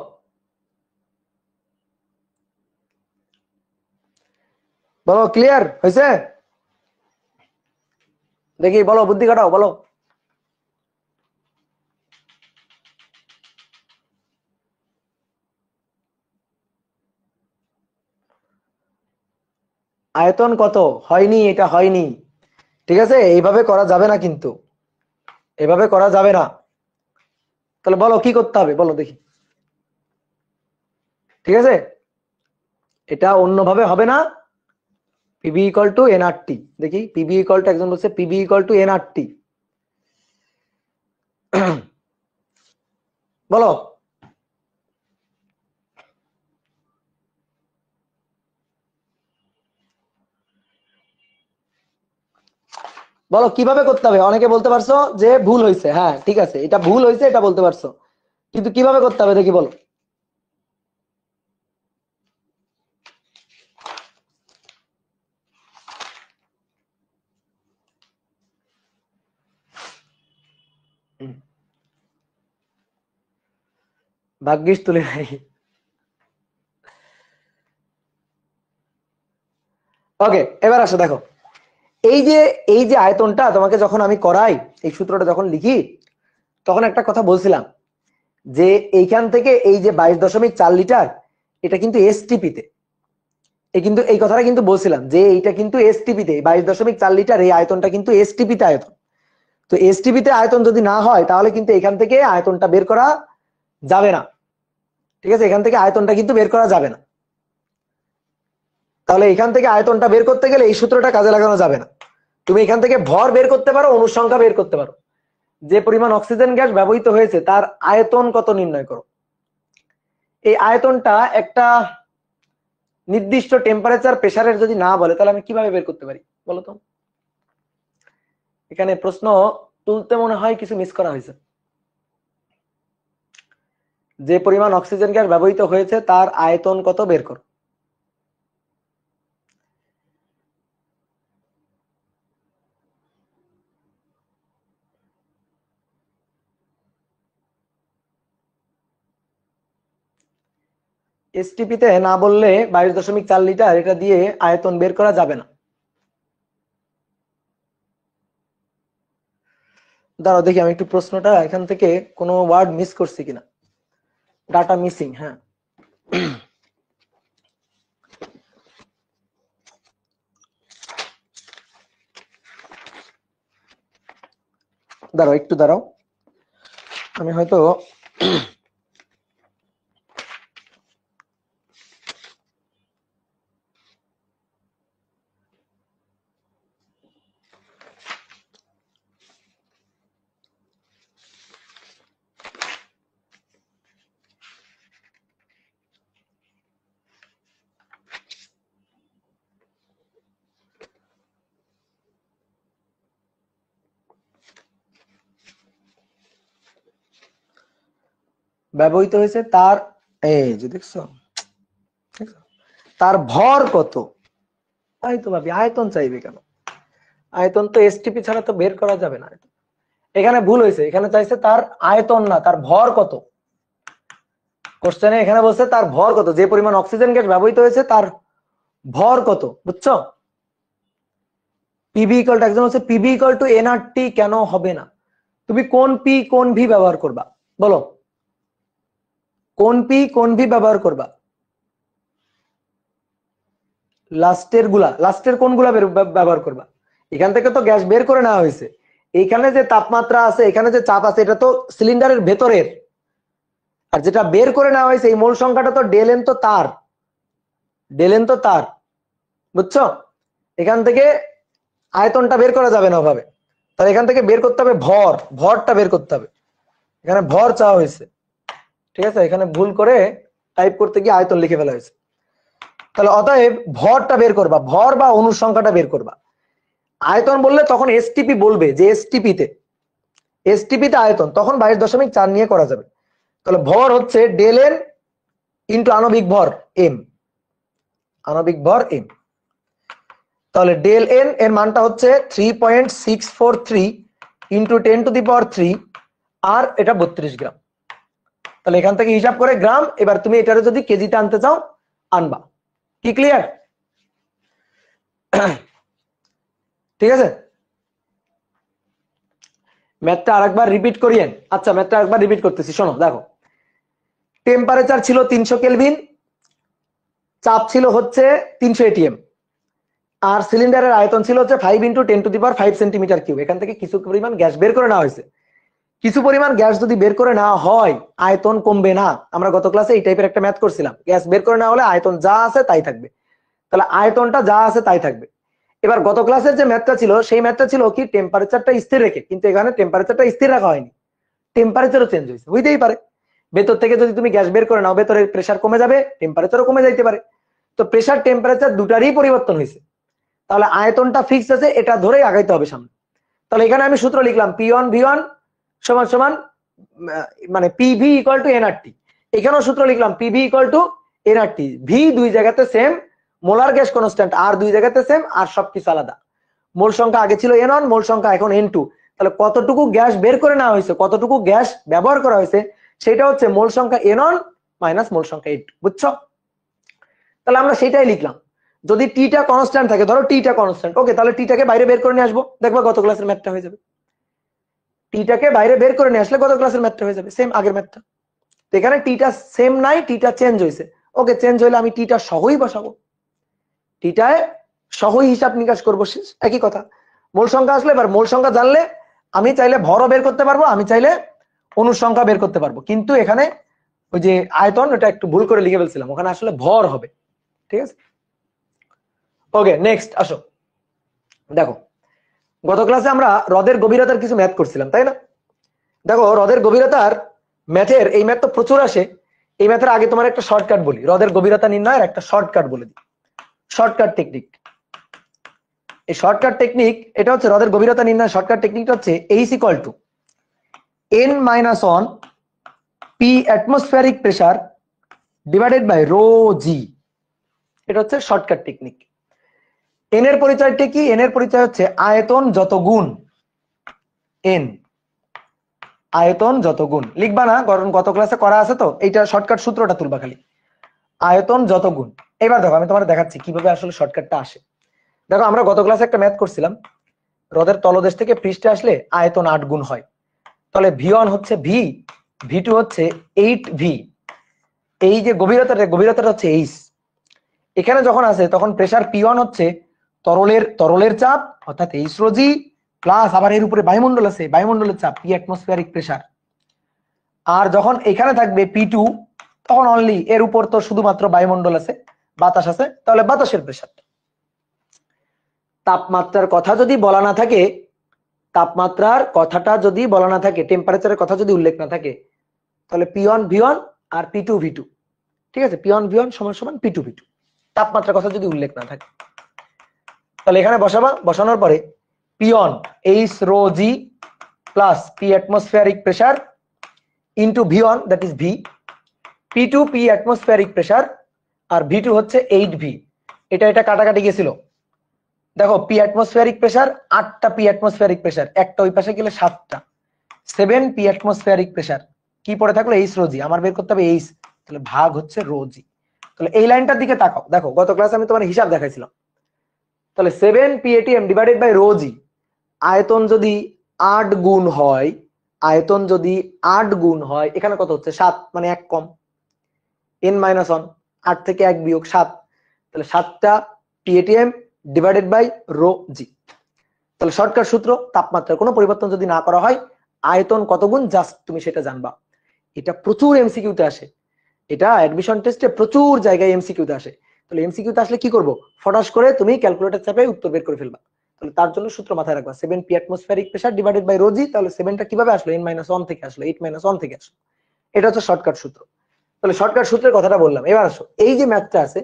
Speaker 1: বলো, ক্লিয়ার হয়েছে? দেখি বলো, বুদ্ধি কাটাও, বলো। আয়তন কত? হয়নি, এটা হয়নি। ঠিক আছে, এইভাবে করা যাবে না, কিন্তু এভাবে করা যাবে না। তাহলে বলো কি করতে হবে, বলো দেখি। ঠিক আছে, এটা অন্যভাবে হবে না। PB equal to nRT. দেখি পিবি ইকুয়াল টু, একজন বলছে পিবি ইকুয়াল টু এনআরটি। বলো বলো কিভাবে করতে হবে। অনেকে বলতে পারছো যে ভুল হয়েছে, হ্যাঁ ঠিক আছে, এটা ভুল হয়েছে, এটা বলতে পারছো, কিন্তু কিভাবে করতে হবে দেখি বলো। ভাগ্যিস তুলে নাই। ওকে, এবার আসো দেখো, এই যে আয়তনটা তোমাকে যখন আমি করাই, এই সূত্রটা যখন লিখি, তখন একটা কথা বলছিলাম যে এইখান থেকে এই যে 22.4 লিটার, এটা কিন্তু এসটিপিতে, কিন্তু এই কথাটা কিন্তু বলছিলাম যে এইটা কিন্তু এসটিপিতে 22.4 লিটার, এই আয়তনটা কিন্তু এসটিপিতে আয়তন। তো এসটিপিতে আয়তন যদি না হয়, তাহলে কিন্তু এখান থেকে আয়তনটা বের করা যাবে না। ঠিক আছে, এখান থেকে আয়তনটা কিন্তু বের করা যাবে না। তাহলে এখান থেকে আয়তনটা বের করতে গেলে এই সূত্রটা কাজে লাগানো যাবে না। তুমি এখান থেকে ভর বের করতে পারো, অণুর সংখ্যা বের করতে পারো, যে পরিমাণ অক্সিজেন গ্যাস ব্যবহৃত হয়েছে তার আয়তন কত নির্ণয় করো। এই আয়তনটা একটা নির্দিষ্ট টেম্পারেচার প্রেসারের যদি না বলে, তাহলে আমি কিভাবে বের করতে পারি বলো তো? এখানে প্রশ্ন তুলতে মনে হয় কিছু মিস করা হয়েছে। যে পরিমাণ অক্সিজেন গ্যাস ব্যবহৃত হয়েছে তার আয়তন কত বের করো। এসটিপিতে না বললে 22.4 লিটার, এটা দিয়ে আয়তন বের করা যাবে না। দাঁড়াও দেখি আমি একটু প্রশ্নটা এখান থেকে কোনো ওয়ার্ড মিস করছি কিনা। ডাটা মিসিং, হ্যাঁ। দাঁড়াও, একটু দাঁড়াও, আমি হয়তো ব্যবহৃত হয়েছে তার, এই যে দেখছো, তার ভর কত, তাই তো ভাবি আয়তন চাইবে কেন, আয়তন তো এসটিপি ছাড়া তো বের করা যাবে না। এখানে ভুল হয়েছে, এখানে চাইছে তার আয়তন না, তার ভর কত। কোশ্চেনে এখানে বলছে তার ভর কত, যে পরিমাণ অক্সিজেন গ্যাস ব্যবহৃত হয়েছে তার ভর কত, বুঝছো? পিভি ইকুয়াল টু, একজন হচ্ছে পিভি ইকুয়াল টু এনআরটি কেন হবে না? তুমি কোন পি কোন ভি ব্যবহার করবা বলো, কোন পি কোন ভি ব্যবহার করবা? লাস্টের কোনগুলা ব্যবহার করবা? এখান থেকে তো গ্যাস বের করে নেওয়া হয়েছে, এইখানে যে তাপমাত্রা আছে, এখানে যে চাপ আছে, এটা তো সিলিন্ডারের ভেতরের, আর যেটা বের করে নেওয়া হয়েছে এই মোল সংখ্যাটা তো ডেল এন তো তার, বুঝছো? এখান থেকে আয়তনটা বের করা যাবে না ওভাবে, তাহলে এখান থেকে বের করতে হবে ভরটা বের করতে হবে। এখানে ভর চাওয়া হয়েছে, ঠিক আছে, এখানে ভুল করে টাইপ করতে গিয়ে আয়তন লিখে ফেলা হয়েছে। তাহলে অতএব ভরটা বের করবা, ভর বা অনুসংখ্যাটা বের করবা। আয়তন বললে তখন এসটিপি বলবে যে এসটিপিতে আয়তন, তখন 22.4 নিয়ে করা যাবে। তাহলে ভর হচ্ছে ডেল এন ইন্টু আণবিক ভর এম, তাহলে ডেল এন এর মানটা হচ্ছে 3.643 ইন্টু 10⁻³ আর এটা 32 গ্রাম। তাহলে এখান থেকে হিসাব করে গ্রাম, এবার তুমি এটারে যদি কেজিতে আনতে চাও আনবা। কি ক্লিয়ার? ঠিক আছে, ম্যাথটা আরেকবার রিপিট করিয়েন। আচ্ছা, ম্যাথটা আরেকবার রিপিট করতেছি, শোনো, দেখো, টেম্পারেচার ছিল 300 কেলভিন, চাপ ছিল হচ্ছে 300 এটিএম, আর সিলিন্ডারের আয়তন ছিল হচ্ছে 5 ইন্টু 10⁵ সেন্টিমিটার কিউব। এখান থেকে কিছু পরিমাণ গ্যাস বের করে নেওয়া হয়েছে। কিছু পরিমাণ গ্যাস যদি বের করে নেওয়া হয় আয়তন কমবে না। আমরা গত ক্লাসে এই টাইপের একটা ম্যাথ করছিলাম, গ্যাস বের করে নেওয়া হলে আয়তন যা আছে তাই থাকবে, তাহলে আয়তনটা যা আছে তাই থাকবে। এবার গত ক্লাসের যে ম্যাথটা ছিল সেই ম্যাথটা ছিল কি টেম্পারেচারটা স্থির রেখে, কিন্তু এখানে টেম্পারেচারটা স্থির রাখা হয়নি, টেম্পারেচারও চেঞ্জ হয়েছে, হইতেই পারে। ভেতর থেকে যদি তুমি গ্যাস বের করে নাও, ভেতরের প্রেসার কমে যাবে, টেম্পারেচারও কমে যাইতে পারে। তো প্রেসার টেম্পারেচার দুটারই পরিবর্তন হয়েছে, তাহলে আয়তনটা ফিক্সড আছে, এটা ধরেই আগাইতে হবে সামনে। তাহলে এখানে আমি সূত্র লিখলাম P1V1 সমান সমান মানে পিভি ইকুয়াল টু এনআরটি। এখানেও সূত্র লিখলাম PV equal to nRT. V দুই জায়গাতে সেম, মোলার গ্যাস কনস্ট্যান্ট আর দুই জায়গাতে সেম, আর সবকিছু আলাদা। মোল সংখ্যা আগে ছিল N1, মোল সংখ্যা এখন N2। তাহলে কতটুকু গ্যাস বের করে নেওয়া হয়েছে, কতটুকু গ্যাস ব্যবহার করা হয়েছে, সেটা হচ্ছে মোল সংখ্যা N1 মাইনাস মোল সংখ্যা N2, বুঝছো? তাহলে আমরা সেটাই লিখলাম। যদি টিটা কনস্ট্যান্ট থাকে, ধরো টিটা কনস্ট্যান্ট, ওকে, তাহলে টিটাকে বাইরে বের করে নিয়ে আসবো, দেখবা গত ক্লাসের ম্যাথটা হয়ে যাবে। টিটাকে বাইরে বের করে নিয়ে আসলে গত ক্লাসের ম্যাথটা হয়ে যাবে, সেম আগের ম্যাথটা। তো এখানে টিটা সেম নাই, টিটা চেঞ্জ হয়েছে, ওকে, চেঞ্জ হইলে আমি টিটা সহই বসাবো, টিটায় সহই হিসাব নিকাশ করবো, একই কথা। মূল সংখ্যা আসলে, এবার মূল সংখ্যা জানলে আমি চাইলে ভরও বের করতে পারবো, আমি চাইলে অনুসংখ্যা বের করতে পারবো। কিন্তু এখানে ওই যে আয়তন, ওটা একটু ভুল করে লিখে ফেলছিলাম, ওখানে আসলে ভর হবে, ঠিক আছে। ওকে, নেক্সট আসো, দেখো, গত ক্লাসে আমরা হ্রদের গভীরতার কিছু ম্যাথ করছিলাম, তাই না? দেখো, হ্রদের গভীরতার ম্যাথের, এই ম্যাথ তো প্রচুর আসে, এই ম্যাথের আগে তোমার একটা শর্টকাট বলি, হ্রদের গভীরতা নির্ণয়ের একটা শর্টকাট বলে দিই, শর্টকাট টেকনিক। এই শর্টকাট টেকনিক, এটা হচ্ছে হ্রদের গভীরতা নির্ণয়ের শর্টকাট টেকনিকটা হচ্ছে H equal to n-1 p atmospheric pressure divided by rho G. এটা হচ্ছে শর্টকাট টেকনিক। এন এর পরিচয়টা কি? এন এর পরিচয় হচ্ছে আয়তন যত গুণ এন, আয়তন যত গুণ, লিখবা না কারণ গত ক্লাসে করা আছে, তো এইটা শর্টকাট সূত্রটা তুলবা খালি, আয়তন যত গুণ। এবার দেখো, আমি তোমাদের দেখাচ্ছি কিভাবে আসলে শর্টকাটটা আসে। দেখো, আমরা গত ক্লাসে একটা ম্যাথ করছিলাম, হ্রদের তলদেশ থেকে পৃষ্ঠে আসলে আয়তন 8 গুণ হয়। তাহলে V1 হচ্ছে V, V2 হচ্ছে 8V, এই যে গভীরতাটা হচ্ছে এইচ, এখানে যখন আছে তখন প্রেসার P1 হচ্ছে তরলের চাপ অর্থাৎ এইচ রো জি, প্লাস আবার এর উপরে বায়ুমণ্ডল আছে, বায়ুমণ্ডলের চাপ পি অ্যাটমসফিয়ারিক প্রেসার। আর যখন এখানে থাকবে P2 তখন অনলি এর উপর তো শুধুমাত্র বায়ুমণ্ডল আছে, বাতাস আছে, তাহলে বাতাসের প্রেসার। তাপমাত্রার কথা যদি বলা না থাকে, তাপমাত্রার কথাটা যদি বলা না থাকে, টেম্পারেচারের কথা যদি উল্লেখ না থাকে, তাহলে P1 V1 আর P2 V2, ঠিক আছে, P1 V1 সমান সমান P2 V2, তাপমাত্রার কথা যদি উল্লেখ না থাকে। তাহলে এখানে বসানোর পরে P1 H rho G plus P atmospheric pressure into V1 that is V, P2 P atmospheric pressure R V2 হচ্ছে 8V। এটা কাটাকাটি গেছিল, দেখো P atmospheric pressure 8টা P atmospheric pressure, একটা ওই পাশে গেলে 7টা, 7 P atmospheric pressure, কি পড়ে থাকলো H rho G, আমার বের করতে হবে H, তাহলে ভাগ হচ্ছে rho G। তাহলে এই লাইনটার দিকে তাকাও, দেখো গত ক্লাসে আমি তোমার হিসাব দেখাইছিলাম। তাহলে 7 PATM divided by rho G, আয়তন যদি 8 গুণ হয়, আয়তন যদি 8 গুণ হয়, এখানে কত হচ্ছে 7, মানে 1 কম, n-1, 8 থেকে 1 বিয়োগ 7, তাহলে 7টা PATM divided by rho G। তাহলে শর্টকাট সূত্র, তাপমাত্রার কোনো পরিবর্তন যদি না করা হয় আয়তন কত গুণ, জাস্ট তুমি সেটা জানবা। এটা প্রচুর এমসিকিউতে আসে, এটা অ্যাডমিশন টেস্টে প্রচুর জায়গায় এমসিকিউতে আসে। তাহলে এমসিকিউতে আসলে কি করব, ফটাস করে তুমি ক্যালকুলেটর চাপে উত্তর বের করে ফেলবা। তাহলে তার জন্য সূত্র মাথায় রাখবা, 7 P atmospheric pressure divided by rho G। তাহলে 7টা কিভাবে আসলো, n-1 থেকে আসলো, 8-1 থেকে আসলো, এটা হচ্ছে শর্টকাট সূত্র। তাহলে শর্টকাট সূত্রের কথাটা বললাম। এবার আসো, এই যে ম্যাথটা আছে,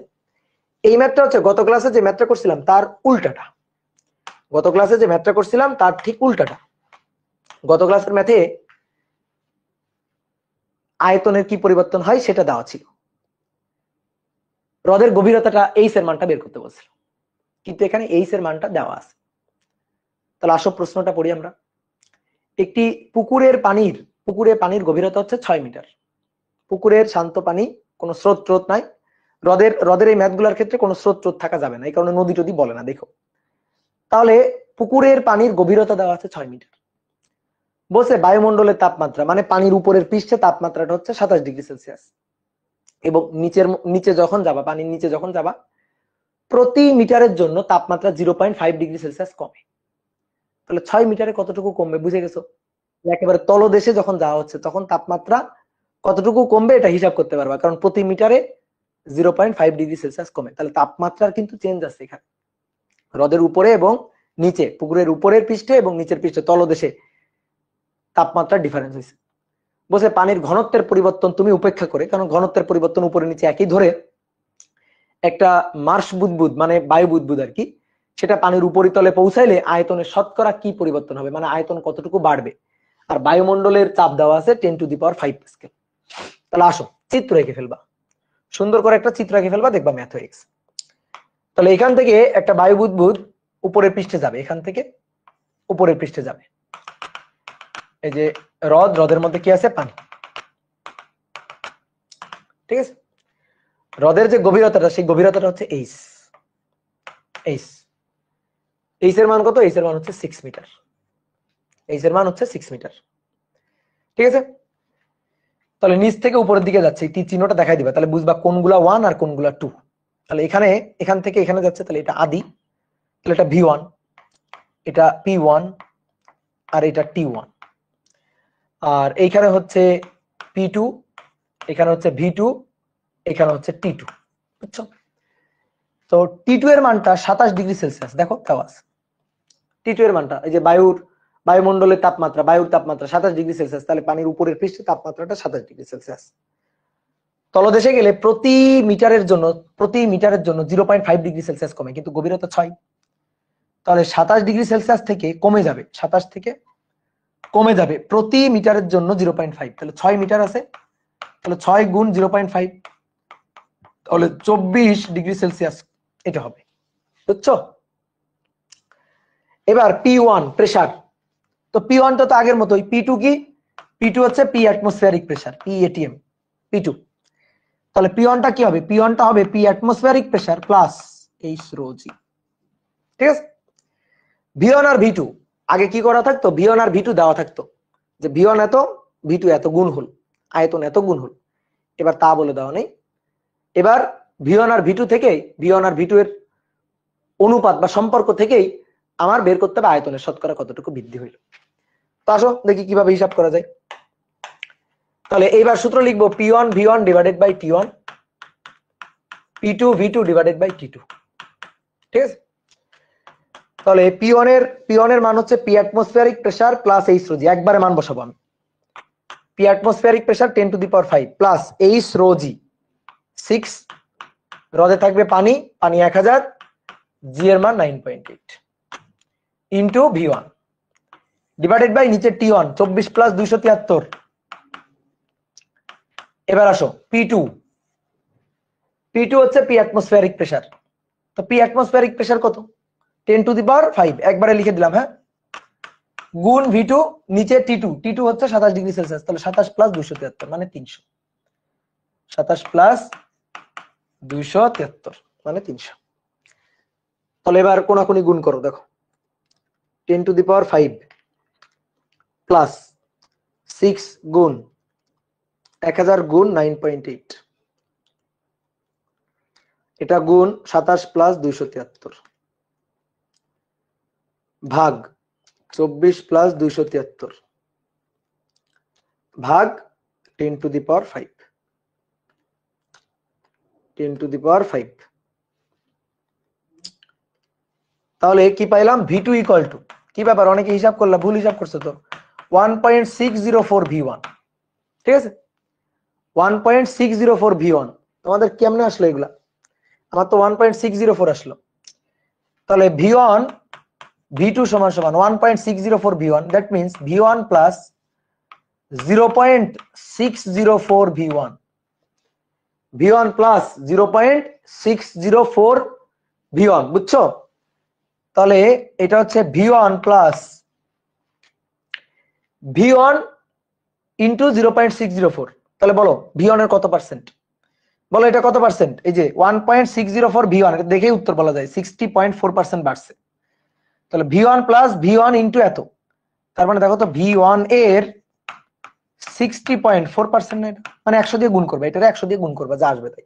Speaker 1: এই ম্যাথটা হচ্ছে গত ক্লাসে যে ম্যাথটা করছিলাম তার উল্টাটা, গত ক্লাসে যে ম্যাথটা করছিলাম তার ঠিক উল্টাটা। গত ক্লাসের ম্যাথে আয়তনের কি পরিবর্তন হয় সেটা দেওয়া ছিল, হ্রদের গভীরতাটা এইচ এর মানটা বের করতে বলছিল, কিন্তু এখানে এইচ এর মানটা দেওয়া আছে। তাহলে আসো প্রশ্নটা পড়ি আমরা। একটি পুকুরে পানির গভীরতা হচ্ছে 6 মিটার। পুকুরের শান্ত পানি, কোনো স্রোত নাই, হ্রদের এই ম্যাথগুলোর ক্ষেত্রে কোনো স্রোত থাকা যাবে না, এই কারণে নদী টদী বলে না। দেখো তাহলে পুকুরের পানির গভীরতা দেওয়া আছে 6 মিটার, বলছে বায়ুমণ্ডলের তাপমাত্রা মানে পানির উপরের পৃষ্ঠে তাপমাত্রাটা হচ্ছে 27 ডিগ্রি সেলসিয়াস, এবং নিচে যখন যাবা, পানির নিচে যখন যাবা, প্রতি মিটারের জন্য তাপমাত্রা 0.5 ডিগ্রি সেলসিয়াস কমে। তাহলে 6 মিটারে কতটুকু কমবে বুঝে গেছো? একেবারে তলদেশে যখন যাওয়া হচ্ছে তখন তাপমাত্রা কতটুকু কমবে এটা হিসাব করতে পারবা, কারণ প্রতি মিটারে 0.5 ডিগ্রি সেলসিয়াস কমে। তাহলে তাপমাত্রার কিন্তু চেঞ্জ আছে এখানে, হ্রদের উপরে এবং নিচে, পুকুরের উপরের পৃষ্ঠে এবং নিচের পৃষ্ঠে, তলদেশে তাপমাত্রার ডিফারেন্স হয়েছে। বলছে পানির ঘনত্বের পরিবর্তন তুমি উপেক্ষা করে, কারণ ঘনত্বের পরিবর্তন উপরে নিচে একই ধরে, একটা মার্শ বুদবুদ মানে বায়ু বুদবুদ আর কি, সেটা পানির উপরিতলে পৌঁছাইলে আয়তনের শতকরা কি পরিবর্তন হবে, মানে আয়তন কতটুকু বাড়বে। আর বায়ুমণ্ডলের চাপ দেওয়া আছে 10⁵ পাস্কেল। তাহলে আসো চিত্র এঁকে ফেলবা, সুন্দর করে একটা চিত্র এঁকে ফেলবা, দেখবা ম্যাথ হয়ে গেছে। তাহলে এখান থেকে একটা বায়ু বুদবুদ উপরের পৃষ্ঠে যাবে, এখান থেকে উপরের পৃষ্ঠে যাবে, এই যে হ্রদের মধ্যে কি আছে, পানি, ঠিক আছে। হ্রদের যে গভীরতাটা, সেই গভীরতাটা হচ্ছে এইচ এর মান কত, এইচ এর মান হচ্ছে 6 মিটার, এইচ এর মান হচ্ছে 6 মিটার, ঠিক আছে। তাহলে নিচ থেকে উপরের দিকে যাচ্ছে, তীর চিহ্নটা দেখাই দিবা, তাহলে বুঝবা কোনগুলা 1 আর কোনগুলা 2। তাহলে এখান থেকে এখানে যাচ্ছে, তাহলে এটা আদি, তাহলে এটা V1, এটা P1 আর এটা T1, আর এইখানে হচ্ছে P2, এখানে হচ্ছে V2, এখানে হচ্ছে T2, বুঝছো? তো T2 এর মানটা 27 ডিগ্রি সেলসিয়াস, দেখো দেওয়া আছে T2 এর মানটা, এই যে বায়ুমণ্ডলের তাপমাত্রা, বায়ুর তাপমাত্রা 27 ডিগ্রি সেলসিয়াস, তাহলে পানির উপরের পৃষ্ঠে তাপমাত্রাটা 27 ডিগ্রি সেলসিয়াস। তলদেশে গেলে প্রতি মিটারের জন্য 0.5 ডিগ্রি সেলসিয়াস কমে, কিন্তু গভীরতা 6, তাহলে 27 ডিগ্রি সেলসিয়াস থেকে কমে যাবে, 27 থেকে কমে যাবে প্রতি মিটারের জন্য 0.5, তাহলে 6 মিটার আছে, তাহলে 6 গুণ 0.5, তাহলে 24 ডিগ্রি সেলসিয়াস এটা হবে, বুঝছো? এবার P1 প্রেসার, তো P1 তো আগের মতোই, P2 কি, P2 হচ্ছে P atmospheric pressure, PATM, P2। তাহলে P1 টা কি হবে, P1 টা হবে P atmospheric pressure plus H rho G, ঠিক আছে। V1 আর V2 আগে কি করা থাকতো, V1 আর V2 দেওয়া থাকতো, যে V1 এত, V2 এত গুণ হল, আয়তন এত গুণ হল। এবার তা বলে দেওয়া নেই। এবার V1 আর V2 থেকে V1 আর V2 এর অনুপাত বা সম্পর্ক থেকেই আমার বের করতে হবে আয়তনের শতকরা কতটুকু বৃদ্ধি হইল। তো আসো দেখি কিভাবে হিসাব করা যায়। তাহলে এইবার সূত্র লিখবো P1 V1 divided by T1, P2 V2 divided by T2। ঠিক আছে, তাহলে P1 এর মান হচ্ছে P atmospheric pressure plus H rho G, একবারে মান বসাবো আমি। P atmospheric pressure 10 to the power 5 plus H rho G 6, রদে থাকবে পানি 1000, জি এর মান 9.8 ইন্টু V1 ডিভাইডেড বাই নিচে T1 24 প্লাস 273। এবার আসো P2 হচ্ছে P অ্যাটমসফিয়ারিক প্রেসার। তো P অ্যাটমসফিয়ারিক প্রেসার কত? 10 টু দি পাওয়ার 5 একবারে লিখে দিলাম, হ্যাঁ, গুণ V2 নিচে T2 হচ্ছে 27 ডিগ্রি সেলসিয়াস, তাহলে 27 প্লাস 273 মানে 300, 27 প্লাস 273 মানে 300। তাহলে এবার কোনাকুনি গুণ করো, দেখো 10 টু দি পাওয়ার 5 প্লাস 6 গুণ 1000 গুণ 9.8, এটা গুণ 27 প্লাস 273 ভাগ 24 প্লাস 273 ভাগ 10 to the power 5, 10 to the power 5। তাহলে কি পাইলাম? V2 ইকুয়াল টু, কি ব্যাপার অনেকে হিসাব করলা, ভুল হিসাব করছো তো, 1.604 V1। ঠিক আছে, 1.604 V1 তোমাদের কেমনে আসলো এগুলা? আমার তো 1.604 আসলো। তাহলে V1 V2 সমান সমান 1.604 V1, that means V1 plus 0.604 V1, V1 plus 0.604 V1, বুঝছো? তাহলে এটা হচ্ছে V1 প্লাস V1 ইন্টু 0.604। তাহলে বলো V1 এর কত পার্সেন্ট? বলো এটা কত পার্সেন্ট? এই যে 1.604 V1, এটা দেখেই উত্তর বলা যায়, 60.4% বাড়ছে। তাহলে V1 প্লাস V1 ইন্টু এত, তার মানে দেখো তো V1 এর 60.4% না, এটা মানে 100 দিয়ে গুণ করবে, এটা 100 দিয়ে গুণ করবে, যা আসবে তাই।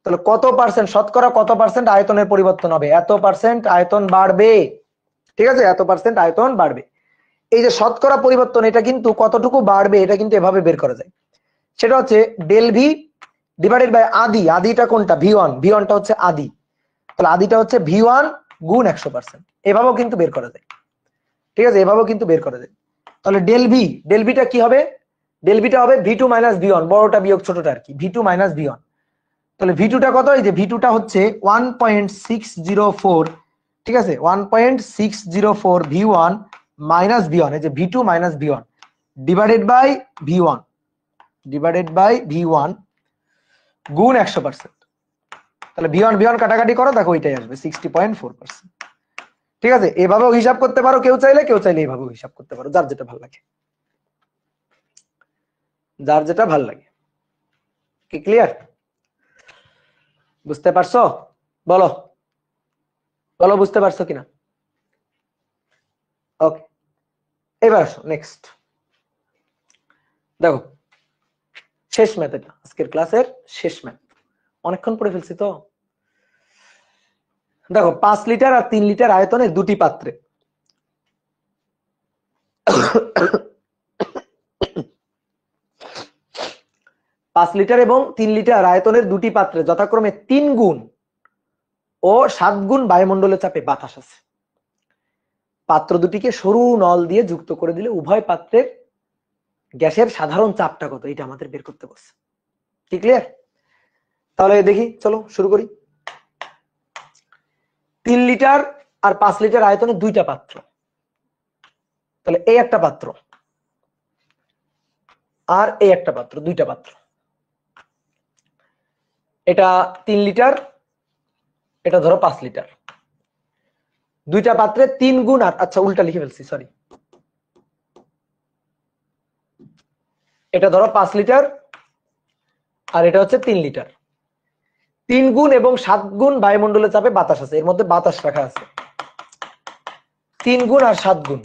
Speaker 1: তাহলে কত পার্সেন্ট, শতকরা কত পার্সেন্ট আয়তনের পরিবর্তন হবে? এত পার্সেন্ট আয়তন বাড়বে। ঠিক আছে, এত পার্সেন্ট আয়তন বাড়বে। এই যে শতকরা পরিবর্তন, এটা কিন্তু কতটুকু বাড়বে এটা কিন্তু এভাবে বের করা যায়। সেটা হচ্ছে ডেল ভি ডিভাইডেড বাই আদি। আদিটা কোনটা? V1টা হচ্ছে আদি, তাহলে আদিটা হচ্ছে V1 গুণ 100%। এভাবেও কিন্তু বের করা যায়। ঠিক আছে, এভাবেও কিন্তু বের করা যায়। তাহলে ডেল ভিটা কি হবে? ডেল ভিটা হবে V2 মাইনাস V1, বড়টা বিয়োগ ছোটটা আর কি, V2 মাইনাস V1। তাহলে V2টা কত? এই যে V2টা হচ্ছে 1.604, ঠিক আছে, 1.604 V1 মাইনাস V1, এই যে V2 minus V1 divided by V1 গুণ 100%। তাহলে V1 কাটাকাটি করো, দেখো ওইটাই আসবে 60.4%। ঠিক আছে, এভাবেও হিসাব করতে পারো কেউ চাইলে এভাবেও হিসাব করতে পারো, যার যেটা ভালো লাগে, যার যেটা ভালো লাগে। কি ক্লিয়ার? বুঝতে পারছো? বলো বলো বুঝতে পারছো কিনা? ওকে, এবার আসো নেক্সট। দেখো শেষ ম্যাথ, এটা আজকের ক্লাসের শেষ ম্যাথ, অনেকক্ষণ পড়ে ফেলছি তো। দেখো 5 লিটার আর 3 লিটার আয়তনের দুটি পাত্রে 5 লিটার এবং 3 লিটার আয়তনের দুটি পাত্রে যথাক্রমে 3 গুণ ও 7 গুণ বায়ুমণ্ডলের চাপে বাতাস আছে। পাত্র দুটিকে সরু নল দিয়ে যুক্ত করে দিলে উভয় পাত্রের গ্যাসের সাধারণ চাপটা কত, এটা আমাদের বের করতে বলছে। কি ক্লিয়ার? তাহলে দেখি, চলো শুরু করি। 3 লিটার আর 5 লিটার আয়তনের দুইটা পাত্র, তাহলে এই একটা পাত্র আর এই একটা পাত্র, দুইটা পাত্র। এটা 3 লিটার, এটা ধরো 5 লিটার, দুইটা পাত্রে 3 গুণ আর, আচ্ছা উল্টা লিখে ফেলছি, সরি, এটা ধরো 5 লিটার আর এটা হচ্ছে 3 লিটার। 3 গুণ এবং 7 গুণ বায়ুমণ্ডলের চাপে বাতাস আছে, এর মধ্যে বাতাস রাখা আছে। 3 গুণ আর 7 গুণ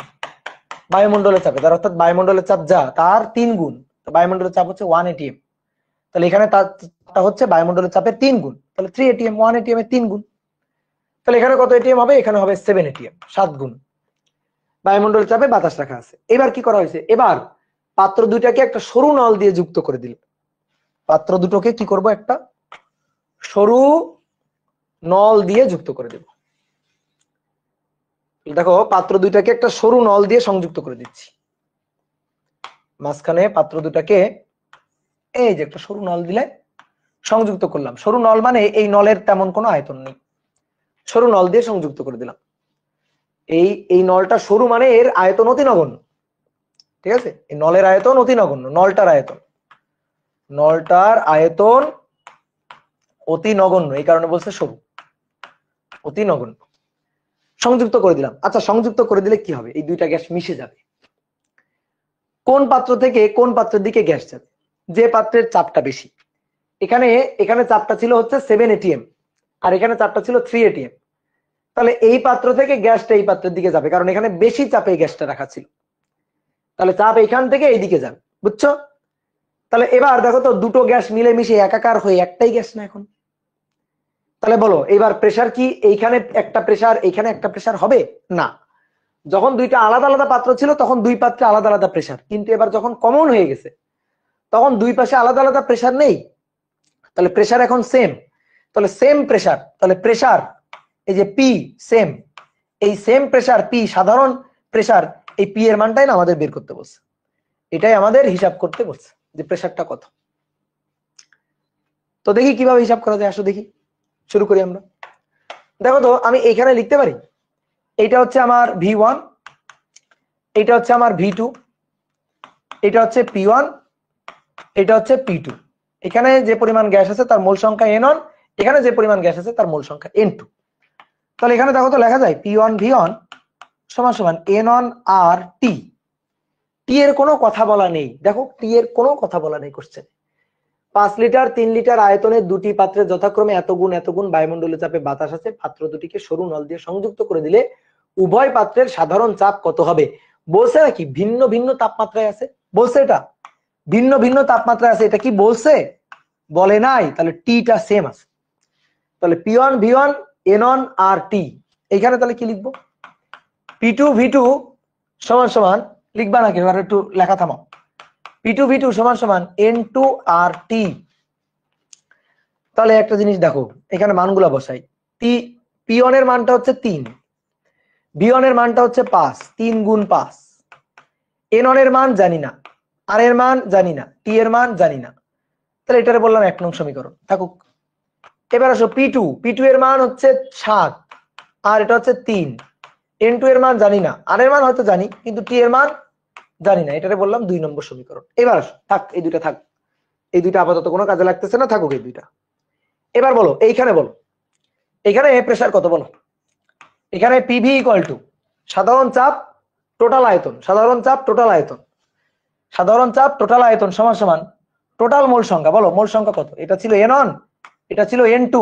Speaker 1: বায়ুমণ্ডলের চাপে, তার অর্থাৎ বায়ুমণ্ডলের চাপ যা তার 3 গুণ, তো বায়ুমণ্ডলের চাপ হচ্ছে 1 atm, তাহলে এখানে তাপটা হচ্ছে বায়ুমণ্ডলের চাপের 3 গুণ, তাহলে 3 atm 1 atm এর 3 গুণ। তাহলে এখানে কত এটিএম হবে? এখানে হবে 7 atm, 7 গুণ বায়ুমণ্ডলের চাপে বাতাস রাখা আছে। এবার কি করা হয়েছে? এবার পাত্র দুইটাকে একটা সরু নল দিয়ে যুক্ত করে দিল। পাত্র দুটোকে কি করব? একটা সরু নল দিয়ে যুক্ত করে দেব। দেখো পাত্র দুইটাকে একটা সরু নল দিয়ে সংযুক্ত করে দিচ্ছি। মাঝখানে পাত্র দুটাকে এই যে একটা সরু নল দিলে সংযুক্ত করলাম। সরু নল মানে এই নলের তেমন কোনো আয়তন নেই, সরু নল দিয়ে সংযুক্ত করে দিলাম। এই নলটা সরু মানে এর আয়তন অতি নগণ্য, ঠিক আছে? এই নলের আয়তন অতি নগণ্য, নলটার আয়তন অতি নগণ্য, এই কারণে বলছে সরু, অতি নগণ্য। সংযুক্ত করে দিলাম। আচ্ছা, সংযুক্ত করে দিলে কি হবে? এই দুইটা গ্যাস মিশে যাবে। কোন পাত্র থেকে কোন পাত্রের দিকে গ্যাস যাবে? যে পাত্রের চাপটা বেশি। এখানে চাপটা ছিল হচ্ছে 7 atm আর এখানে চাপটা ছিল 3 atm। তাহলে এই পাত্র থেকে গ্যাসটা এই পাত্রের দিকে যাবে, কারণ এখানে বেশি চাপে এই গ্যাসটা রাখা ছিল। তাহলে চাপ এখান থেকে এইদিকে যাবে, বুঝছো? তাহলে এবার দেখো তো, দুটো গ্যাস মিলেমিশে একাকার হয়ে একটাই গ্যাস না এখন। তাহলে বলো এবার প্রেসার কি এইখানে একটা প্রেসার এইখানে একটা প্রেসার হবে? না। যখন দুইটা আলাদা আলাদা পাত্র ছিল তখন দুই পাত্রে আলাদা আলাদা প্রেসার, কিন্তু এবার যখন কমন হয়ে গেছে তখন দুই পাশে আলাদা আলাদা প্রেসার নেই, তাহলে প্রেসার এখন সেম। তাহলে সেম প্রেসার, তাহলে প্রেসার এই যে পি সেম, এই সেম প্রেসার পি সাধারণ প্রেসার, এই পি এর মানটাই না আমাদের বের করতে বলছে, এটাই আমাদের হিসাব করতে বলছে যে প্রেসারটা কত। তো দেখি কিভাবে হিসাব করা যায়, আসো দেখি, শুরু করি আমরা। দেখো তো আমি এখানে লিখতে পারি, এইটা হচ্ছে আমার V1, এটা হচ্ছে আমার V2, এটা হচ্ছে P1, এটা হচ্ছে P2। এখানে যে পরিমাণ গ্যাস আছে তার মোল সংখ্যা N1, এখানে যে পরিমাণ গ্যাস আছে তার মোল সংখ্যা N2। তাহলে এখানে দেখো তো লেখা যায় P1 V1 সমান সমান N1 আর T। টি এর কোনো কথা বলা নেই, দেখো টি এর কোনো কথা বলা নেই কোশ্চেন। 5 লিটার 3 লিটার আয়তনের দুটি পাত্রে যথাক্রমে এত গুণ বায়ুমণ্ডলীয় চাপে বাতাস আছে, পাত্র দুটিকে সরু নল দিয়ে সংযুক্ত করে দিলে উভয় পাত্রের সাধারণ চাপ কত হবে? বলছে নাকি ভিন্ন ভিন্ন তাপমাত্রায় আছে? বলছে এটা ভিন্ন ভিন্ন তাপমাত্রায় আছে, এটা কি বলছে? বলে নাই। তাহলে টিটা সেম আছে। তাহলে P1 V1 N1 আর টি। এইখানে তাহলে কি লিখবো? P2 V2 সমান সমান, লিখবা নাকি এবার একটু লেখা থামাও। P2 V2 সমান সমান N2 আর টি। তাহলে একটা জিনিস দেখো, এখানে মানগুলা বসাই। P1 এর মানটা হচ্ছে 3, V1 এর মানটা হচ্ছে 5, 3 গুণ 5। N1 এর মান জানি না, আর এর মান জানি না, টি এর মান জানি না। তাহলে এটারে বললাম 1 নং সমীকরণ, থাকুক। এবার আসো P2 এর মান হচ্ছে 7 আর এটা হচ্ছে 3। N2 এর মান জানি না, আর এর মান হয়তো জানি, কিন্তু টি এর মান জানি না, এটারে বললাম 2 নম্বর সমীকরণ। এবার আসো, থাক এই দুইটা থাক, এই দুইটা আপাতত কোনো কাজে লাগতেছে না, থাকুক এই দুইটা। এবার বলো এইখানে, বলো এখানে প্রেসার কত বলো? এখানে PV ইকুয়াল টু সাধারণ চাপ টোটাল আয়তন, সাধারণ চাপ টোটাল আয়তন, সাধারণ চাপ টোটাল আয়তন সমান সমান টোটাল মোল সংখ্যা। বলো মোল সংখ্যা কত? এটা ছিল N1, এটা ছিল N2।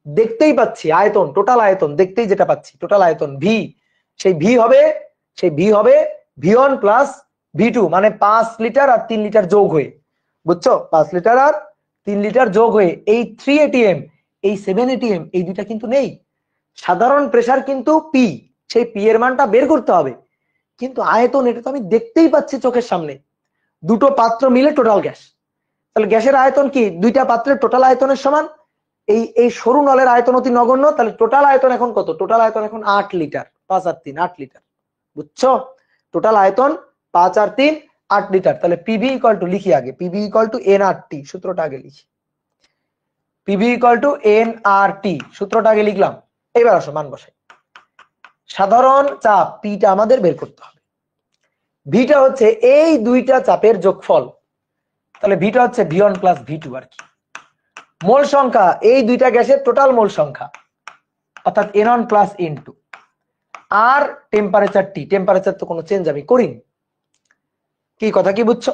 Speaker 1: দেখতেই পাচ্ছি আয়তন, টোটাল আয়তন দেখতেই যেটা পাচ্ছি টোটাল আয়তন V, সেই V হবে V1 প্লাস V2, মানে 5 লিটার আর 3 লিটার যোগ হয়ে, বুঝছো? 5 লিটার আর 3 লিটার যোগ হয়ে এই 3 atm এই 7 atm এই দুইটা কিন্তু নেই। সাধারণ প্রেসার কিন্তু P, সেই P এর মানটা বের করতে হবে, কিন্তু আয়তন এটা তো আমি দেখতেই পাচ্ছি চোখের সামনে, দুটো পাত্র মিলে টোটাল গ্যাস। তাহলে গ্যাসের আয়তন কি দুইটা পাত্রের টোটাল আয়তনের সমান। এই সরু নলের আয়তন অতি নগণ্য, তাহলে টোটাল আয়তন এখন কত? টোটাল আয়তন এখন 8 লিটার, 5 আর 3 8 লিটার, বুঝছো? টোটাল আয়তন 5 আর 3 8 লিটার। তাহলে PV ইকুয়াল টু, লিখি আগে, PV ইকুয়াল টু NRT, সূত্রটা আগে লিখি। PV ইকুয়াল টু NRT, সূত্রটা আগে লিখলাম। এবার আসো মান বসাই। সাধারণ চাপ পিটা আমাদের বের করতে হবে, ভিটা হচ্ছে এই দুইটা চাপের যোগফল, তাহলে ভিটা হচ্ছে V1 প্লাস V2 আর কি। মোল সংখ্যা এই দুইটা গ্যাসের টোটাল মোল সংখ্যা, অর্থাৎ N1 প্লাস N2, আর টেম্পারেচার T, টেম্পারেচার তো কোনো চেঞ্জ আমি করিনি। কি কথা কি বুঝছো?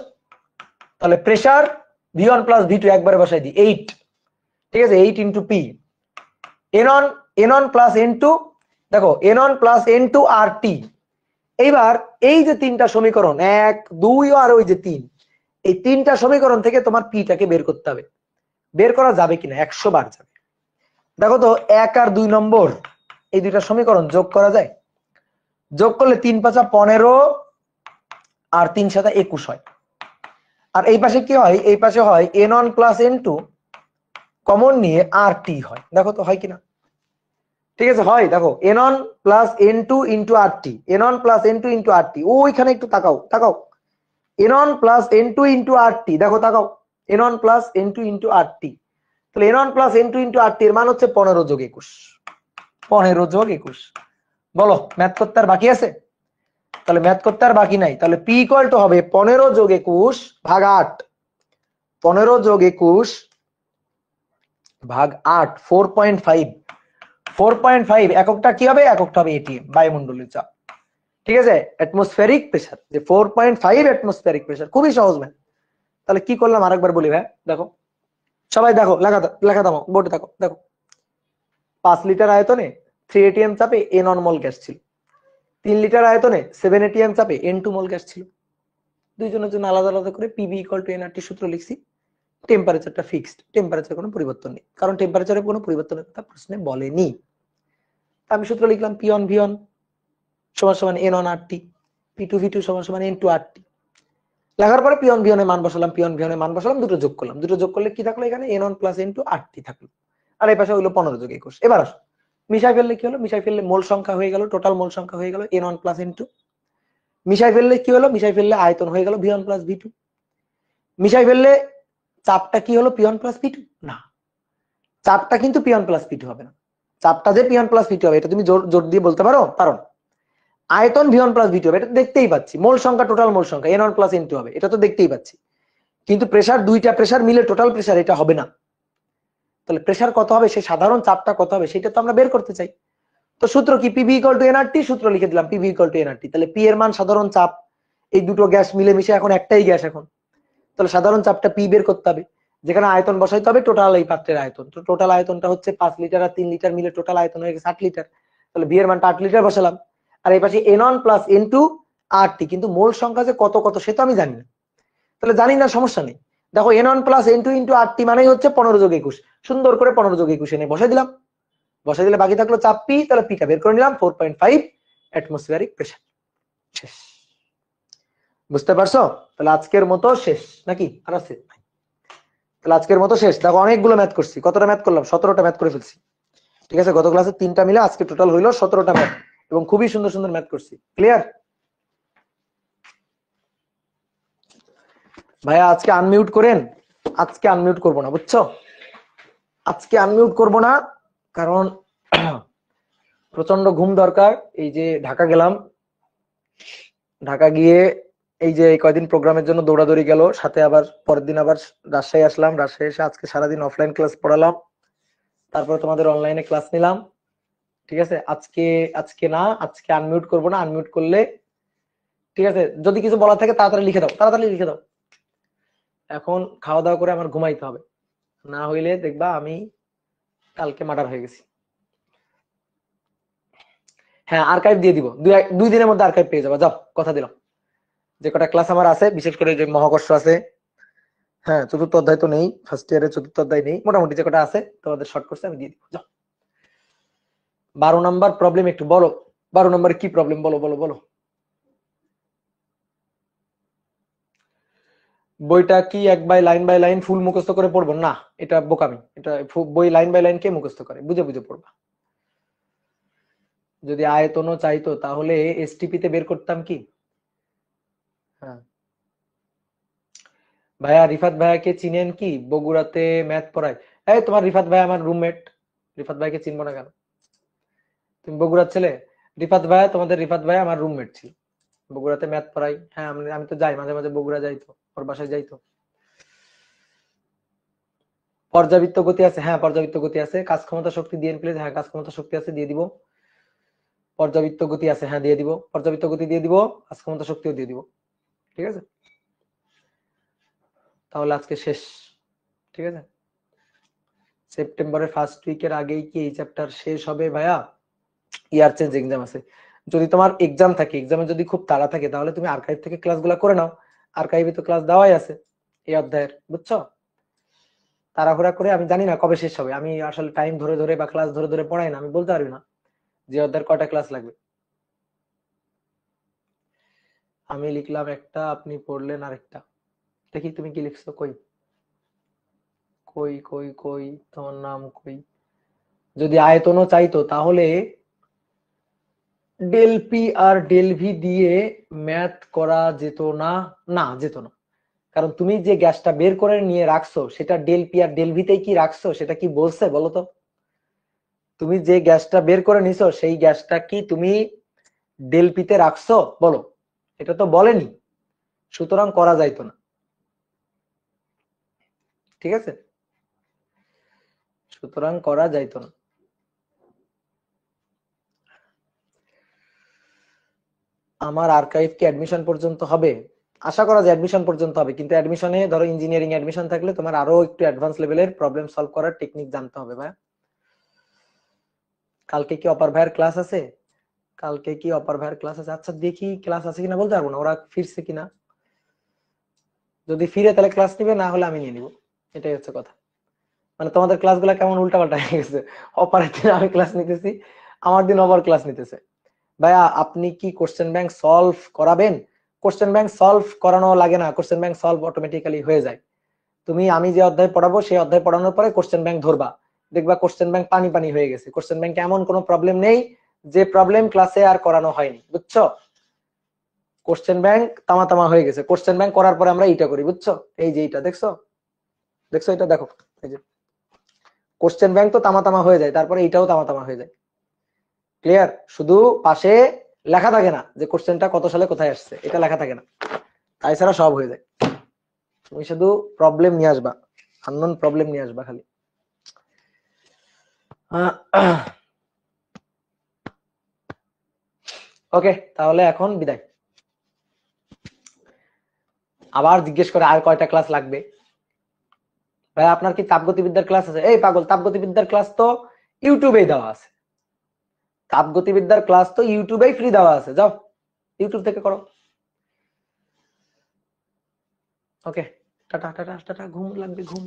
Speaker 1: তাহলে প্রেসার V1 প্লাস V2 একবারে বসাই দিই 8, ঠিক আছে? 8 into P। N1 plus N2, দেখো N1 প্লাস N2 আর T। এইবার এই যে তিনটা সমীকরণ 1 2 আর ওই যে 3, এই তিনটা সমীকরণ থেকে তোমার পিটাকে বের করতে হবে। বের করা যাবে কিনা? 100 বার যাবে। দেখো তো 1 আর 2 নম্বর এই দুইটা সমীকরণ যোগ করা যায়? যোগ করলে 3 × 5 = 15 আর 3 × 7 = 21 হয়। আর এই পাশে কি হয়? এই পাশে হয় n1 + n2 কমন নিয়ে rt হয়। দেখো তো হয় কিনা? ঠিক আছে, হয়। দেখো n1 + n2 * rt, n1 + n2 * rt। ওইখানে একটু তাকাও, তাকাও। n1 + n2 * rt, দেখো তাকাও, n1 + n2 * rt। তাহলে n1 + n2 * rt এর মান হচ্ছে 15 + 21। 15 + 21। বলো, ম্যাথ করতে আর বাকি আছে? তাহলে ম্যাথ করতে আর বাকি নাই। তাহলে p = হবে 15 + 21 ভাগ 8। 15 + 21 ভাগ 8, 4.5। 4.5 এককটা কি হবে? এককটা হবে এটিএম, বায়ুমণ্ডলীয় চাপ। ঠিক আছে, অ্যাটমসফেরিক প্রেসার। যে 4.5 অ্যাটমসফেরিক প্রেসার। খুবই সহজ ম্যাথ। তাহলে কি করলাম আরেকবার বলি ভাই, দেখো সবাই দেখো, লেখা দাও বোর্ডে, দেখো দেখো 5 লিটার আয়তনে 3 এটিএম চাপে n1 মোল গ্যাস ছিল। 3 লিটার আয়তনে 7 এটিএম চাপে n2 মোল গ্যাস ছিল। দুইজনের জন্য আলাদা আলাদা করে PV = nRT সূত্র লিখছি। টেম্পারেচারটা ফিক্সড, টেম্পারেচার কোনো পরিবর্তন নেই, কারণ টেম্পারেচারে কোনো পরিবর্তনের কথা প্রশ্নে বলেনি। আমি সূত্র লিখলাম P1 V1 = n1 RT, P2 V2 = n2 RT। লেখার পরে P1 V1 এর মান বসালাম, P1 V1 এর মান বসালাম, দুটো যোগ করলাম। দুটো যোগ করলে কি থাকলো? এখানে n1 + n2 RT থাকলো। আর এই পাশে হলো 15 + 21। এবার আসো, মিশাই ফেললে কি হলো? মিশাই ফেললে মোল সংখ্যা হয়ে গেল, টোটাল মোল সংখ্যা হয়ে গেল n1 + n2। মিশাই ফেললে কি হলো? মিশাই ফেললে আয়তন হয়ে গেল V1 + V2। মিশাই ফেললে চাপটা কি হলো? P1 + P2। না, চাপটা কিন্তু P1 + P2 হবে না। চাপটা যে P1 + P2 হবে এটা তুমি জোর দিয়ে বলতে পারো? পারো না। আয়তন V1 + V2 হবে, এটা দেখতেই পাচ্ছি। মোল সংখ্যা, টোটাল মোল সংখ্যা n1 + n2 হবে, এটা তো দেখতেই পাচ্ছি। কিন্তু প্রেসার, দুইটা প্রেসার মিলে টোটাল প্রেসার এটা হবে না। তাহলে প্রেসার কত হবে? সেই সাধারণ চাপটা কত হবে সেটা তো আমরা বের করতে চাই। তো সূত্র কি? PV = nRT। সূত্র লিখে দিলাম PV = nRT। তাহলে P এর মান সাধারণ চাপ, এই দুটো গ্যাস মিলে মিশে এখন একটাই গ্যাস এখন। তাহলে সাধারণ চাপটা P বের করতে হবে, যেখানে আয়তন বসাইতে হবে টোটাল এই পাত্রের আয়তন। তো টোটাল আয়তনটা হচ্ছে 5 লিটার আর 3 লিটার মিলে টোটাল আয়তন হয়ে গেছে 8 লিটার। তাহলে V এর মানটা 8 লিটার বসালাম। আর এই পাশে n1 + n2 RT, কিন্তু মোল সংখ্যা যে কত কত সে তো আমি জানি না। তাহলে জানি না, সমস্যা নেই। দেখো n1 + n2 * RT মানেই হচ্ছে 15 + 21। সুন্দর করে 15 + 21 এনে বসাই দিলাম। বসাই দিলে বাকি থাকলো চাপ P। তাহলে পিটা বের করে নিলাম 4.5 অ্যাটমসফিয়ারিক প্রেসার। শেষ। বুঝতে পারছো? তাহলে আজকের মতো শেষ নাকি আর আছে? তাহলে আজকের মতো শেষ। দেখো অনেকগুলো ম্যাথ করছি। কতটা ম্যাথ করলাম? 17টা ম্যাথ করে ফেলছি। ঠিক আছে, গত ক্লাসে 3টা মিলে আজকে টোটাল হইলো 17টা ম্যাথ, এবং খুবই সুন্দর সুন্দর ম্যাথ করছি। ক্লিয়ার? ভাইয়া আজকে আনমিউট করেন। আজকে আনমিউট করব না, বুঝছো? আজকে আনমিউট করব না, কারণ প্রচন্ড ঘুম দরকার। এই যে ঢাকা গেলাম, ঢাকা গিয়ে এই যে কয়দিন প্রোগ্রামের জন্য দৌড়াদৌড়ি গেল, সাথে আবার পরের দিন আবার রাজশাহী আসলাম। রাজশাহী এসে আজকে সারাদিন অফলাইন ক্লাস পড়ালাম, তারপর তোমাদের অনলাইনে ক্লাস নিলাম। ঠিক আছে, আজকে আজকে না, আজকে আনমিউট করব না। আনমিউট করলে, ঠিক আছে, যদি কিছু বলা থাকে তাড়াতাড়ি লিখে দাও, তাড়াতাড়ি লিখে দাও। এখন খাওয়া দাওয়া করে আমার ঘুমাইতে হবে, না হইলে দেখবা আমি কালকে মার্ডার হয়ে গেছি। হ্যাঁ, আর্কাইভ দিয়ে দিব, 2 দিনের মধ্যে আর্কাইভ পেয়ে যাবা। যাও, কথা দিলাম। যে কটা ক্লাস আমার আছে, বিশেষ করে যে মহাকর্ষ আছে, হ্যাঁ চতুর্থ অধ্যায় তো নেই, ফার্স্ট ইয়ারের চতুর্থ অধ্যায় নেই, মোটামুটি যে কটা আছে তোমাদের শর্ট কোর্সে আমি দিয়ে দিব। যাও। 12 নাম্বার প্রবলেম একটু বলো। 12 নম্বরে কি প্রবলেম? বলো বলো বলো। বইটা কি এক বাই লাইন ফুল মুখস্থ করে পড়বো? না, এটা বোকামি। এটা বই লাইন বাই লাইন কে মুখস্থ করে? বুঝে বুঝে পড়বা। যদি আয়তনও চাইতো তাহলে এসটিপি তে বের করতাম কি? হ্যাঁ ভাইয়া, রিফাত ভাইয়াকে চিনেন কি? বগুড়াতে ম্যাথ পড়ায়। এই তোমার রিফাত ভাই আমার রুমমেট, রিফাত ভাইকে চিনবো না কেন? তুমি বগুড়ার ছেলে। রিফাত ভাইয়া, তোমাদের রিফাত ভাইয়া আমার রুমমেট ছিল, বগুড়াতে ম্যাথ পড়াই। হ্যাঁ, আমি তো যাই মাঝে মাঝে, বগুড়া যাই তো, ওর বাসায় যাই তো। পর্যাবৃত্ত গতি আছে? হ্যাঁ পর্যাবৃত্ত গতি আছে। কাজ ক্ষমতা শক্তি দিয়ে প্লিজ। হ্যাঁ কাজ ক্ষমতা শক্তি আছে, দিয়ে দিব। পর্যাবৃত্ত গতি আছে, হ্যাঁ দিয়ে দিব। পর্যাবৃত্ত গতি দিয়ে দিব, কাজ ক্ষমতা শক্তিও দিয়ে দিব। ঠিক আছে, তাহলে আজকে শেষ। ঠিক আছে, সেপ্টেম্বরের ফার্স্ট উইকের আগেই কি এই চ্যাপ্টার শেষ হবে ভাইয়া? ইয়ার চেঞ্জ এক্সাম আছে। যদি তোমার এক্সাম থাকে, এক্সামে যদি খুব তাড়া থাকে, তাহলে তুমি আর্কাইভ থেকে ক্লাসগুলো করে নাও। আর্কাইভে তো ক্লাস দেওয়াই আছে। এই অধ্যায়ের, বুঝছো? তাড়াহুড়া করে, আমি জানি না কবে শেষ হবে, আমি আসলে টাইম ধরে ধরে বা ক্লাস ধরে ধরে পড়াই না, আমি বলতে পারবি না যে অধ্যায়ের কয়টা ক্লাস লাগবে। আমি লিখলাম একটা, আপনি পড়লেন আরেকটা। দেখি তুমি কি লিখছো, কই কই কই কই তোমার নাম কই? যদি আয়তনও চাইতো তাহলে del P R del V দিয়ে ম্যাথ করা যেত না? না, যেত না। কারণ তুমি যে গ্যাসটা বের করে নিয়ে রাখছো সেটা ডেল পি আর ডেল ভিতেই কি রাখছো, সেটা কি বলছে বলো তো? তুমি যে গ্যাসটা বের করে নিছো সেই গ্যাসটা কি তুমি ডেল পিতে রাখছো বলো? এটা তো বলেনি, সুতরাং করা যাইতো না। ঠিক আছে, সুতরাং করা যাইতো না। আমার আর্কাইভ কি অ্যাডমিশন পর্যন্ত হবে? আশা করা যায় অ্যাডমিশন পর্যন্ত হবে, কিন্তু অ্যাডমিশনে ধরো ইঞ্জিনিয়ারিং অ্যাডমিশন থাকলে তোমার আরো একটু অ্যাডভান্স লেভেলের প্রবলেম সলভ করার টেকনিক জানতে হবে ভাই। কালকে কি অপার ভাইয়ের ক্লাস আছে? কালকে কি অপার ভাইয়ের ক্লাস আছে? আচ্ছা দেখি ক্লাস আছে কিনা, বলতে পারবো না ওরা ফিরছে কিনা। যদি ফিরে তাহলে ক্লাস নিবে, না হলে আমি নিয়ে নিবো। এটাই হচ্ছে কথা। মানে তোমাদের ক্লাসগুলো কেমন উল্টাপাল্টা হয়ে গেছে, অপারের দিন আমি ক্লাস নিতেছি, আমার দিন অপার ক্লাস নিতেছে। ভাইয়া আপনি কি কোশ্চেন ব্যাংক সলভ করাবেন? কোশ্চেন ব্যাংক সলভ করানো লাগে না, কোশ্চেন ব্যাংক সলভ অটোমেটিক্যালি হয়ে যায়। তুমি আমি যে অধ্যায় পড়াবো সেই অধ্যায় পড়ানোর পরে কোশ্চেন ব্যাংক ধরবা, দেখবা কোশ্চেন ব্যাংক পানি পানি হয়ে গেছে। কোশ্চেন ব্যাংকে এমন কোনো প্রবলেম নেই যে প্রবলেম ক্লাসে আর করানো হয়নি, বুঝছো? কোশ্চেন ব্যাংক তামা তামা হয়ে গেছে। কোশ্চেন ব্যাংক করার পরে আমরা এইটা করি, বুঝছো? এই যে এইটা দেখছো, দেখছো এটা দেখো, এই যে কোশ্চেন ব্যাংক তো তামা তামা হয়ে যায়, তারপরে এইটাও তামা তামা হয়ে যায়। ক্লিয়ার? শুধু পাশে লেখা থাকে না যে কোশ্চেনটা কত সালে কোথায় আসছে, এটা লেখা থাকে না, তাই ছাড়া সব হয়ে যায়। তুমি শুধু প্রবলেম নিয়ে আসবা, আননোন প্রবলেম নিয়ে আসবা খালি। ওকে, তাহলে এখন বিদায়। আবার জিজ্ঞেস করে আর কয়টা ক্লাস লাগবে। ভাই আপনার কি তাপগতিবিদ্যার ক্লাস আছে? এই পাগল, তাপগতিবিদ্যার ক্লাস তো ইউটিউবেই দেওয়া আছে। তাপগতিবিদ্যার ক্লাস তো ইউটিউবেই ফ্রি দেওয়া আছে, যাও ইউটিউব থেকে করো। ওকে, টাটা টাটা টাটা, ঘুম লাগবে, ঘুম।